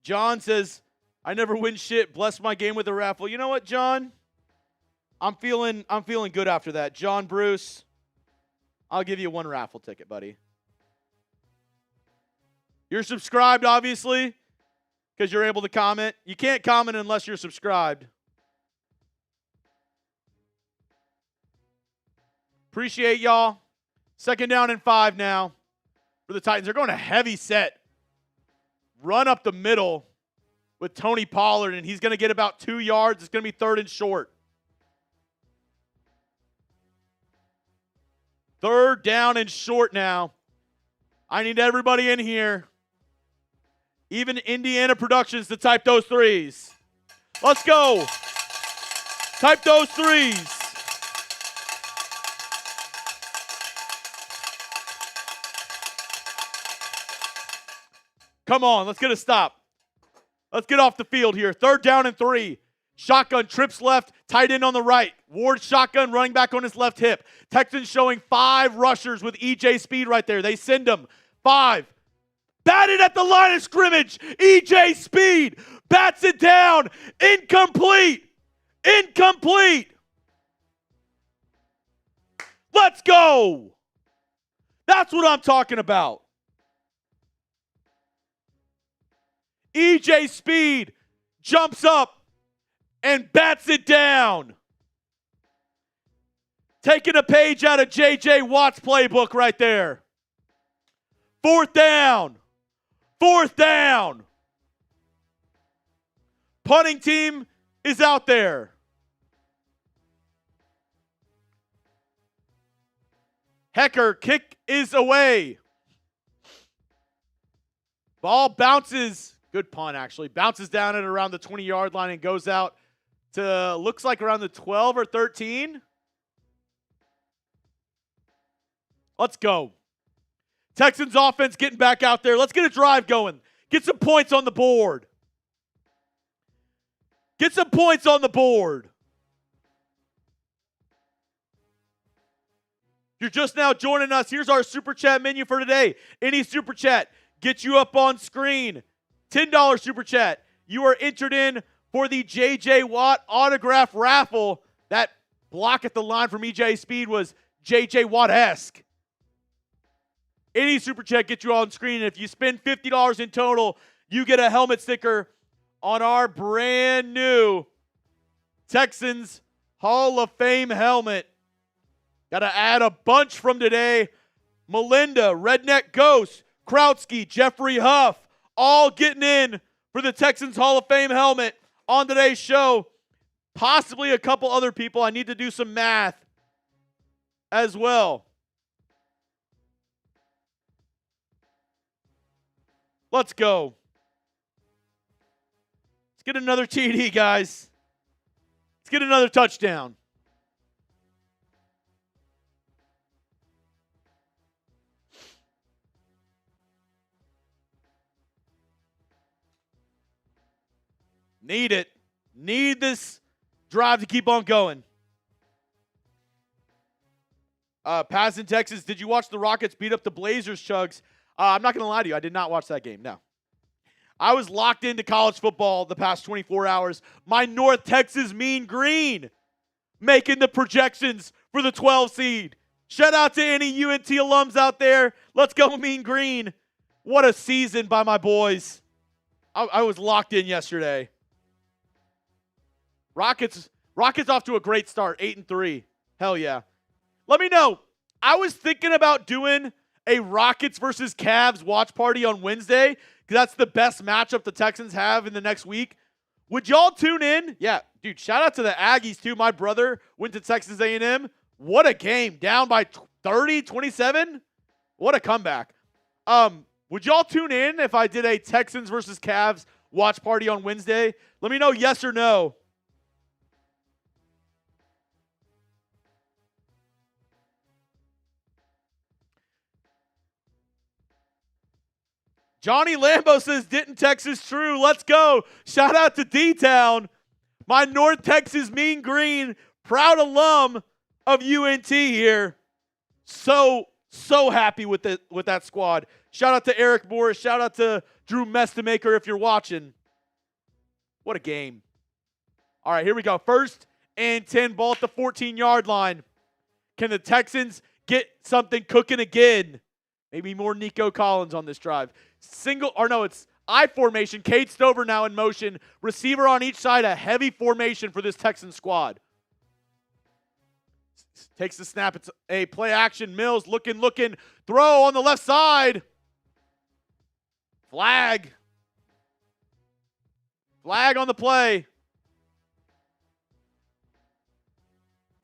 John says, I never win shit. Bless my game with a raffle. You know what, John? I'm feeling good after that. John Bruce, I'll give you one raffle ticket, buddy. You're subscribed, obviously, because you're able to comment. You can't comment unless you're subscribed. Appreciate y'all. Second down and 5 now for the Titans. They're going a heavy set. Run up the middle with Tony Pollard, and he's going to get about 2 yards. It's going to be 3rd and short. 3rd down and short now. I need everybody in here, even Indiana Productions, to type those threes. Let's go. Type those threes. Come on, let's get a stop. Let's get off the field here. 3rd down and 3. Shotgun, trips left, tight end on the right. Ward shotgun, running back on his left hip. Texans showing 5 rushers with EJ Speed right there. They send him 5. Batted at the line of scrimmage. EJ Speed bats it down. Incomplete. Incomplete. Let's go. That's what I'm talking about. EJ Speed jumps up and bats it down. Taking a page out of J.J. Watt's playbook right there. 4th down. 4th down. Punting team is out there. Hecker, kick is away. Ball bounces. Good punt, actually. Bounces down at around the 20-yard line and goes out to, looks like around the 12 or 13. Let's go. Texans offense getting back out there. Let's get a drive going. Get some points on the board. Get some points on the board. If you're just now joining us, here's our Super Chat menu for today. Any Super Chat, get you up on screen. $10 Super Chat. You are entered in for the J.J. Watt autograph raffle. That block at the line from EJ Speed was J.J. Watt-esque. Any super chat gets you all on screen. And if you spend $50 in total, you get a helmet sticker on our brand new Texans Hall of Fame helmet. Got to add a bunch from today. Melinda, Redneck Ghost, Krautsky, Jeffrey Huff, all getting in for the Texans Hall of Fame helmet on today's show. Possibly a couple other people. I need to do some math as well. Let's go. Let's get another TD, guys. Let's get another touchdown. Need it. Need this drive to keep on going. Paz in Texas, did you watch the Rockets beat up the Blazers, Chugs? I'm not going to lie to you. I did not watch that game, no. I was locked into college football the past 24 hours. My North Texas Mean Green making the projections for the 12 seed. Shout out to any UNT alums out there. Let's go Mean Green. What a season by my boys. I was locked in yesterday. Rockets off to a great start, 8-3. Hell yeah. Let me know. I was thinking about doing a Rockets versus Cavs watch party on Wednesday because that's the best matchup the Texans have in the next week. Would y'all tune in? Yeah, dude, shout out to the Aggies too. My brother went to Texas A&M. What a game. Down by 30, 27. What a comeback. Would y'all tune in if I did a Texans versus Cavs watch party on Wednesday? Let me know yes or no. Johnny Lambo says, didn't Texas true? Let's go. Shout out to D-Town. My North Texas Mean Green, proud alum of UNT here. So happy with that squad. Shout out to Eric Morris. Shout out to Drew Mestamaker if you're watching. What a game. All right, here we go. 1st and 10, ball at the 14-yard line. Can the Texans get something cooking again? Maybe more Nico Collins on this drive. It's I formation. Cade Stover now in motion. Receiver on each side, a heavy formation for this Texan squad. Takes the snap. It's a play action. Mills looking. Throw on the left side. Flag on the play.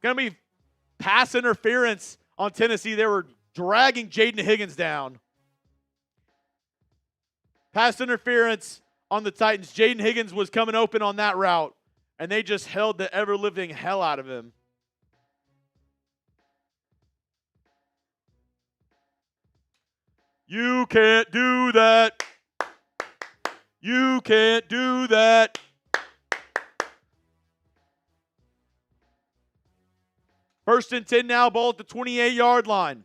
Going to be pass interference on Tennessee. They were dragging Jaden Higgins down. Pass interference on the Titans. Jaden Higgins was coming open on that route, and they just held the ever-living hell out of him. You can't do that. You can't do that. First and 10 now, ball at the 28-yard line.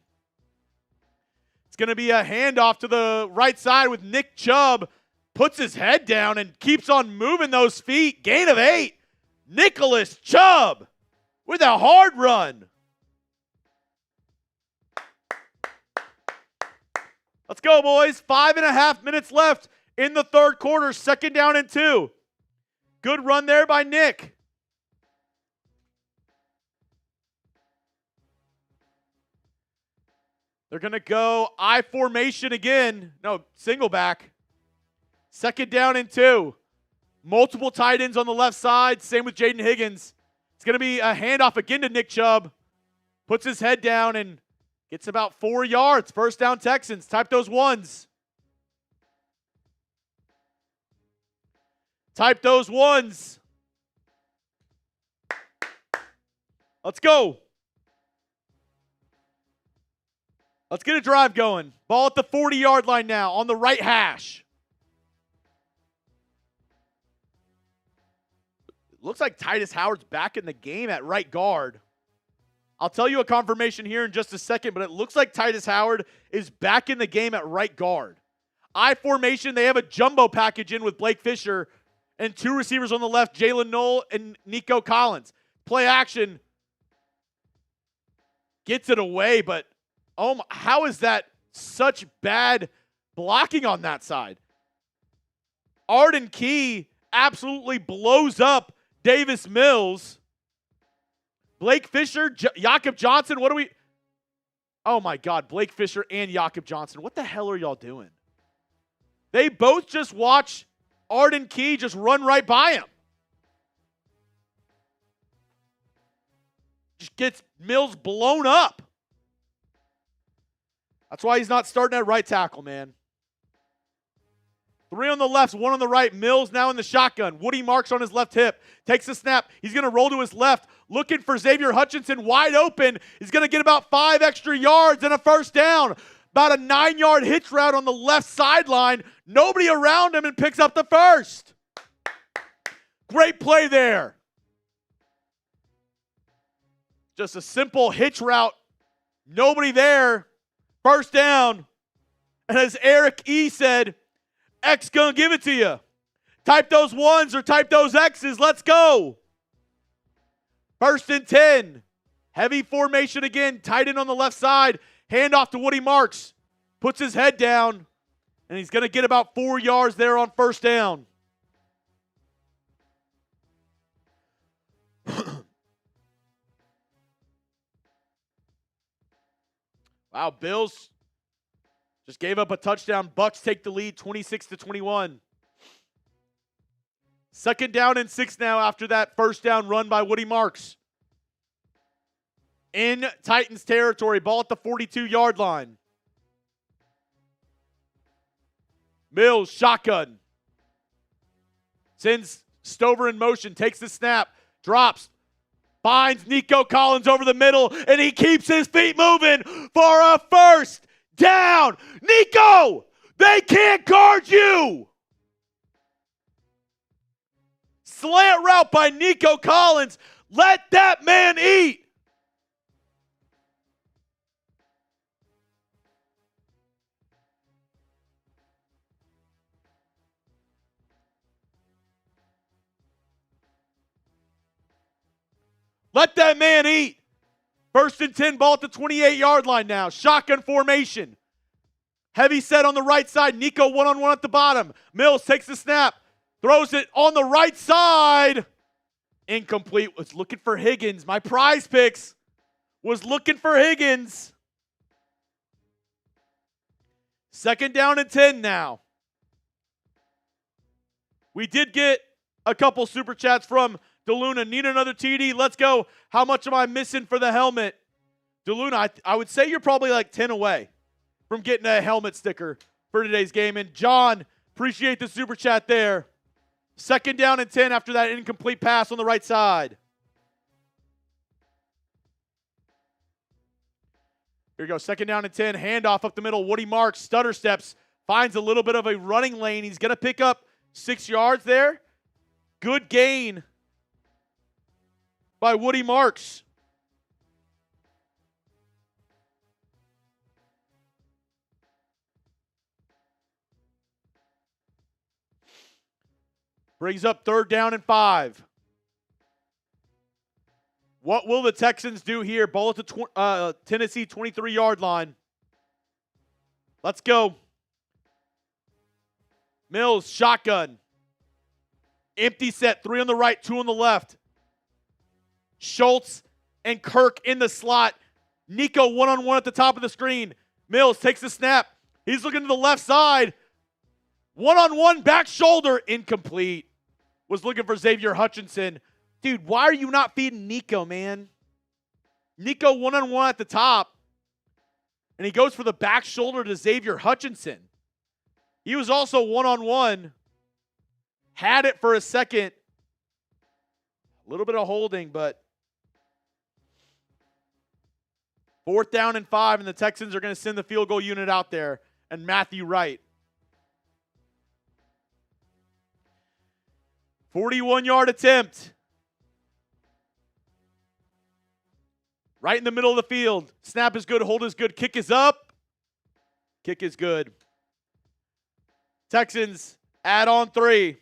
It's going to be a handoff to the right side with Nick Chubb. Puts his head down and keeps on moving those feet. Gain of 8. Nicholas Chubb with a hard run. Let's go, boys. 5.5 minutes left in the third quarter. 2nd down and 2. Good run there by Nick. They're going to go I formation again. No, single back. 2nd down and 2. Multiple tight ends on the left side. Same with Jaden Higgins. It's going to be a handoff again to Nick Chubb. Puts his head down and gets about 4 yards. 1st down Texans. Type those ones. Type those ones. Let's go. Let's get a drive going. Ball at the 40-yard line now on the right hash. Looks like Tytus Howard's back in the game at right guard. I'll tell you a confirmation here in just a second, but it looks like Tytus Howard is back in the game at right guard. I formation, they have a jumbo package in with Blake Fisher, and 2 receivers on the left, Jalen Knoll and Nico Collins. Play action. Gets it away, but how is that such bad blocking on that side? Arden Key absolutely blows up Davis Mills. Blake Fisher, Jakob Johnson, what do we... Oh my God, Blake Fisher and Jakob Johnson. What the hell are y'all doing? They both just watch Arden Key just run right by him. Just gets Mills blown up. That's why he's not starting at right tackle, man. 3 on the left, 1 on the right. Mills now in the shotgun. Woody Marks on his left hip. Takes the snap. He's going to roll to his left. Looking for Xavier Hutchinson wide open. He's going to get about 5 extra yards and a first down. About a 9-yard hitch route on the left sideline. Nobody around him and picks up the first. Great play there. Just a simple hitch route. Nobody there. First down. And as Eric E. said, X gonna give it to you. Type those 1s or type those X's. Let's go. 1st and 10. Heavy formation again. Tight end on the left side. Hand off to Woody Marks. Puts his head down. And he's going to get about 4 yards there on first down. Wow, Bills just gave up a touchdown. Bucks take the lead 26-21. 2nd down and 6 now after that first down run by Woody Marks. In Titans territory, ball at the 42-yard line. Mills, shotgun. Sends Stover in motion, takes the snap, drops, finds Nico Collins over the middle, and he keeps his feet moving for a first down. Nico, they can't guard you. Slant route by Nico Collins. Let that man eat. Let that man eat. 1st and 10, ball at the 28-yard line now. Shotgun formation. Heavy set on the right side. Nico one-on-one at the bottom. Mills takes the snap. Throws it on the right side. Incomplete. Was looking for Higgins. My prize picks was looking for Higgins. 2nd down and 10 now. We did get a couple super chats from DeLuna. Need another TD. Let's go. How much am I missing for the helmet? DeLuna, I would say you're probably like 10 away from getting a helmet sticker for today's game. And John, appreciate the super chat there. 2nd down and 10 after that incomplete pass on the right side. Here we go. 2nd down and 10. Handoff up the middle. Woody Marks, stutter steps. Finds a little bit of a running lane. He's going to pick up 6 yards there. Good gain by Woody Marks. Brings up 3rd down and 5. What will the Texans do here? Ball at the Tennessee 23-yard line. Let's go. Mills, shotgun. Empty set, 3 on the right, 2 on the left. Schultz and Kirk in the slot. Nico one-on-one at the top of the screen. Mills takes the snap. He's looking to the left side. One-on-one, back shoulder, incomplete. Was looking for Xavier Hutchinson. Dude, why are you not feeding Nico, man? Nico one-on-one at the top. And he goes for the back shoulder to Xavier Hutchinson. He was also one-on-one. Had it for a second. A little bit of holding, but 4th down and 5, and the Texans are going to send the field goal unit out there. And Matthew Wright. 41-yard attempt. Right in the middle of the field. Snap is good, hold is good, kick is up. Kick is good. Texans add on 3.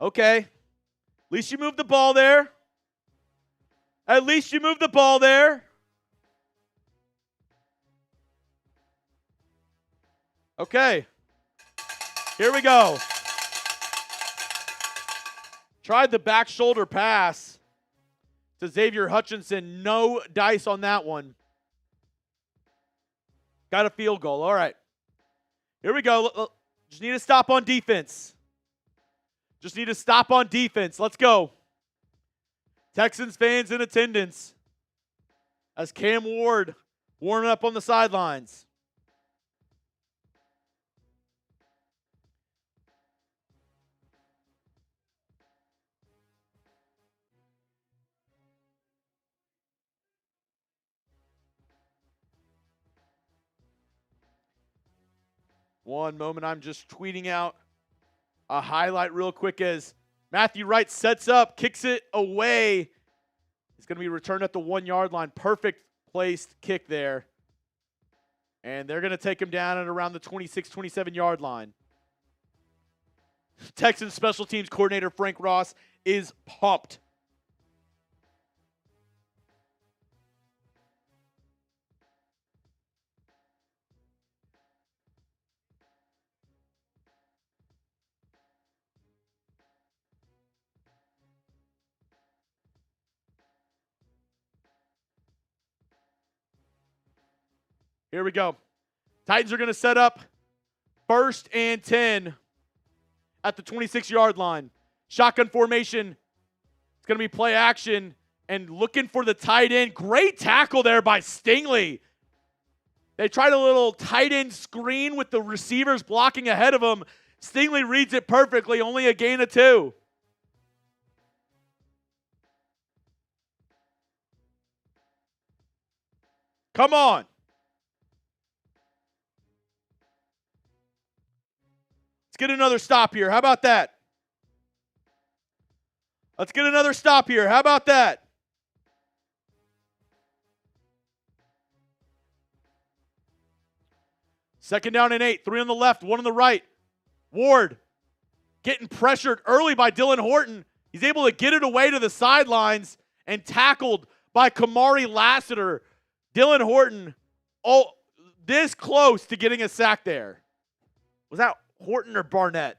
Okay. At least you moved the ball there. At least you moved the ball there. Okay. Here we go. Tried the back shoulder pass to Xavier Hutchinson. No dice on that one. Got a field goal. All right. Here we go. Just need to stop on defense. Just need to stop on defense. Let's go. Texans fans in attendance as Cam Ward warming up on the sidelines. One moment, I'm just tweeting out a highlight real quick as Matthew Wright sets up, kicks it away. It's going to be returned at the 1-yard line. Perfect placed kick there. And they're going to take him down at around the 26, 27-yard line. Texans special teams coordinator Frank Ross is pumped. Here we go. Titans are going to set up 1st and 10 at the 26-yard line. Shotgun formation. It's going to be play action and looking for the tight end. Great tackle there by Stingley. They tried a little tight end screen with the receivers blocking ahead of him. Stingley reads it perfectly, only a gain of 2. Come on. Let's get another stop here. How about that? Let's get another stop here. How about that? Second down and 8. 3 on the left, 1 on the right. Ward getting pressured early by Dylan Horton. He's able to get it away to the sidelines and tackled by Kamari Lassiter. Dylan Horton, this close to getting a sack there. Was that Horton or Barnett?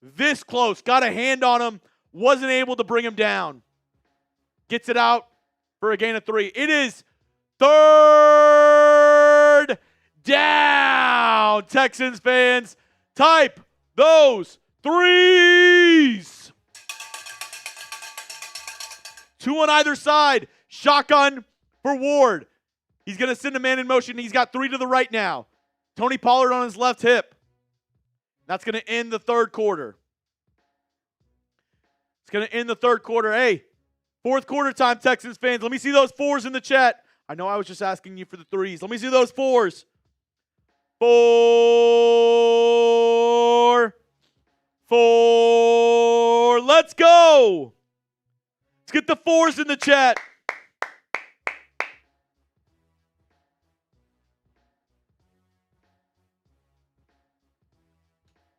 This close. Got a hand on him. Wasn't able to bring him down. Gets it out for a gain of 3. It is 3rd down. Texans fans, type those 3s. 2 on either side. Shotgun for Ward. He's going to send a man in motion. He's got 3 to the right now. Tony Pollard on his left hip. That's going to end the third quarter. It's going to end the third quarter. Hey, fourth quarter time, Texans fans. Let me see those 4s in the chat. I know I was just asking you for the 3s. Let me see those 4s. 4. 4. Let's go. Let's get the 4s in the chat.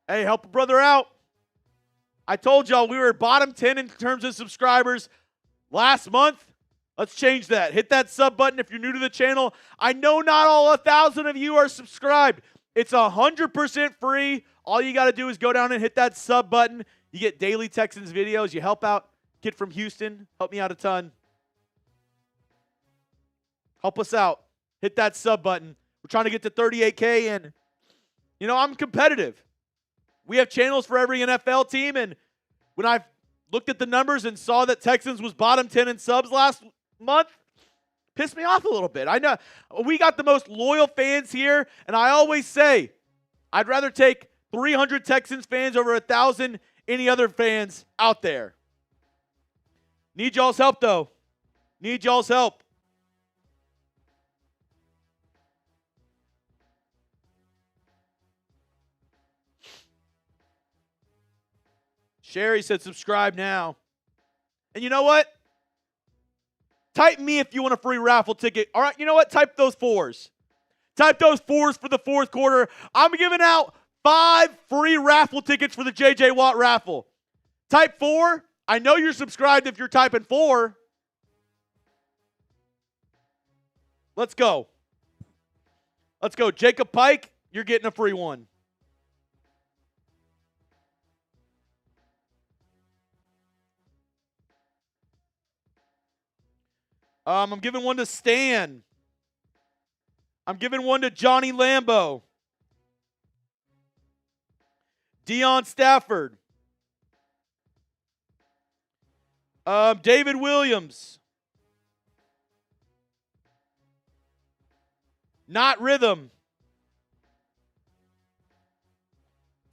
Hey, help a brother out. I told y'all we were bottom 10 in terms of subscribers last month. Let's change that. Hit that sub button if you're new to the channel. I know not all 1,000 of you are subscribed. It's 100% free. All you got to do is go down and hit that sub button. You get daily Texans videos. You help out kid from Houston. Help me out a ton. Help us out. Hit that sub button. We're trying to get to 38K, and, I'm competitive. We have channels for every NFL team, and when I looked at the numbers and saw that Texans was bottom 10 in subs last month, pissed me off a little bit. I know we got the most loyal fans here, and I always say I'd rather take 300 Texans fans over 1,000 any other fans out there. Need y'all's help, though. Need y'all's help. Sherry said subscribe now. And you know what? Type me if you want a free raffle ticket. All right, you know what? Type those 4s. Type those 4s for the fourth quarter. I'm giving out 5 free raffle tickets for the J.J. Watt raffle. Type 4. I know you're subscribed if you're typing 4. Let's go. Let's go. Jacob Pike, you're getting a free one. I'm giving one to Stan. I'm giving one to Johnny Lambo. Deion Stafford. David Williams. Not Rhythm.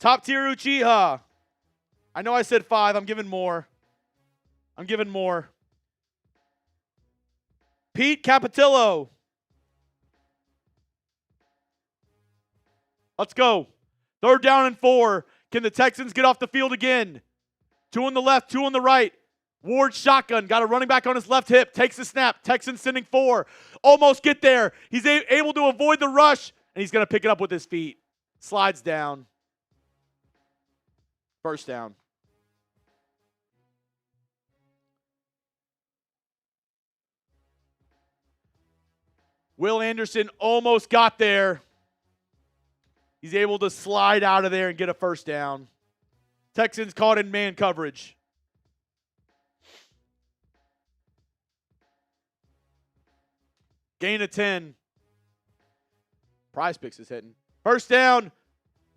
Top tier Uchiha. I know I said 5. I'm giving more. I'm giving more. Pete Capitillo. Let's go. 3rd down and 4. Can the Texans get off the field again? 2 on the left, 2 on the right. Ward shotgun. Got a running back on his left hip. Takes the snap. Texans sending 4. Almost get there. He's able to avoid the rush, and he's going to pick it up with his feet. Slides down. 1st down. Will Anderson almost got there. He's able to slide out of there and get a 1st down. Texans caught in man coverage. Gain of 10. Prize Picks is hitting. 1st down.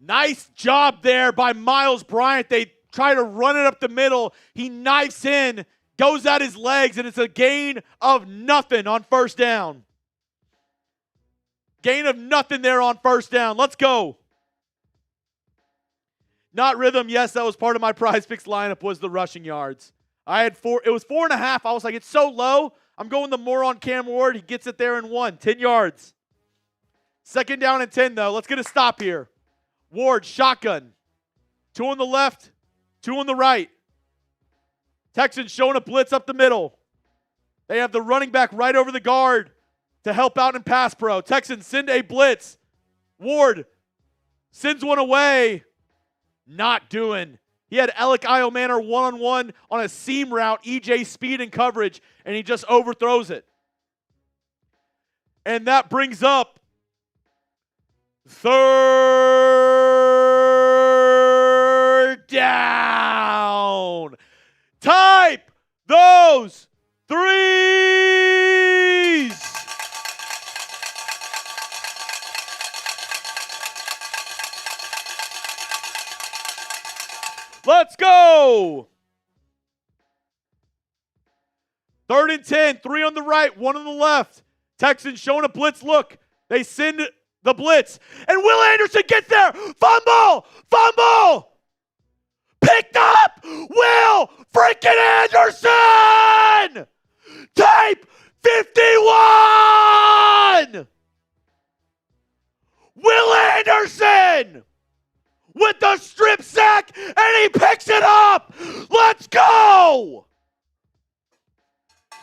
Nice job there by Miles Bryant. They try to run it up the middle. He knifes in, goes at his legs, and it's a gain of nothing on 1st down. Gain of nothing there on 1st down. Let's go. Not Rhythm. Yes, that was part of my Prize Picks lineup was the rushing yards. I had 4. It was 4.5. I was like, it's so low. I'm going the more on Cam Ward. He gets it there in 1. 10 yards. 2nd down and 10, though. Let's get a stop here. Ward, shotgun. 2 on the left, 2 on the right. Texans showing a blitz up the middle. They have the running back right over the guard to help out in pass pro. Texans send a blitz. Ward sends one away. Not doing. He had Alec Iomanor one-on-one on a seam route, EJ speed and coverage, and he just overthrows it. And that brings up 3rd down. Type those 3s. Let's go. 3rd and 10. 3 on the right, 1 on the left. Texans showing a blitz look. They send the blitz. And Will Anderson gets there. Fumble. Fumble. Picked up. Will freaking Anderson. Type 51. Will Anderson with the strip sack, and he picks it up. Let's go.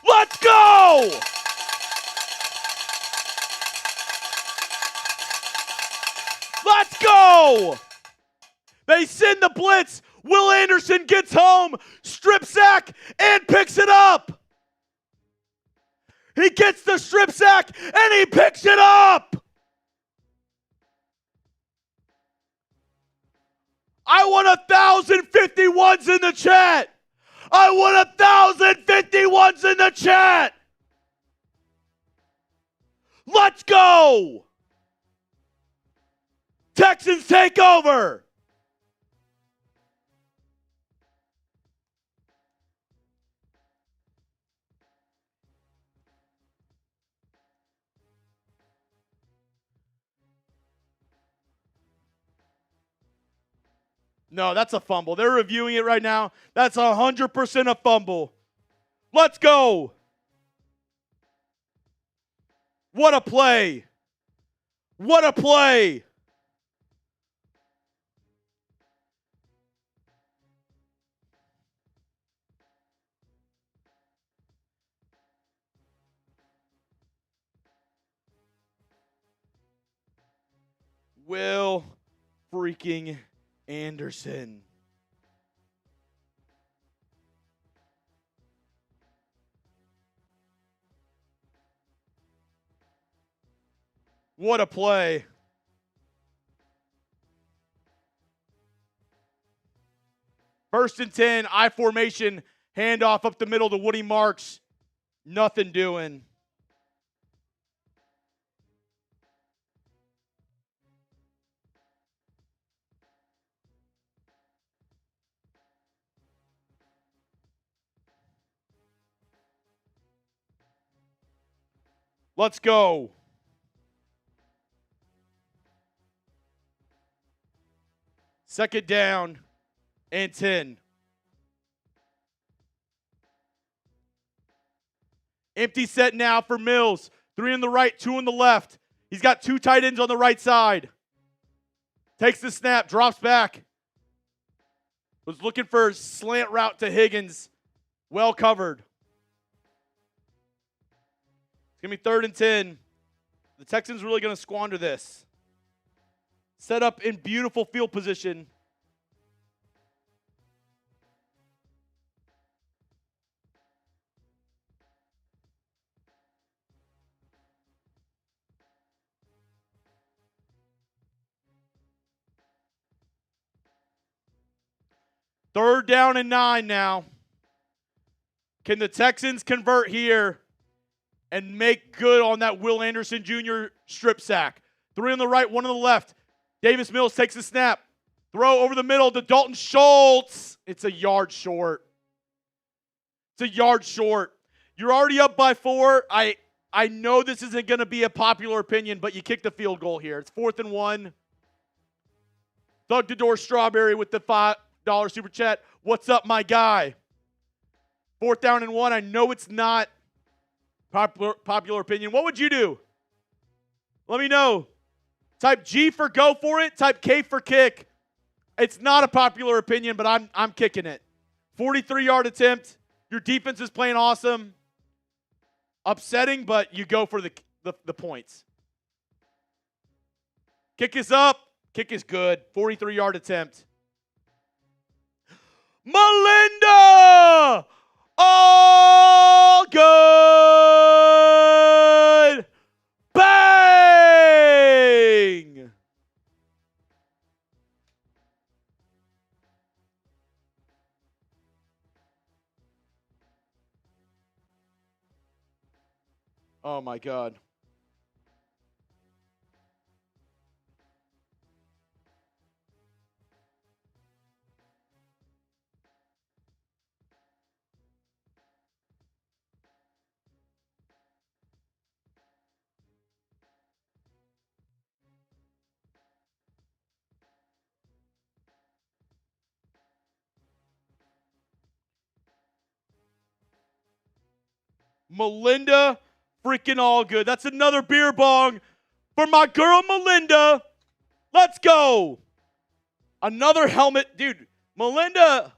Let's go. Let's go. They send the blitz. Will Anderson gets home, strip sack, and picks it up. He gets the strip sack, and he picks it up. I want 1,051s in the chat. I want 1,051s in the chat. Let's go. Texans take over. No, that's a fumble. They're reviewing it right now. That's 100% a fumble. Let's go. What a play. What a play. Will freaking Anderson. What a play. First and 10, I formation, handoff up the middle to Woody Marks. Nothing doing. Let's go. Second down and 10. Empty set now for Mills. 3 on the right, 2 on the left. He's got 2 tight ends on the right side. Takes the snap, drops back. Was looking for a slant route to Higgins. Well covered. It's going to be 3rd and 10. The Texans really going to squander this. Set up in beautiful field position. Third down and 9 now. Can the Texans convert here and make good on that Will Anderson Jr. strip sack? 3 on the right, 1 on the left. Davis Mills takes the snap. Throw over the middle to Dalton Schultz. It's a yard short. It's a yard short. You're already up by 4. I know this isn't going to be a popular opinion, but you kick the field goal here. It's 4th and 1. Thug the door Strawberry with the $5 super chat. What's up, my guy? 4th down and 1. I know it's not popular opinion. What would you do? Let me know. Type G for go for it. Type K for kick. It's not a popular opinion, but I'm kicking it. 43-yard attempt. Your defense is playing awesome. Upsetting, but you go for the points. Kick is up. Kick is good. 43-yard attempt. Melinda! All good! Bang! Oh my God. Melinda freaking all good. That's another beer bong for my girl Melinda. Let's go. Another helmet. Dude, Melinda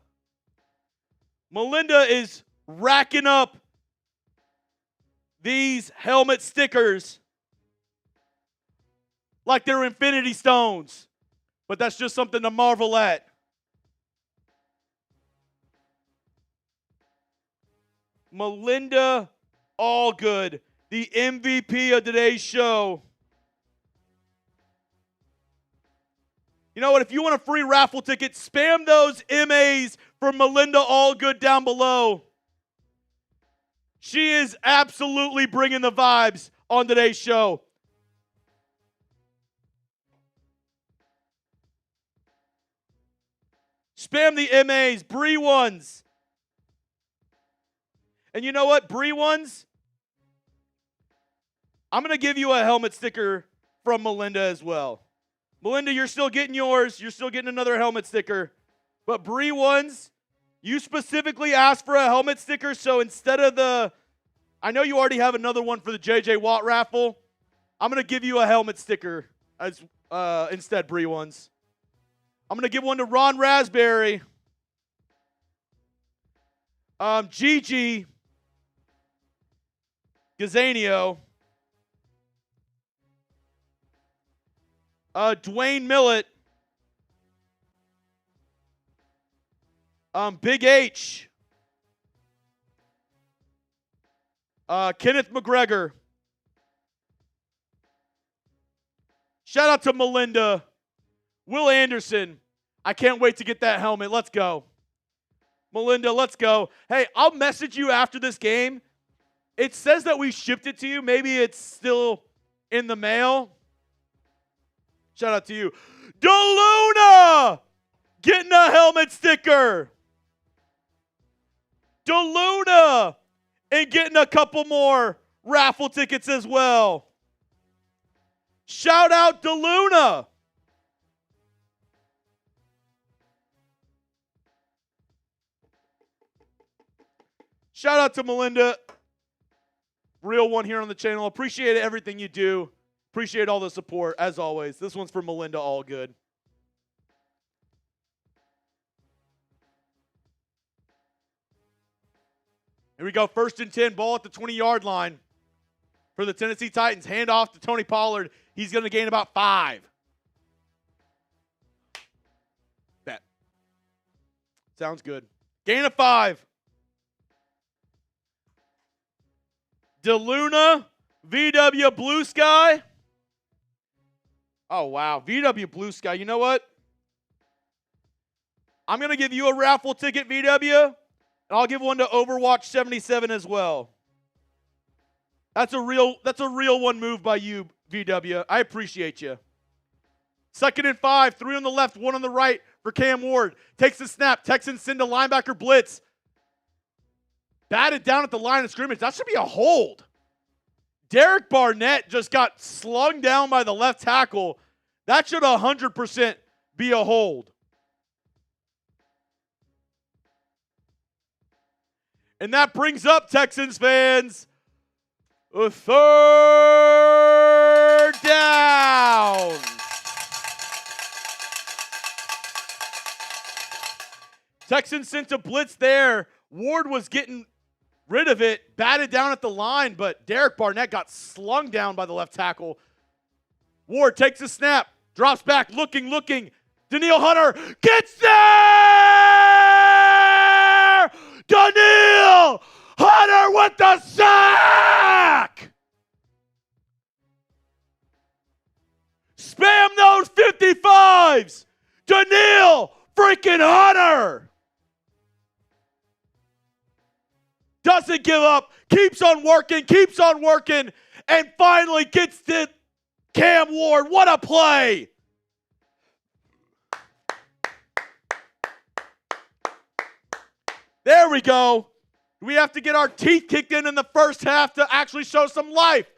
is racking up these helmet stickers like they're infinity stones. But that's just something to marvel at. Melinda all good. The MVP of today's show. You know what? If you want a free raffle ticket, spam those MAs for Melinda Allgood down below. She is absolutely bringing the vibes on today's show. Spam the MAs, Bree ones. And you know what, Bree ones? I'm going to give you a helmet sticker from Melinda as well. Melinda, you're still getting yours. You're still getting another helmet sticker. But Bree ones, you specifically asked for a helmet sticker, so instead of I know you already have another one for the J.J. Watt raffle. I'm going to give you a helmet sticker as instead, Bree ones. I'm going to give one to Ron Raspberry. Gigi Gazanio. Dwayne Millett. Big H. Kenneth McGregor. Shout out to Melinda. Will Anderson. I can't wait to get that helmet. Let's go. Melinda, let's go. Hey, I'll message you after this game. It says that we shipped it to you. Maybe it's still in the mail. Shout out to you. DeLuna getting a helmet sticker. DeLuna and getting a couple more raffle tickets as well. Shout out DeLuna. Shout out to Melinda. Real one here on the channel. Appreciate everything you do. Appreciate all the support, as always. This one's for Melinda Allgood. Here we go. 1st and 10. Ball at the 20-yard line for the Tennessee Titans. Hand off to Tony Pollard. He's going to gain about 5. Bet. Sounds good. Gain of 5. DeLuna, VW Blue Sky. Oh, wow. VW Blue Sky. You know what? I'm going to give you a raffle ticket, VW, and I'll give one to Overwatch 77 as well. That's a real one move by you, VW. I appreciate you. 2nd and 5. 3 on the left, 1 on the right for Cam Ward. Takes the snap. Texans send a linebacker blitz. Batted down at the line of scrimmage. That should be a hold. Derek Barnett just got slung down by the left tackle. That should 100% be a hold. And that brings up, Texans fans, a 3rd down. Texans sent a blitz there. Ward was getting rid of it, batted down at the line, but Derek Barnett got slung down by the left tackle. Ward takes a snap, drops back, looking. Danielle Hunter gets there! Danielle Hunter with the sack! Spam those 55s! Danielle freaking Hunter! Doesn't give up, keeps on working, and finally gets to Cam Ward. What a play! There we go. We have to get our teeth kicked in the first half to actually show some life.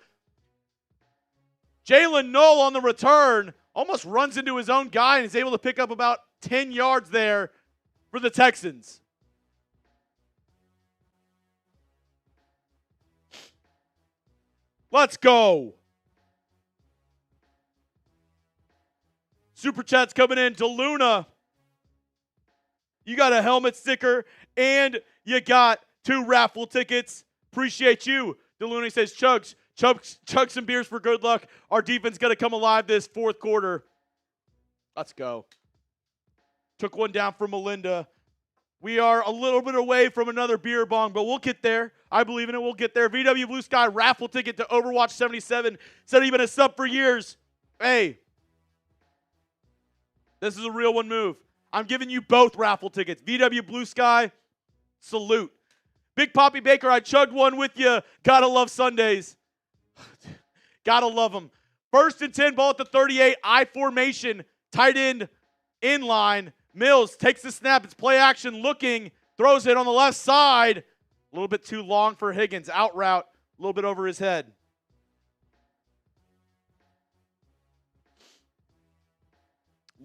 Jalen Knoll on the return almost runs into his own guy and is able to pick up about 10 yards there for the Texans. Let's go. Super Chat's coming in. DeLuna, you got a helmet sticker and you got 2 raffle tickets. Appreciate you. DeLuna says, chug some beers for good luck. Our defense got to come alive this 4th quarter. Let's go. Took one down for Melinda. We are a little bit away from another beer bong, but we'll get there. I believe in it. We'll get there. VW Blue Sky raffle ticket to Overwatch 77. Said he's been a sub for years. Hey, this is a real one move. I'm giving you both raffle tickets. VW Blue Sky, salute. Big Poppy Baker, I chugged one with you. Gotta love Sundays. Gotta love them. 1st and 10, ball at the 38. I formation, tight end in line. Mills takes the snap. It's play action looking. Throws it on the left side. A little bit too long for Higgins. Out route. A little bit over his head.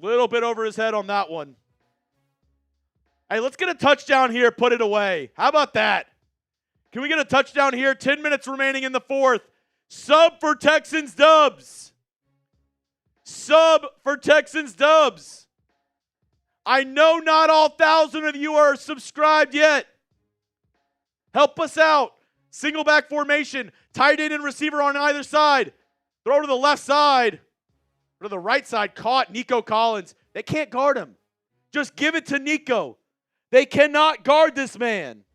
Little bit over his head on that one. Hey, let's get a touchdown here. Put it away. How about that? Can we get a touchdown here? 10 minutes remaining in the 4th. Sub for Texans dubs. Sub for Texans dubs. I know not all 1,000 of you are subscribed yet. Help us out. Single back formation. Tight end and receiver on either side. Throw to the left side. To the right side. Caught Nico Collins. They can't guard him. Just give it to Nico. They cannot guard this man.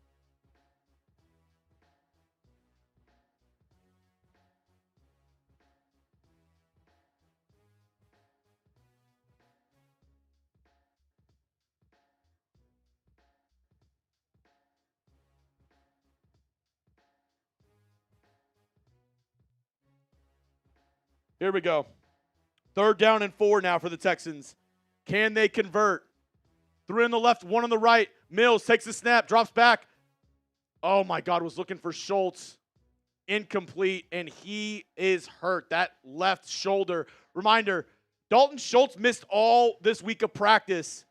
Here we go. 3rd down and 4 now for the Texans. Can they convert? 3 on the left, 1 on the right. Mills takes the snap, drops back. Oh, my God, was looking for Schultz. Incomplete, and he is hurt. That left shoulder. Reminder, Dalton Schultz missed all this week of practice.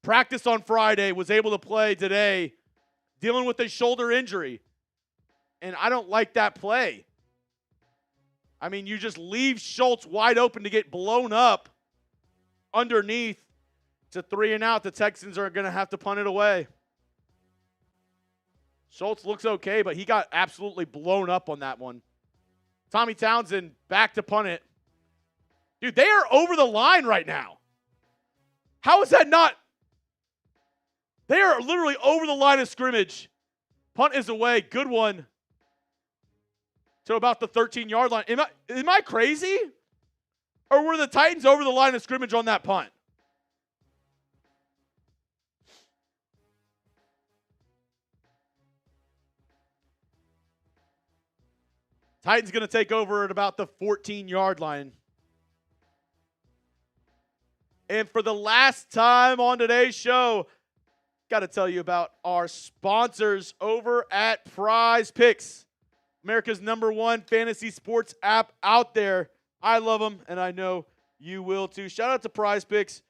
Practiced on Friday, was able to play today, dealing with a shoulder injury. And I don't like that play. I mean, you just leave Schultz wide open to get blown up underneath. It's a 3 and out. The Texans are going to have to punt it away. Schultz looks okay, but he got absolutely blown up on that one. Tommy Townsend back to punt it. Dude, they are over the line right now. How is that not? They are literally over the line of scrimmage. Punt is away. Good one. To about the 13-yard line. Am I crazy? Or were the Titans over the line of scrimmage on that punt? Titans going to take over at about the 14-yard line. And for the last time on today's show, got to tell you about our sponsors over at Prize Picks, America's #1 fantasy sports app out there. I love them, and I know you will too. Shout out to Prize Picks.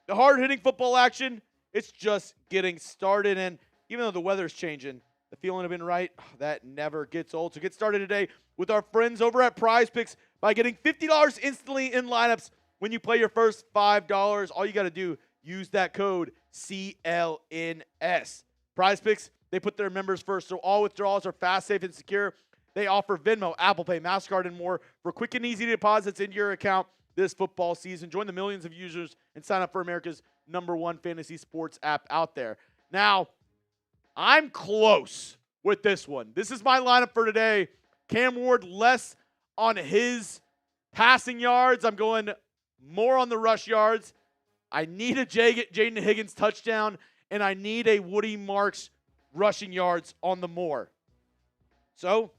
The hard-hitting football action, it's just getting started. And even though the weather's changing, the feeling of being right, that never gets old. So get started today with our friends over at Prize Picks by getting $50 instantly in lineups when you play your first $5. All you got to do, use that code CLNS. Prize Picks, they put their members first, so all withdrawals are fast, safe, and secure. They offer Venmo, Apple Pay, MasterCard, and more for quick and easy deposits into your account this football season. Join the millions of users and sign up for America's #1 fantasy sports app out there. Now, I'm close with this one. This is my lineup for today. Cam Ward less on his passing yards. I'm going more on the rush yards. I need a Jaden Higgins touchdown, and I need a Woody Marks rushing yards on the more. So,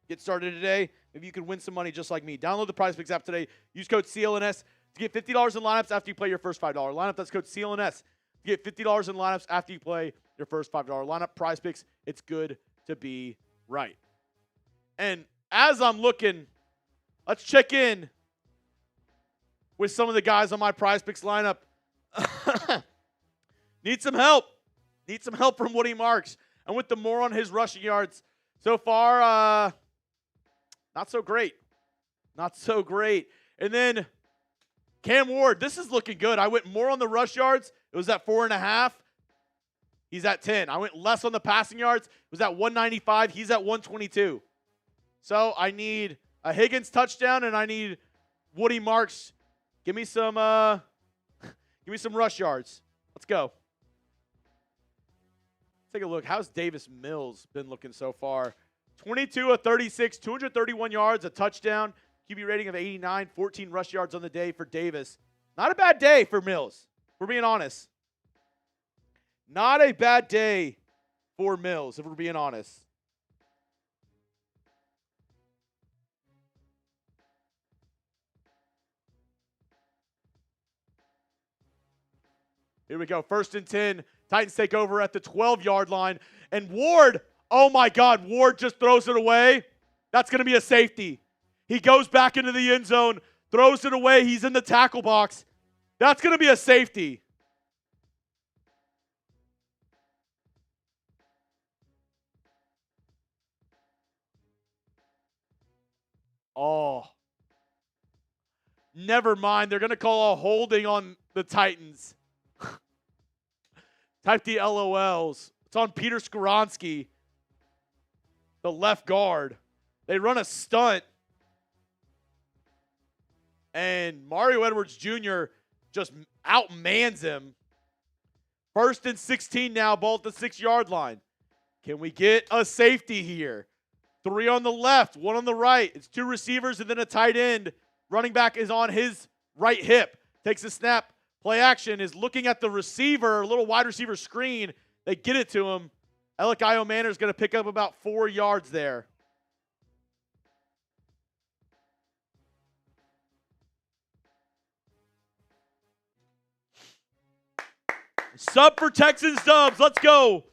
get started today. Maybe you can win some money just like me. Download the Prize Picks app today. Use code CLNS to get $50 in lineups after you play your first $5 lineup. That's code CLNS to get $50 in lineups after you play your first $5 lineup. Prize Picks, it's good to be right. And as I'm looking, let's check in with some of the guys on my Prize Picks lineup. Need some help. Need some help from Woody Marks. And with the more on his rushing yards so far, not so great. Not so great. And then Cam Ward, this is looking good. I went more on the rush yards. It was at 4.5. He's at 10. I went less on the passing yards. It was at 195. He's at 122. So I need a Higgins touchdown, and I need Woody Marks. Give me some rush yards. Let's go. Take a look. How's Davis Mills been looking so far? 22 of 36, 231 yards, a touchdown, QB rating of 89, 14 rush yards on the day for Davis. Not a bad day for Mills, if we're being honest. Not a bad day for Mills, if we're being honest. Here we go. 1st and 10. Titans take over at the 12-yard line. And Ward, oh my God, Ward just throws it away. That's going to be a safety. He goes back into the end zone, throws it away. He's in the tackle box. That's going to be a safety. Oh. Never mind. They're going to call a holding on the Titans. Type the LOLs. It's on Peter Skoronski, the left guard. They run a stunt. And Mario Edwards Jr. just outmans him. 1st and 16 now, ball at the 6-yard line. Can we get a safety here? 3 on the left, 1 on the right. It's 2 receivers and then a tight end. Running back is on his right hip. Takes a snap. Play action is looking at the receiver, a little wide receiver screen. They get it to him. Alec Manor is going to pick up about 4 yards there. Sub for Texans dubs. Let's go.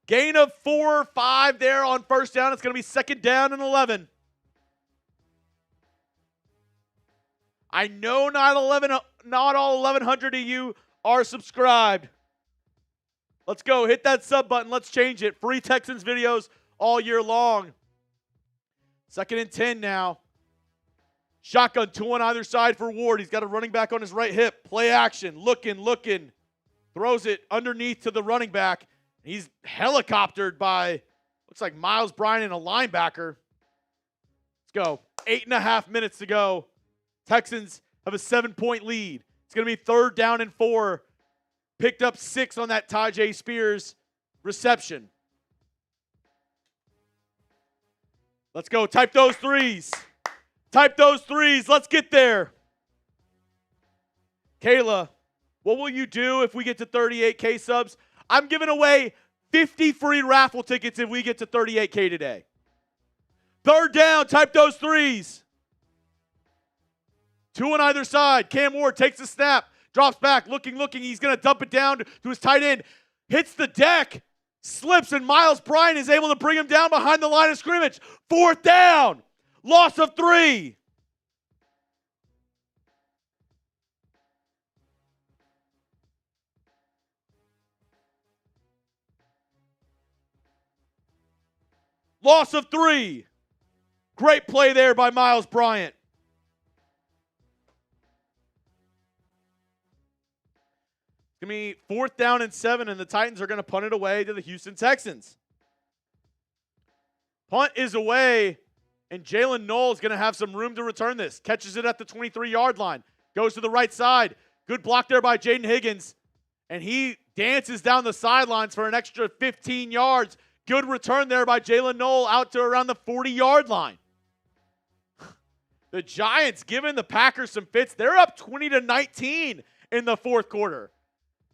Gain of 4 or 5 there on first down. It's going to be second down and 11. I know not all 1,100 of you are subscribed. Let's go. Hit that sub button. Let's change it. Free Texans videos all year long. Second and 10 now. Shotgun, 2 on either side for Ward. He's got a running back on his right hip. Play action. Looking. Throws it underneath to the running back. He's helicoptered by, looks like Miles Bryant and a linebacker. Let's go. 8.5 minutes to go. Texans have a 7-point lead. It's going to be third down and 4. Picked up 6 on that Tyjae Spears reception. Let's go. Type those threes. Let's get there. Kayla, what will you do if we get to 38K subs? I'm giving away 50 free raffle tickets if we get to 38K today. Third down. Type those threes. 2 on either side. Cam Ward takes the snap. Drops back. Looking. He's going to dump it down to his tight end. Hits the deck. Slips, and Miles Bryant is able to bring him down behind the line of scrimmage. Fourth down. Loss of 3. Loss of 3. Great play there by Miles Bryant. It's going to be fourth down and 7, and the Titans are going to punt it away to the Houston Texans. Punt is away, and Jalen Noel is going to have some room to return this. Catches it at the 23-yard line. Goes to the right side. Good block there by Jaden Higgins. And he dances down the sidelines for an extra 15 yards. Good return there by Jalen Noel out to around the 40-yard line. The Giants giving the Packers some fits. They're up 20-19 in the fourth quarter.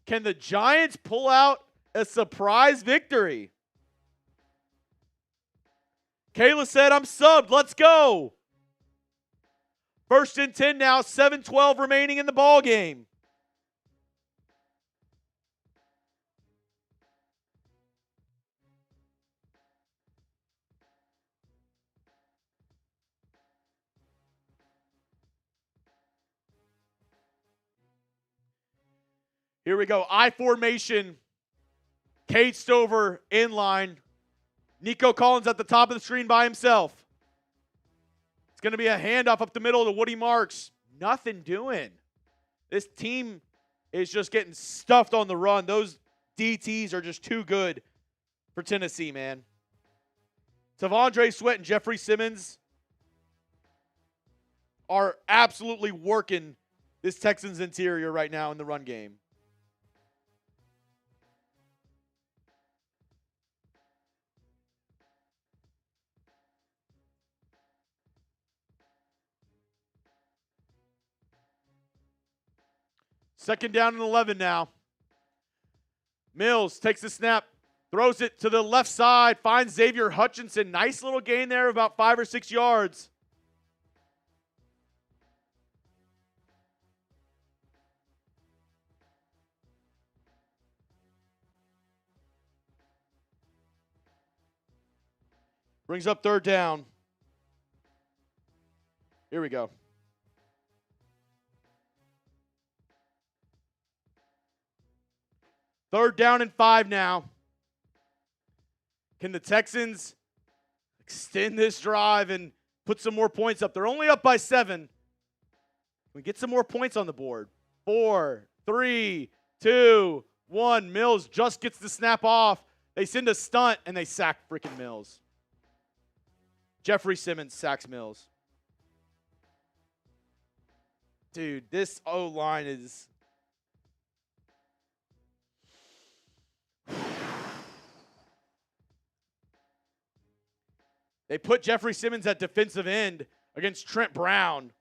Can the Giants pull out a surprise victory? Kayla said, I'm subbed. Let's go. First and 10 now. 7:12 remaining in the ball game. Here we go. I formation. Cade Stover in line. Nico Collins at the top of the screen by himself. It's going to be a handoff up the middle to Woody Marks. Nothing doing. This team is just getting stuffed on the run. Those DTs are just too good for Tennessee, man. Tavondre Sweat and Jeffery Simmons are absolutely working this Texans interior right now in the run game. Second down and 11 now. Mills takes the snap, throws it to the left side, finds Xavier Hutchinson. Nice little gain there, about 5 or 6 yards. Brings up third down. Here we go. Third down and 5 now. Can the Texans extend this drive and put some more points up? They're only up by 7. We get some more points on the board. 4, 3, 2, 1. Mills just gets the snap off. They send a stunt, and they sack freaking Mills. Jeffery Simmons sacks Mills. Dude, this O-line is... They put Jeffery Simmons at defensive end against Trent Brown.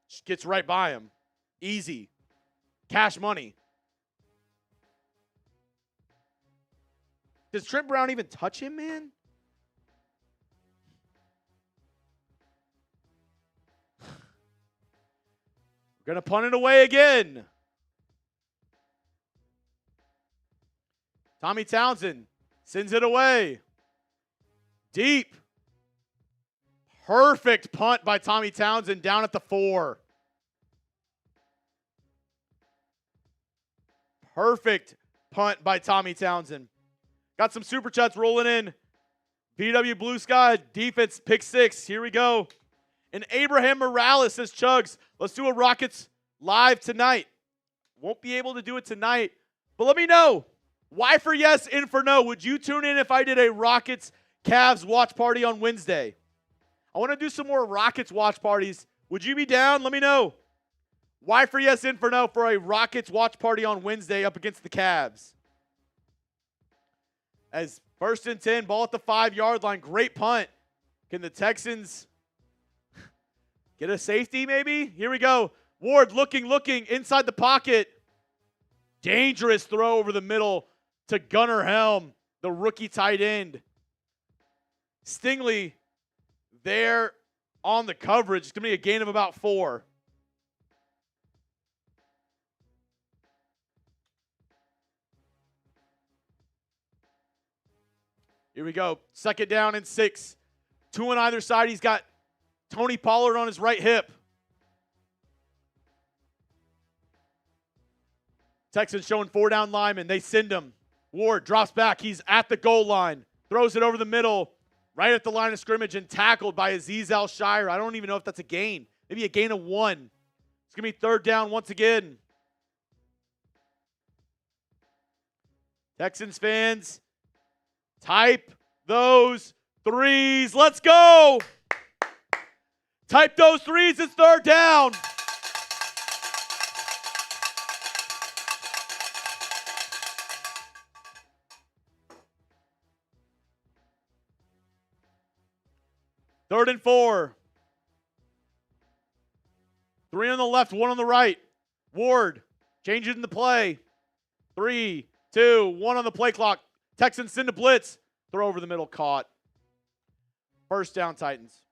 Just gets right by him. Easy. Cash money. Does Trent Brown even touch him, man? We're going to punt it away again. Tommy Townsend sends it away. Deep. Perfect punt by Tommy Townsend down at the 4. Perfect punt by Tommy Townsend. Got some super chats rolling in. VW Blue Sky defense pick 6. Here we go. And Abraham Morales says, Chugs, let's do a Rockets live tonight. Won't be able to do it tonight, but let me know. Y for yes, in for no. Would you tune in if I did a Rockets Cavs watch party on Wednesday? I want to do some more Rockets watch parties. Would you be down? Let me know. Y for yes, in for no for a Rockets watch party on Wednesday up against the Cavs. As 1st and 10, ball at the 5-yard line. Great punt. Can the Texans get a safety maybe? Here we go. Ward looking inside the pocket. Dangerous throw over the middle to Gunnar Helm, the rookie tight end. Stingley there on the coverage. It's going to be a gain of about 4. Here we go. 2nd down and 6. 2 on either side. He's got Tony Pollard on his right hip. Texans showing 4 down linemen. They send him. Ward drops back. He's at the goal line. Throws it over the middle. Right at the line of scrimmage and tackled by Azeez Al-Shire. I don't even know if that's a gain. Maybe a gain of 1. It's going to be 3rd down once again. Texans fans, type those 3s. Let's go. Type those 3s. It's 3rd down. Third and 4. 3 on the left, 1 on the right. Ward changing the play. 3, 2, 1 on the play clock. Texans send a blitz. Throw over the middle, caught. 1st down, Titans.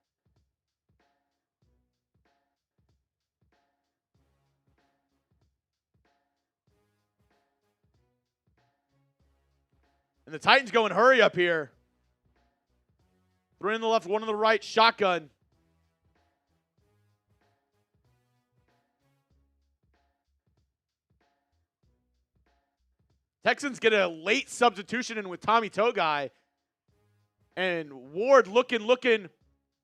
And the Titans going hurry up here. 3 on the left, 1 on the right, shotgun. Texans get a late substitution in with Tommy Togai. And Ward looking,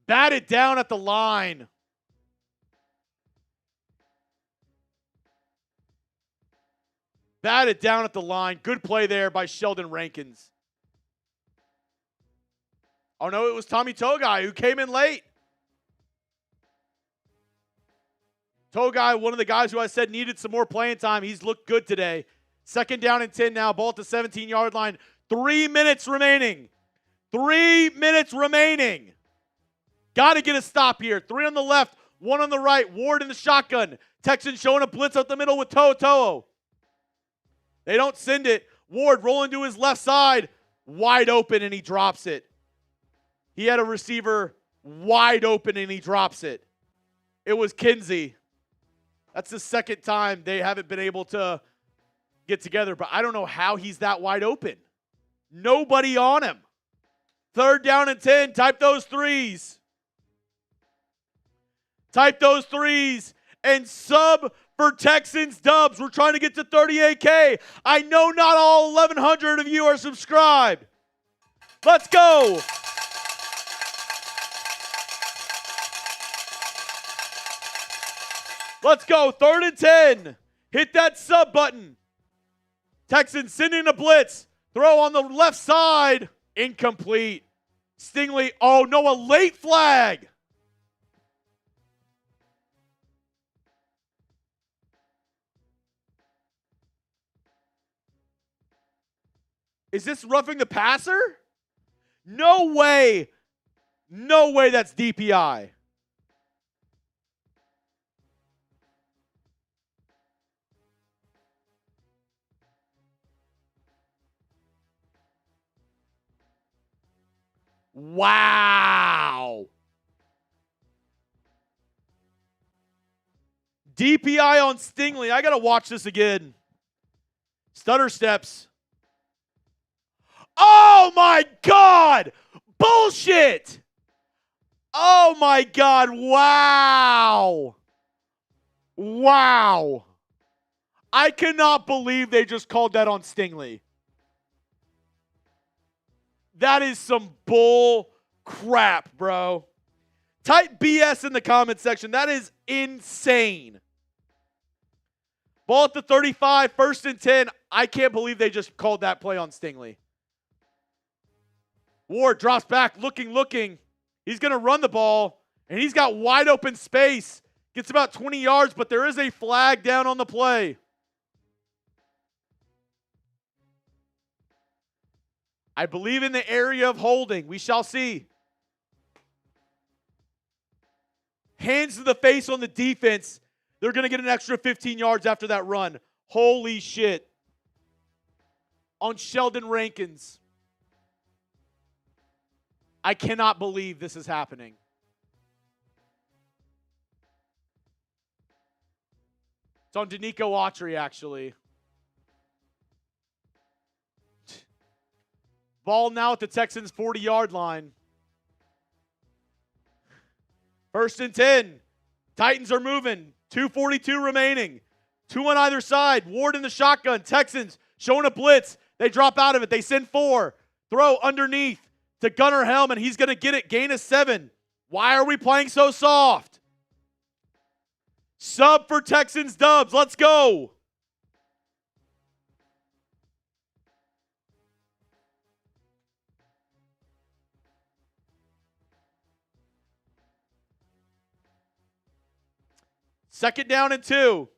batted down at the line. Batted down at the line. Good play there by Sheldon Rankins. Oh, no, it was Tommy Togai who came in late. Togai, one of the guys who I said needed some more playing time. He's looked good today. 2nd down and 10 now. Ball at the 17-yard line. 3 minutes remaining. 3 minutes remaining. Got to get a stop here. 3 on the left, 1 on the right. Ward in the shotgun. Texans showing a blitz up the middle with To'o. They don't send it. Ward rolling to his left side. Wide open, and he drops it. He had a receiver wide open, and he drops it. It was Kinsey. That's the 2nd time they haven't been able to get together, but I don't know how he's that wide open. Nobody on him. 3rd down and 10. Type those 3s. Type those 3s and sub for Texans dubs. We're trying to get to 38K. I know not all 1,100 of you are subscribed. Let's go. Let's go. 3rd and 10. Hit that sub button. Texans sending a blitz. Throw on the left side. Incomplete. Stingley. Oh, no, a late flag. Is this roughing the passer? No way. No way that's DPI. Wow. DPI on Stingley. I got to watch this again. Stutter steps. Oh, my God. Bullshit. Oh, my God. Wow. Wow. I cannot believe they just called that on Stingley. That is some bull crap, bro. Type BS in the comment section. That is insane. Ball at the 35, 1st and 10. I can't believe they just called that play on Stingley. Ward drops back, looking. He's going to run the ball, and he's got wide open space. Gets about 20 yards, but there is a flag down on the play. I believe in the area of holding. We shall see. Hands to the face on the defense. They're going to get an extra 15 yards after that run. Holy shit. On Sheldon Rankins. I cannot believe this is happening. It's on DeMeco Ryans, actually. Ball now at the Texans' 40-yard line. 1st and 10. Titans are moving. 2:42 remaining. 2 on either side. Ward in the shotgun. Texans showing a blitz. They drop out of it. They send 4. Throw underneath to Gunnar Helm, and he's going to get it. Gain of 7. Why are we playing so soft? Sub for Texans dubs. Let's go. Second down and 2.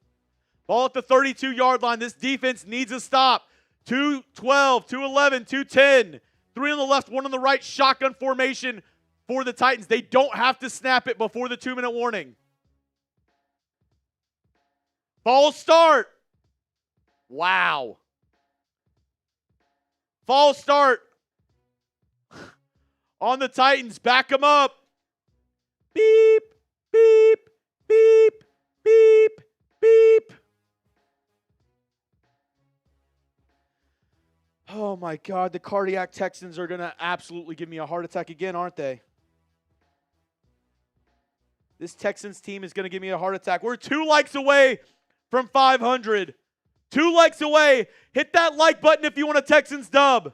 Ball at the 32-yard line. This defense needs a stop. 2-12, 2-11, 2-10. 3 on the left, 1 on the right. Shotgun formation for the Titans. They don't have to snap it before the 2-minute warning. False start. Wow. False start on the Titans. Back them up. Beep, beep, beep. Beep, beep. Oh, my God. The cardiac Texans are going to absolutely give me a heart attack again, aren't they? This Texans team is going to give me a heart attack. We're 2 likes away from 500. 2 likes away. Hit that like button if you want a Texans dub.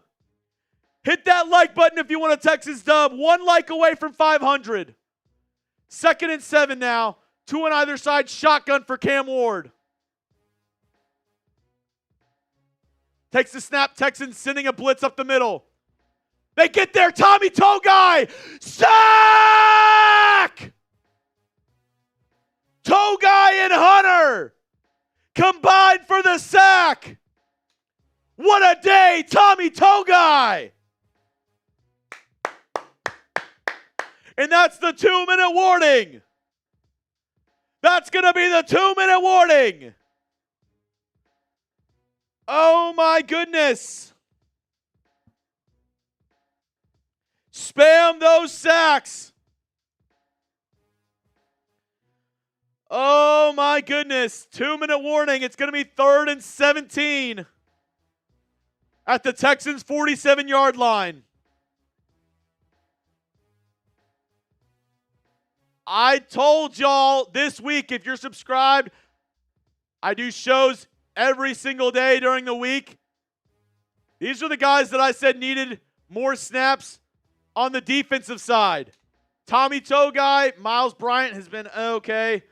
Hit that like button if you want a Texans dub. 1 like away from 500. 2nd and 7 now. 2 on either side. Shotgun for Cam Ward. Takes the snap. Texans sending a blitz up the middle. They get there. Tommy Togai. Sack! Togai and Hunter combined for the sack. What a day, Tommy Togai. And that's the 2-minute warning. That's going to be the 2-minute warning. Oh, my goodness. Spam those sacks. Oh, my goodness. 2-minute warning. It's going to be 3rd and 17 at the Texans' 47-yard line. I told y'all this week, if you're subscribed, I do shows every single day during the week. These are the guys that I said needed more snaps on the defensive side. Tommy Togai, Miles Bryant has been okay.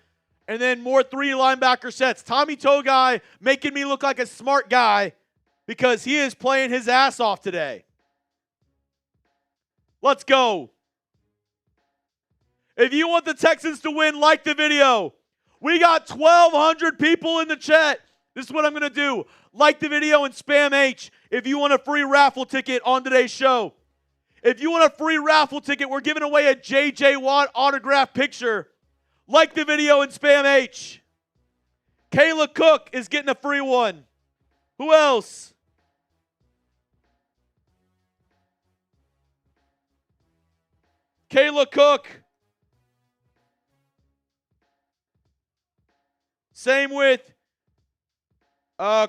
And then more 3 linebacker sets. Tommy Togai making me look like a smart guy because he is playing his ass off today. Let's go. If you want the Texans to win, like the video. We got 1,200 people in the chat. This is what I'm going to do. Like the video and spam H if you want a free raffle ticket on today's show. If you want a free raffle ticket, we're giving away a J.J. Watt autograph picture. Like the video and spam H. Kayla Cook is getting a free one. Who else? Kayla Cook. Same with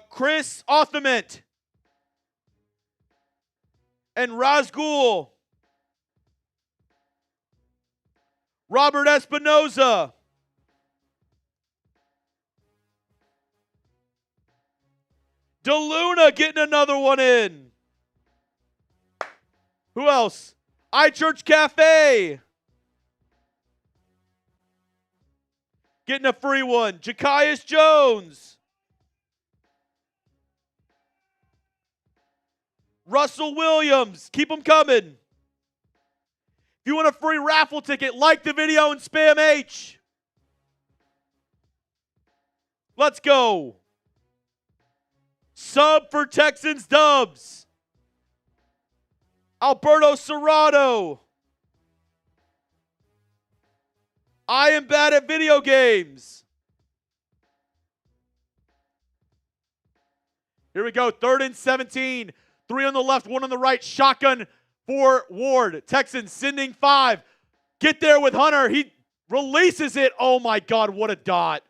Chris Othament. and Razgul. Robert Espinoza. DeLuna getting another one in. Who else? iChurch Cafe. Getting a free one. Jakias Jones. Russell Williams. Keep them coming. If you want a free raffle ticket, like the video and spam H. Let's go. Sub for Texans Dubs. Alberto Serrano. I am bad at video games. Here we go. 3rd and 17. 3 on the left, 1 on the right. Shotgun for Ward. Texans sending 5. Get there with Hunter. He releases it. Oh my God, what a dot.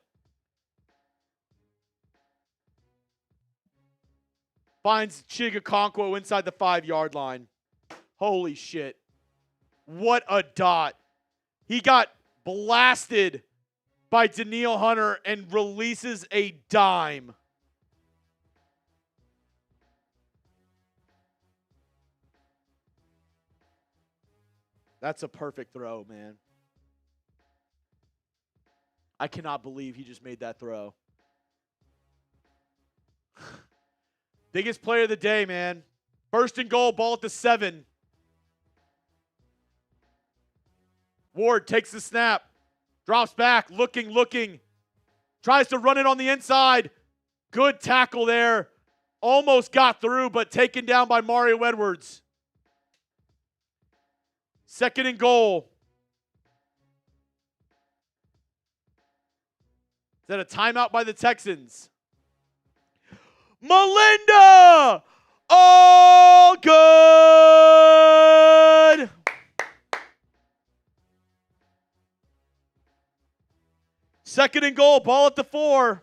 Finds Chigakonkwo inside the 5-yard line. Holy shit. What a dot. He got blasted by Danielle Hunter and releases a dime. That's a perfect throw, man. I cannot believe he just made that throw. Biggest player of the day, man. 1st and goal, ball at the 7. Ward takes the snap. Drops back, looking. Tries to run it on the inside. Good tackle there. Almost got through, but taken down by Mario Edwards. 2nd and goal. Is that a timeout by the Texans? Melinda! All good! Second and goal, ball at the 4.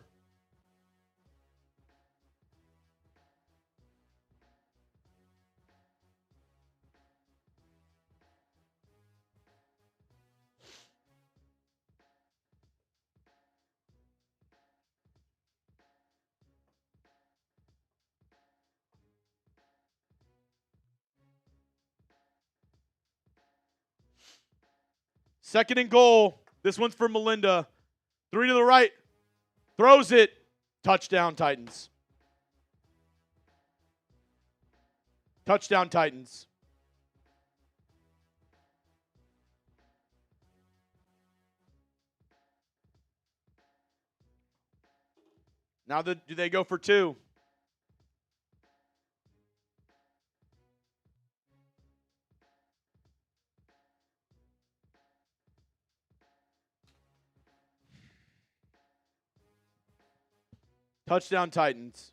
Second and goal. This one's for Melinda. 3 to the right. Throws it. Touchdown, Titans. Touchdown, Titans. Now do they go for 2? Touchdown, Titans.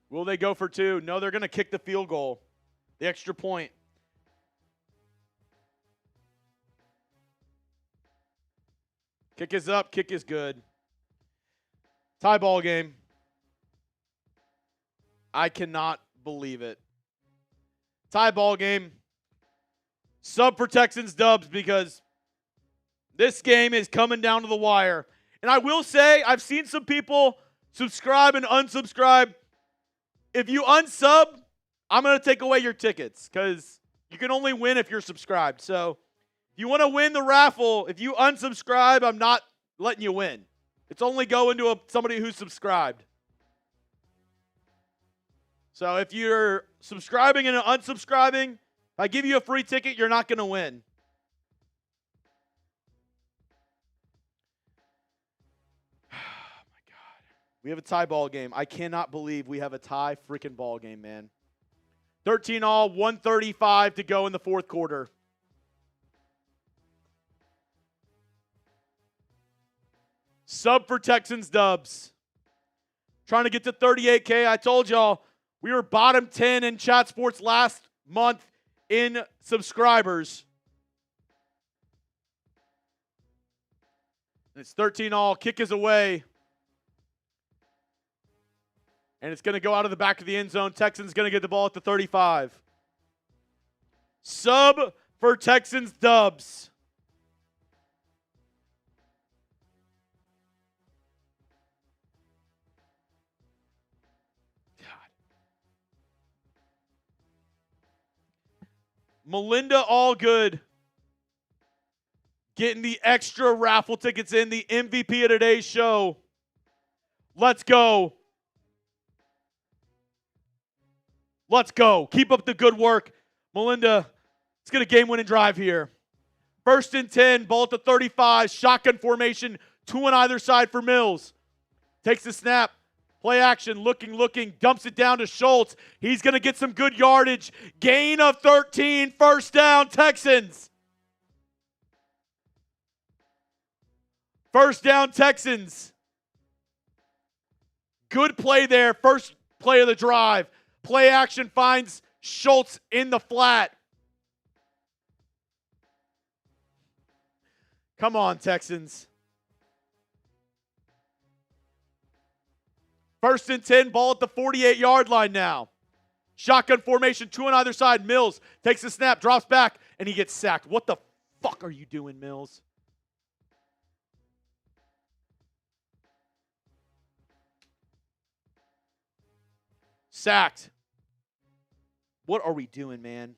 Will they go for 2? No, they're going to kick the field goal. The extra point. Kick is up. Kick is good. Tie ball game. I cannot believe it. Tie ball game. Sub for Texans Dubs because this game is coming down to the wire. And I will say, I've seen some people subscribe and unsubscribe. If you unsub, I'm going to take away your tickets because you can only win if you're subscribed. So if you want to win the raffle, if you unsubscribe, I'm not letting you win. It's only going to somebody who's subscribed. So if you're subscribing and unsubscribing, if I give you a free ticket, you're not going to win. We have a tie ball game. I cannot believe we have a tie freaking ball game, man. 13-all, 1:35 to go in the 4th quarter. Sub for Texans Dubs. Trying to get to 38K. I told y'all we were bottom 10 in Chat Sports last month in subscribers. And it's 13-all. Kick is away. And it's going to go out of the back of the end zone. Texans going to get the ball at the 35. Sub for Texans dubs. Melinda Allgood getting the extra raffle tickets in, the MVP of today's show. Let's go. Let's go. Keep up the good work. Melinda, let's get a game-winning drive here. 1st and 10, ball at the 35, shotgun formation, 2 on either side for Mills. Takes the snap. Play action, looking, dumps it down to Schultz. He's going to get some good yardage. Gain of 13, first down, Texans. First down, Texans. Good play there, first play of the drive. Play action finds Schultz in the flat. Come on, Texans. 1st and 10, ball at the 48-yard line now. Shotgun formation, 2 on either side. Mills takes the snap, drops back, and he gets sacked. What the fuck are you doing, Mills? Sacked. What are we doing, man?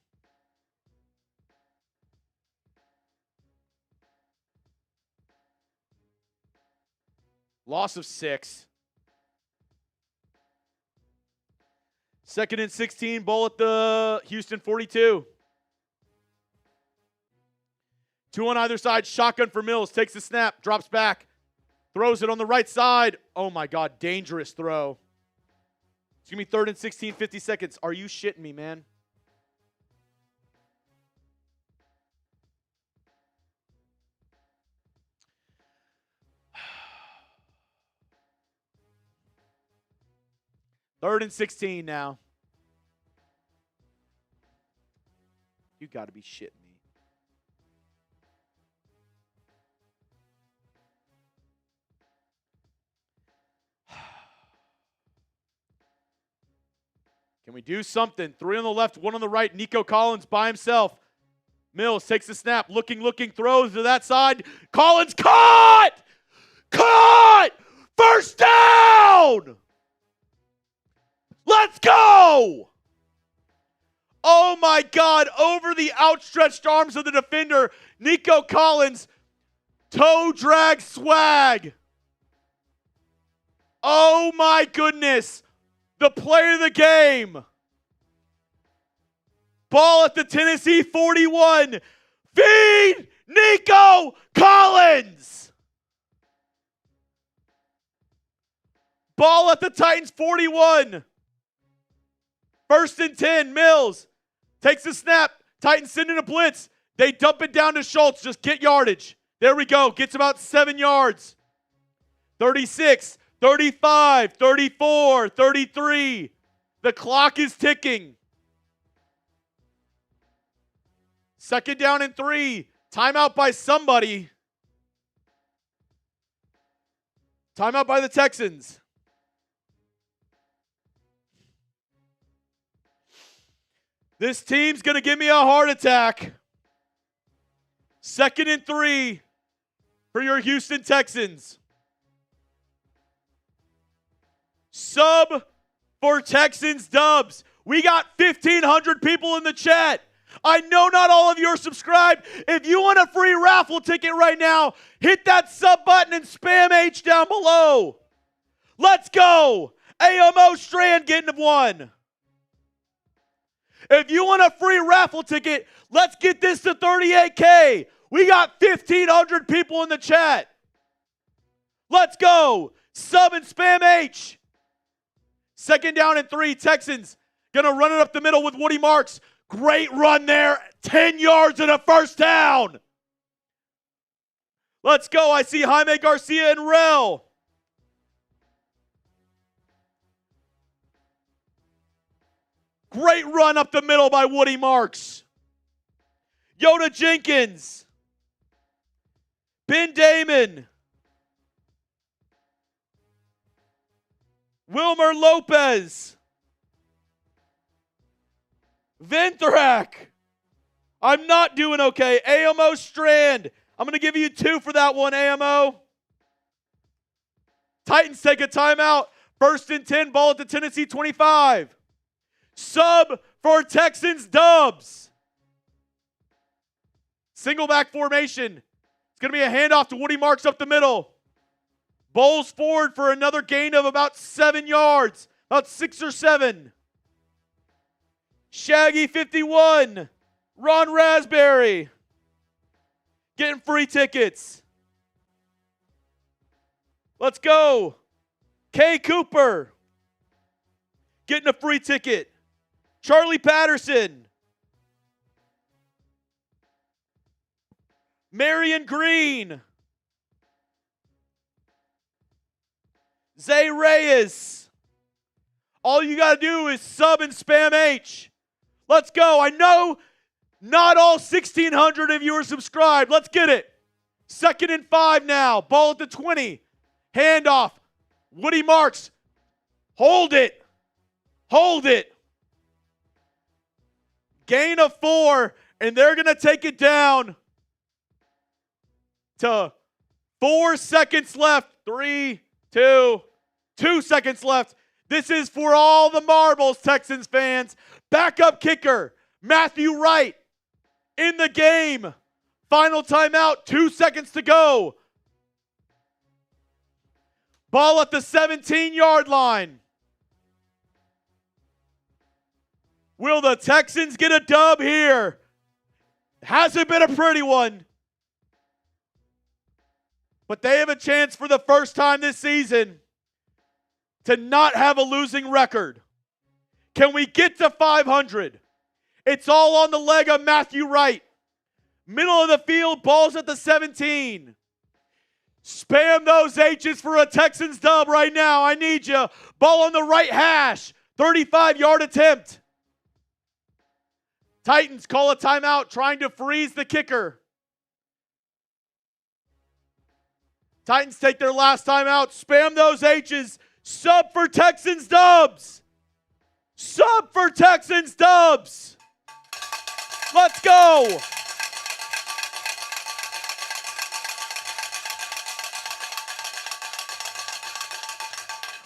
Loss of 6. 2nd and 16, ball at the Houston 42. 2 on either side, shotgun for Mills. Takes the snap, drops back, throws it on the right side. Oh my God, dangerous throw. It's going to be 3rd and 16, 50 seconds. Are you shitting me, man? Third and 16 now. You got to be shitting me. Can we do something? 3 on the left, 1 on the right. Nico Collins by himself. Mills takes the snap, looking, throws to that side. Collins caught! Caught! First down! Let's go! Oh my God, over the outstretched arms of the defender, Nico Collins, toe drag swag. Oh my goodness, the play of the game. Ball at the Tennessee 41. Feed Nico Collins. Ball at the Titans 41. 1st and 10, Mills takes the snap. Titans send in a blitz. They dump it down to Schultz. Just get yardage. There we go. Gets about 7 yards. 36, 35, 34, 33. The clock is ticking. 2nd down and 3. Timeout by somebody. Timeout by the Texans. This team's going to give me a heart attack. 2nd and 3 for your Houston Texans. Sub for Texans dubs. We got 1,500 people in the chat. I know not all of you are subscribed. If you want a free raffle ticket right now, hit that sub button and spam H down below. Let's go. AMO Strand getting 1. If you want a free raffle ticket, let's get this to 38K. We got 1,500 people in the chat. Let's go. Sub and spam H. 2nd down and 3. Texans going to run it up the middle with Woody Marks. Great run there. 10 yards and a first down. Let's go. I see Jaime Garcia and Rel. Great run up the middle by Woody Marks. Yoda Jenkins. Ben Damon. Wilmer Lopez. Venthrak. I'm not doing okay. AMO Strand. I'm going to give you 2 for that one, AMO. Titans take a timeout. 1st and 10, ball at the Tennessee 25. Sub for Texans Dubs. Single back formation. It's going to be a handoff to Woody Marks up the middle. Bowles forward for another gain of about 7 yards. About 6 or 7. Shaggy 51. Ron Raspberry. Getting free tickets. Let's go. Kay Cooper. Getting a free ticket. Charlie Patterson. Marion Green. Zay Reyes. All you got to do is sub and spam H. Let's go. I know not all 1,600 of you are subscribed. Let's get it. 2nd and 5 now. Ball at the 20. Handoff. Woody Marks. Hold it. Hold it. Gain of 4, and they're going to take it down to 4 seconds left. 3, 2 seconds left. This is for all the marbles, Texans fans. Backup kicker, Matthew Wright, in the game. Final timeout, 2 seconds to go. Ball at the 17-yard line. Will the Texans get a dub here? Hasn't been a pretty one. But they have a chance for the first time this season to not have a losing record. Can we get to 500? It's all on the leg of Matthew Wright. Middle of the field, balls at the 17. Spam those H's for a Texans dub right now. I need you. Ball on the right hash. 35-yard attempt. Titans call a timeout, trying to freeze the kicker. Titans take their last timeout. Spam those H's. Sub for Texans dubs. Sub for Texans dubs. Let's go.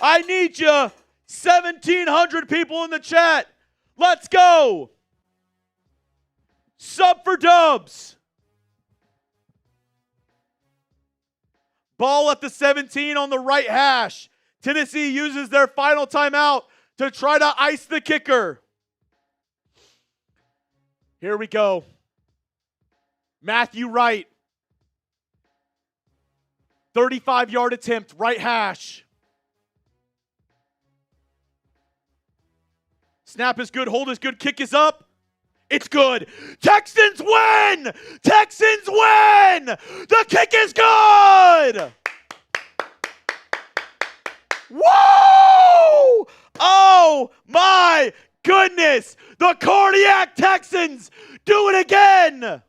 I need you. 1,700 people in the chat. Let's go. Sub for dubs. Ball at the 17 on the right hash. Tennessee uses their final timeout to try to ice the kicker. Here we go. Matthew Wright. 35-yard attempt, right hash. Snap is good, hold is good, kick is up. It's good. Texans win! Texans win! The kick is good! Whoa! Oh my goodness! The Cardiac Texans do it again!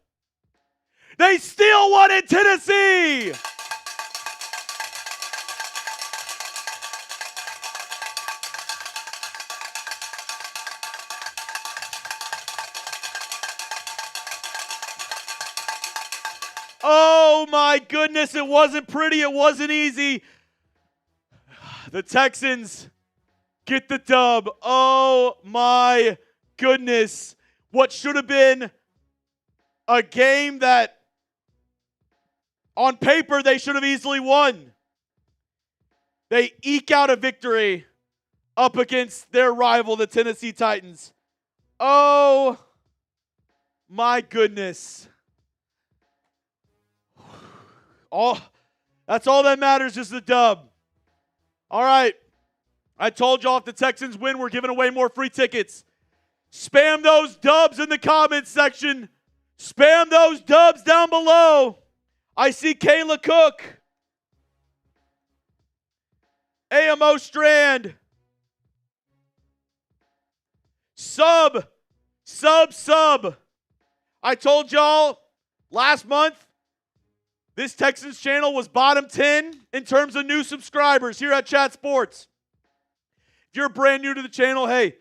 They still won in Tennessee! Oh my goodness, it wasn't pretty, it wasn't easy. The Texans get the dub. Oh my goodness. What should have been a game that on paper they should have easily won. They eke out a victory up against their rival, the Tennessee Titans. Oh my goodness. That's all that matters is the dub. All right. I told y'all if the Texans win, we're giving away more free tickets. Spam those dubs in the comments section. Spam those dubs down below. I see Kayla Cook. AMO Strand. Sub. I told y'all last month, this Texans channel was bottom 10 in terms of new subscribers here at Chat Sports. If you're brand new to the channel, hey,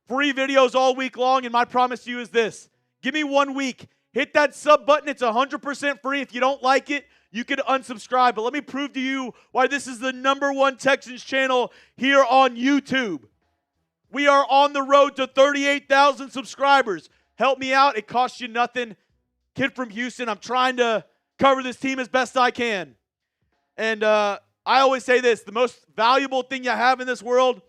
free videos all week long, and my promise to you is this. Give me 1 week. Hit that sub button. It's 100% free. If you don't like it, you can unsubscribe. But let me prove to you why this is the #1 Texans channel here on YouTube. We are on the road to 38,000 subscribers. Help me out. It costs you nothing. Kid from Houston. I'm trying to cover this team as best I can. And I always say this. The most valuable thing you have in this world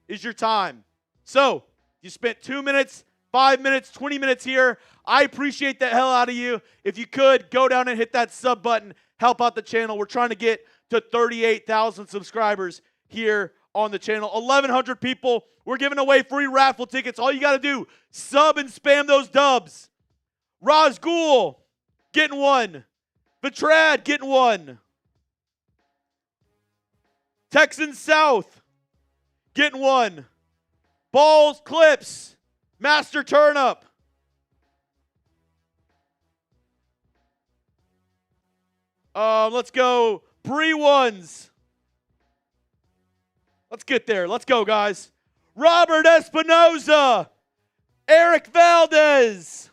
is your time. So, you spent 2 minutes, 5 minutes, 20 minutes here. I appreciate the hell out of you. If you could, go down and hit that sub button. Help out the channel. We're trying to get to 38,000 subscribers here on the channel. 1,100 people. We're giving away free raffle tickets. All you got to do, sub and spam those dubs. Razgul, getting one. Vitrad, getting one. Texans South, getting one. Balls, Clips, Master Turnup. Let's go. Bree ones. Let's get there. Let's go, guys. Robert Espinoza. Eric Valdez.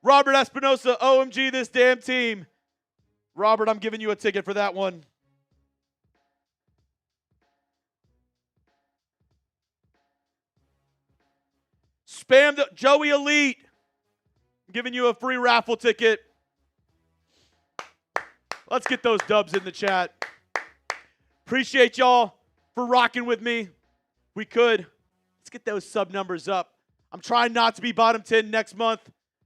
Robert Espinoza, OMG, this damn team. Robert, I'm giving you a ticket for that one. Spam the Joey Elite. I'm giving you a free raffle ticket. Let's get those dubs in the chat. Appreciate y'all for rocking with me. We could. Let's get those sub numbers up. I'm trying not to be bottom 10 next month.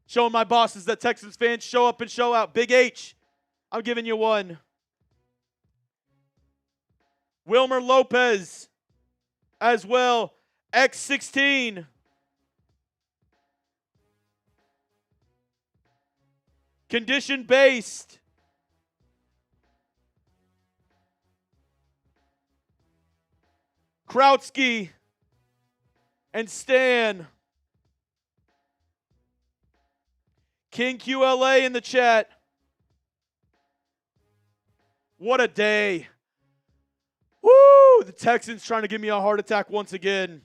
Showing my bosses that Texans fans show up and show out. Big H, I'm giving you one. Wilmer Lopez as well. X16. Condition based. Krautsky and Stan. King QLA in the chat. What a day. Woo! The Texans trying to give me a heart attack once again.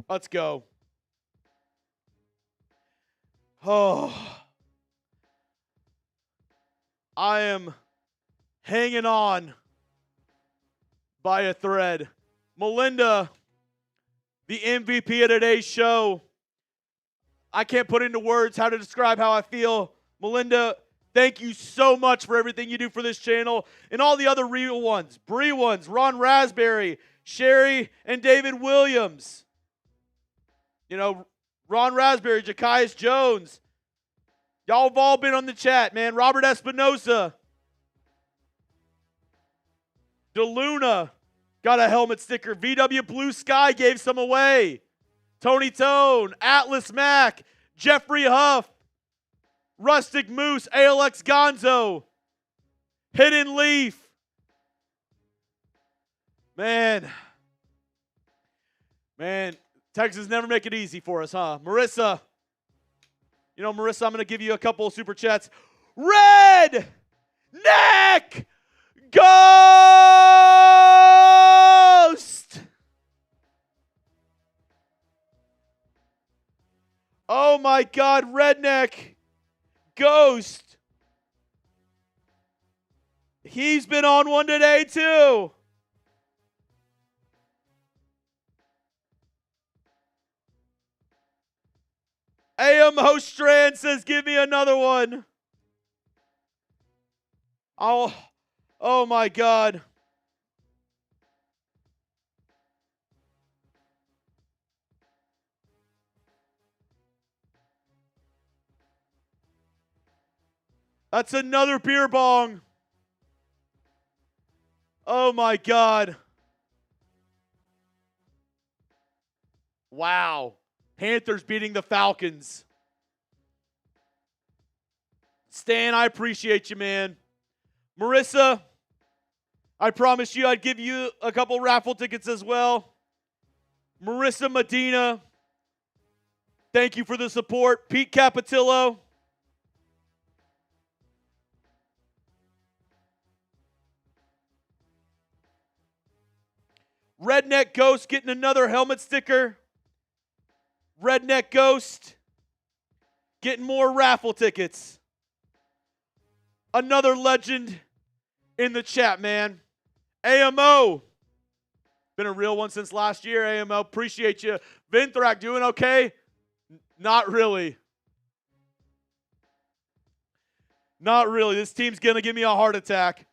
Let's go. Oh. I am hanging on by a thread. Melinda, the MVP of today's show. I can't put into words how to describe how I feel. Melinda, thank you so much for everything you do for this channel and all the other real ones. Bree ones, Ron Raspberry, Sherry, and David Williams. You know, Ron Raspberry, Jakias Jones. Y'all have all been on the chat, man. Robert Espinosa. DeLuna got a helmet sticker. VW Blue Sky gave some away. Tony Tone, Atlas Mac, Jeffrey Huff, Rustic Moose, ALX Gonzo, Hidden Leaf. Man, Texas never make it easy for us, huh? Marissa, you know, Marissa, I'm going to give you a couple of super chats. Red Neck Ghost! Oh my God, Redneck Ghost. He's been on one today too. AM Hostrand says, give me another one. Oh my God. That's another beer bong. Oh my God. Wow. Panthers beating the Falcons. Stan, I appreciate you, man. Marissa, I promised you I'd give you a couple raffle tickets as well. Marissa Medina, thank you for the support. Pete Capatillo. Redneck Ghost getting another helmet sticker. Redneck Ghost getting more raffle tickets. Another legend in the chat, man. AMO. Been a real one since last year, AMO. Appreciate you. Vinthrak, doing okay? Not really. Not really. This team's going to give me a heart attack.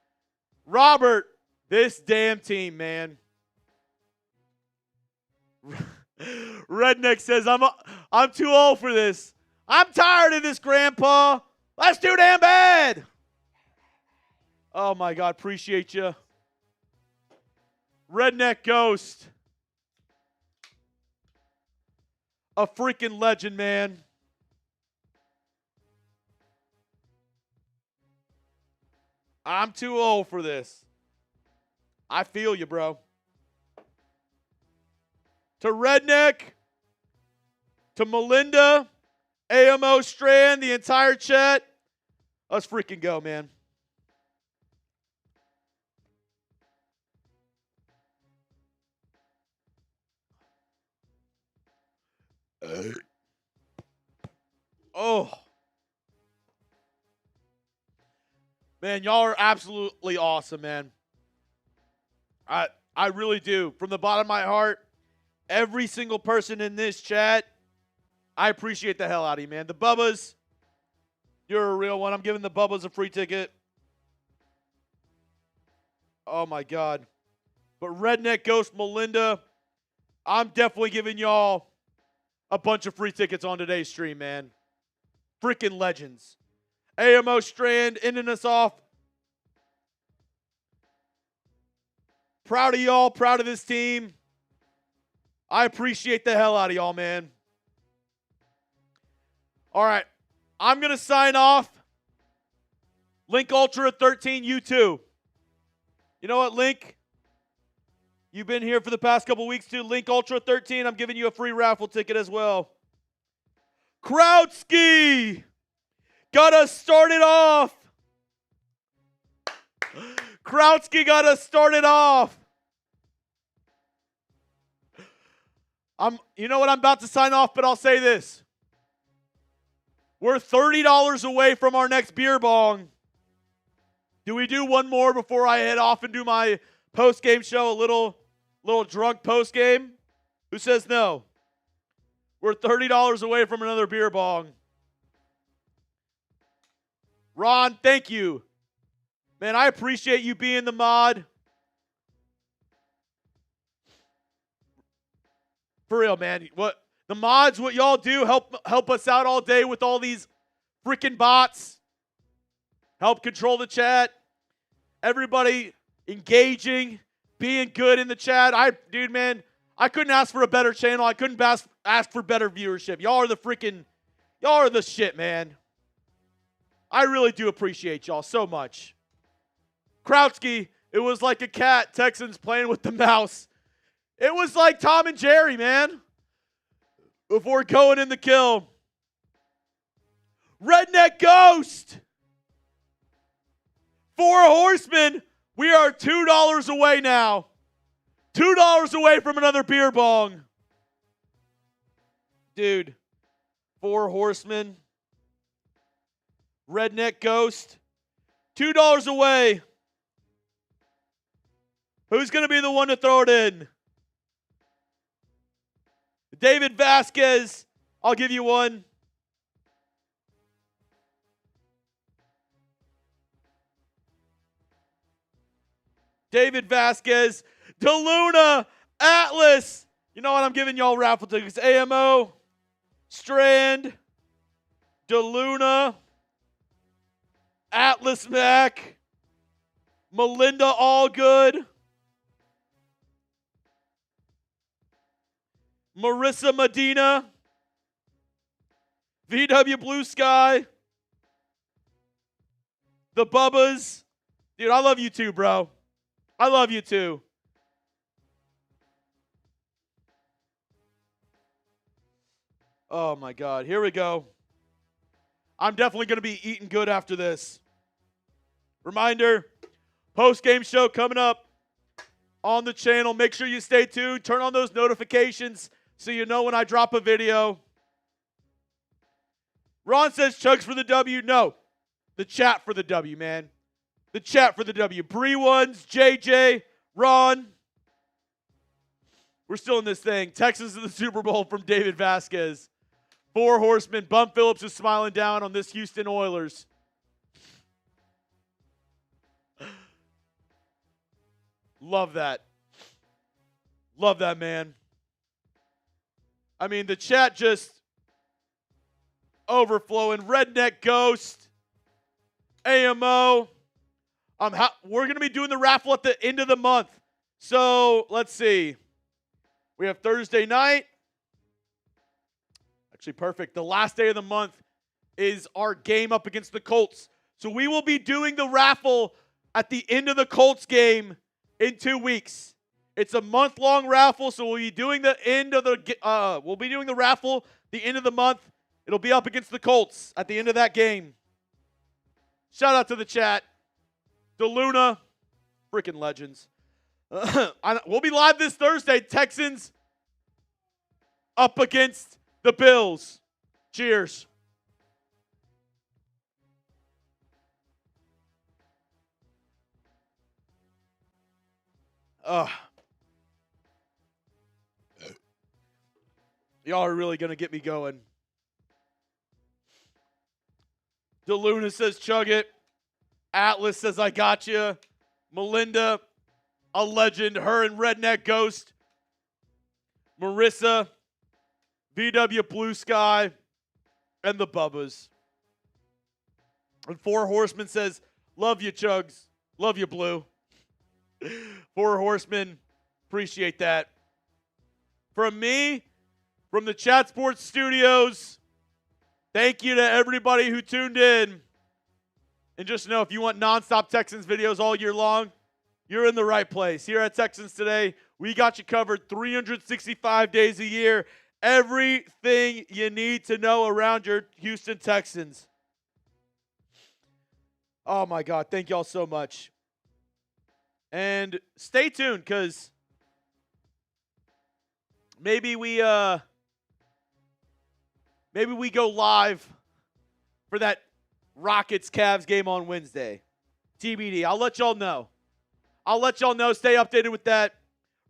Robert, this damn team, man. Redneck says, I'm too old for this. I'm tired of this, Grandpa. That's too damn bad. Oh, my God. Appreciate you. Redneck Ghost. A freaking legend, man. I'm too old for this. I feel you, bro. To Redneck, to Melinda, AMO Strand, the entire chat. Let's freaking go, man. Oh. Man, y'all are absolutely awesome, man. I really do. From the bottom of my heart, every single person in this chat, I appreciate the hell out of you, man. The Bubbas, you're a real one. I'm giving the Bubbas a free ticket. Oh, my God. But Redneck Ghost Melinda, I'm definitely giving y'all a bunch of free tickets on today's stream, man. Freaking legends. AMO Strand ending us off. Proud of y'all. Proud of this team. I appreciate the hell out of y'all, man. All right. I'm going to sign off. Link Ultra 13, you too. You know what, Link? You've been here for the past couple weeks too. Link Ultra 13, I'm giving you a free raffle ticket as well. Krautsky got us started off. Krautsky got us started off. You know what? I'm about to sign off, but I'll say this. We're $30 away from our next beer bong. Do we do one more before I head off and do my post-game show? A little drunk post-game? Who says no? We're $30 away from another beer bong. Ron, thank you. Man, I appreciate you being the mod. For real, man. What the mods, what y'all do, help us out all day with all these freaking bots. Help control the chat. Everybody engaging, being good in the chat. Dude, man, I couldn't ask for a better channel. I couldn't ask for better viewership. Y'all are the shit, man. I really do appreciate y'all so much. Krautsky, it was like a cat, Texans playing with the mouse. It was like Tom and Jerry, man. Before going in the kill. Redneck Ghost. 4 Horsemen. We are $2 away now. $2 away from another beer bong. Dude. 4 Horsemen. Redneck Ghost. $2 away. Who's going to be the one to throw it in? David Vasquez. I'll give you one. David Vasquez. DeLuna. Atlas. You know what? I'm giving y'all raffle tickets. AMO. Strand. DeLuna. Atlas Mac. Melinda Allgood. Marissa Medina. VW Blue Sky. The Bubbas. Dude, I love you too, bro. I love you too. Oh my God. Here we go. I'm definitely going to be eating good after this. Reminder, post-game show coming up. on the channel. Make sure you stay tuned. Turn on those notifications so you know when I drop a video. Ron says Chugs for the W. No, the chat for the W, man. The chat for the W. Bree ones, JJ, Ron. We're still in this thing. Texans in the Super Bowl from David Vasquez. 4 Horsemen. Bum Phillips is smiling down on this Houston Oilers. Love that. Love that, man. I mean, the chat just overflowing. Redneck Ghost. AMO. We're going to be doing the raffle at the end of the month. So, let's see. We have Thursday night. Actually, perfect. The last day of the month is our game up against the Colts. So we will be doing the raffle at the end of the Colts game in 2 weeks. It's a month-long raffle, so we'll be doing the raffle the end of the month. It'll be up against the Colts at the end of that game. Shout out to the chat. DeLuna, freaking legends. We'll be live this Thursday. Texans up against the Bills. Cheers. Y'all are really going to get me going. DeLuna says, chug it. Atlas says, I got you. Melinda, a legend. Her and Redneck Ghost. Marissa, VW Blue Sky, and the Bubbas. And 4 Horsemen says, love you, Chugs. Love you, Blue. 4 Horsemen, appreciate that. From me, from the Chat Sports Studios, thank you to everybody who tuned in. And just know, if you want nonstop Texans videos all year long, you're in the right place. Here at Texans Today, we got you covered 365 days a year. Everything you need to know around your Houston Texans. Oh, my God. Thank y'all so much. And stay tuned, because maybe we go live for that Rockets-Cavs game on Wednesday. TBD. I'll let y'all know. Stay updated with that.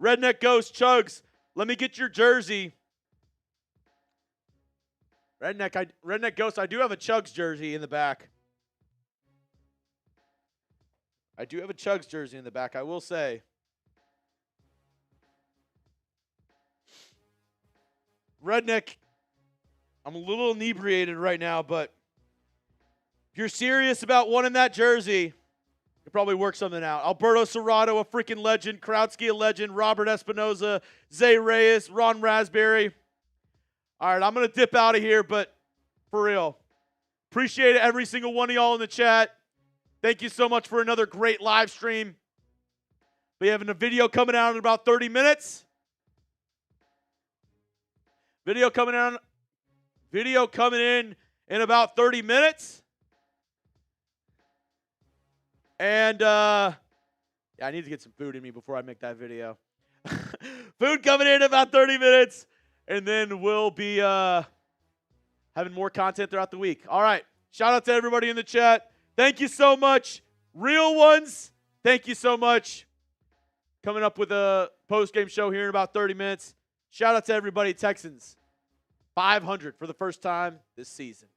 Redneck Ghost, Chugs, let me get your jersey. Redneck Ghost, I do have a Chugs jersey in the back. I will say. Redneck, I'm a little inebriated right now, but if you're serious about wanting that jersey, you could probably work something out. Alberto Serrato, a freaking legend. Krautsky, a legend. Robert Espinoza, Zay Reyes, Ron Raspberry. All right, I'm going to dip out of here, but for real, appreciate every single one of y'all in the chat. Thank you so much for another great live stream. We have a video coming out in about 30 minutes. Video coming in about 30 minutes. And I need to get some food in me before I make that video. Food coming in about 30 minutes. And then we'll be having more content throughout the week. All right. Shout out to everybody in the chat. Thank you so much. Real ones, thank you so much. Coming up with a post-game show here in about 30 minutes. Shout out to everybody. Texans, 500 for the first time this season.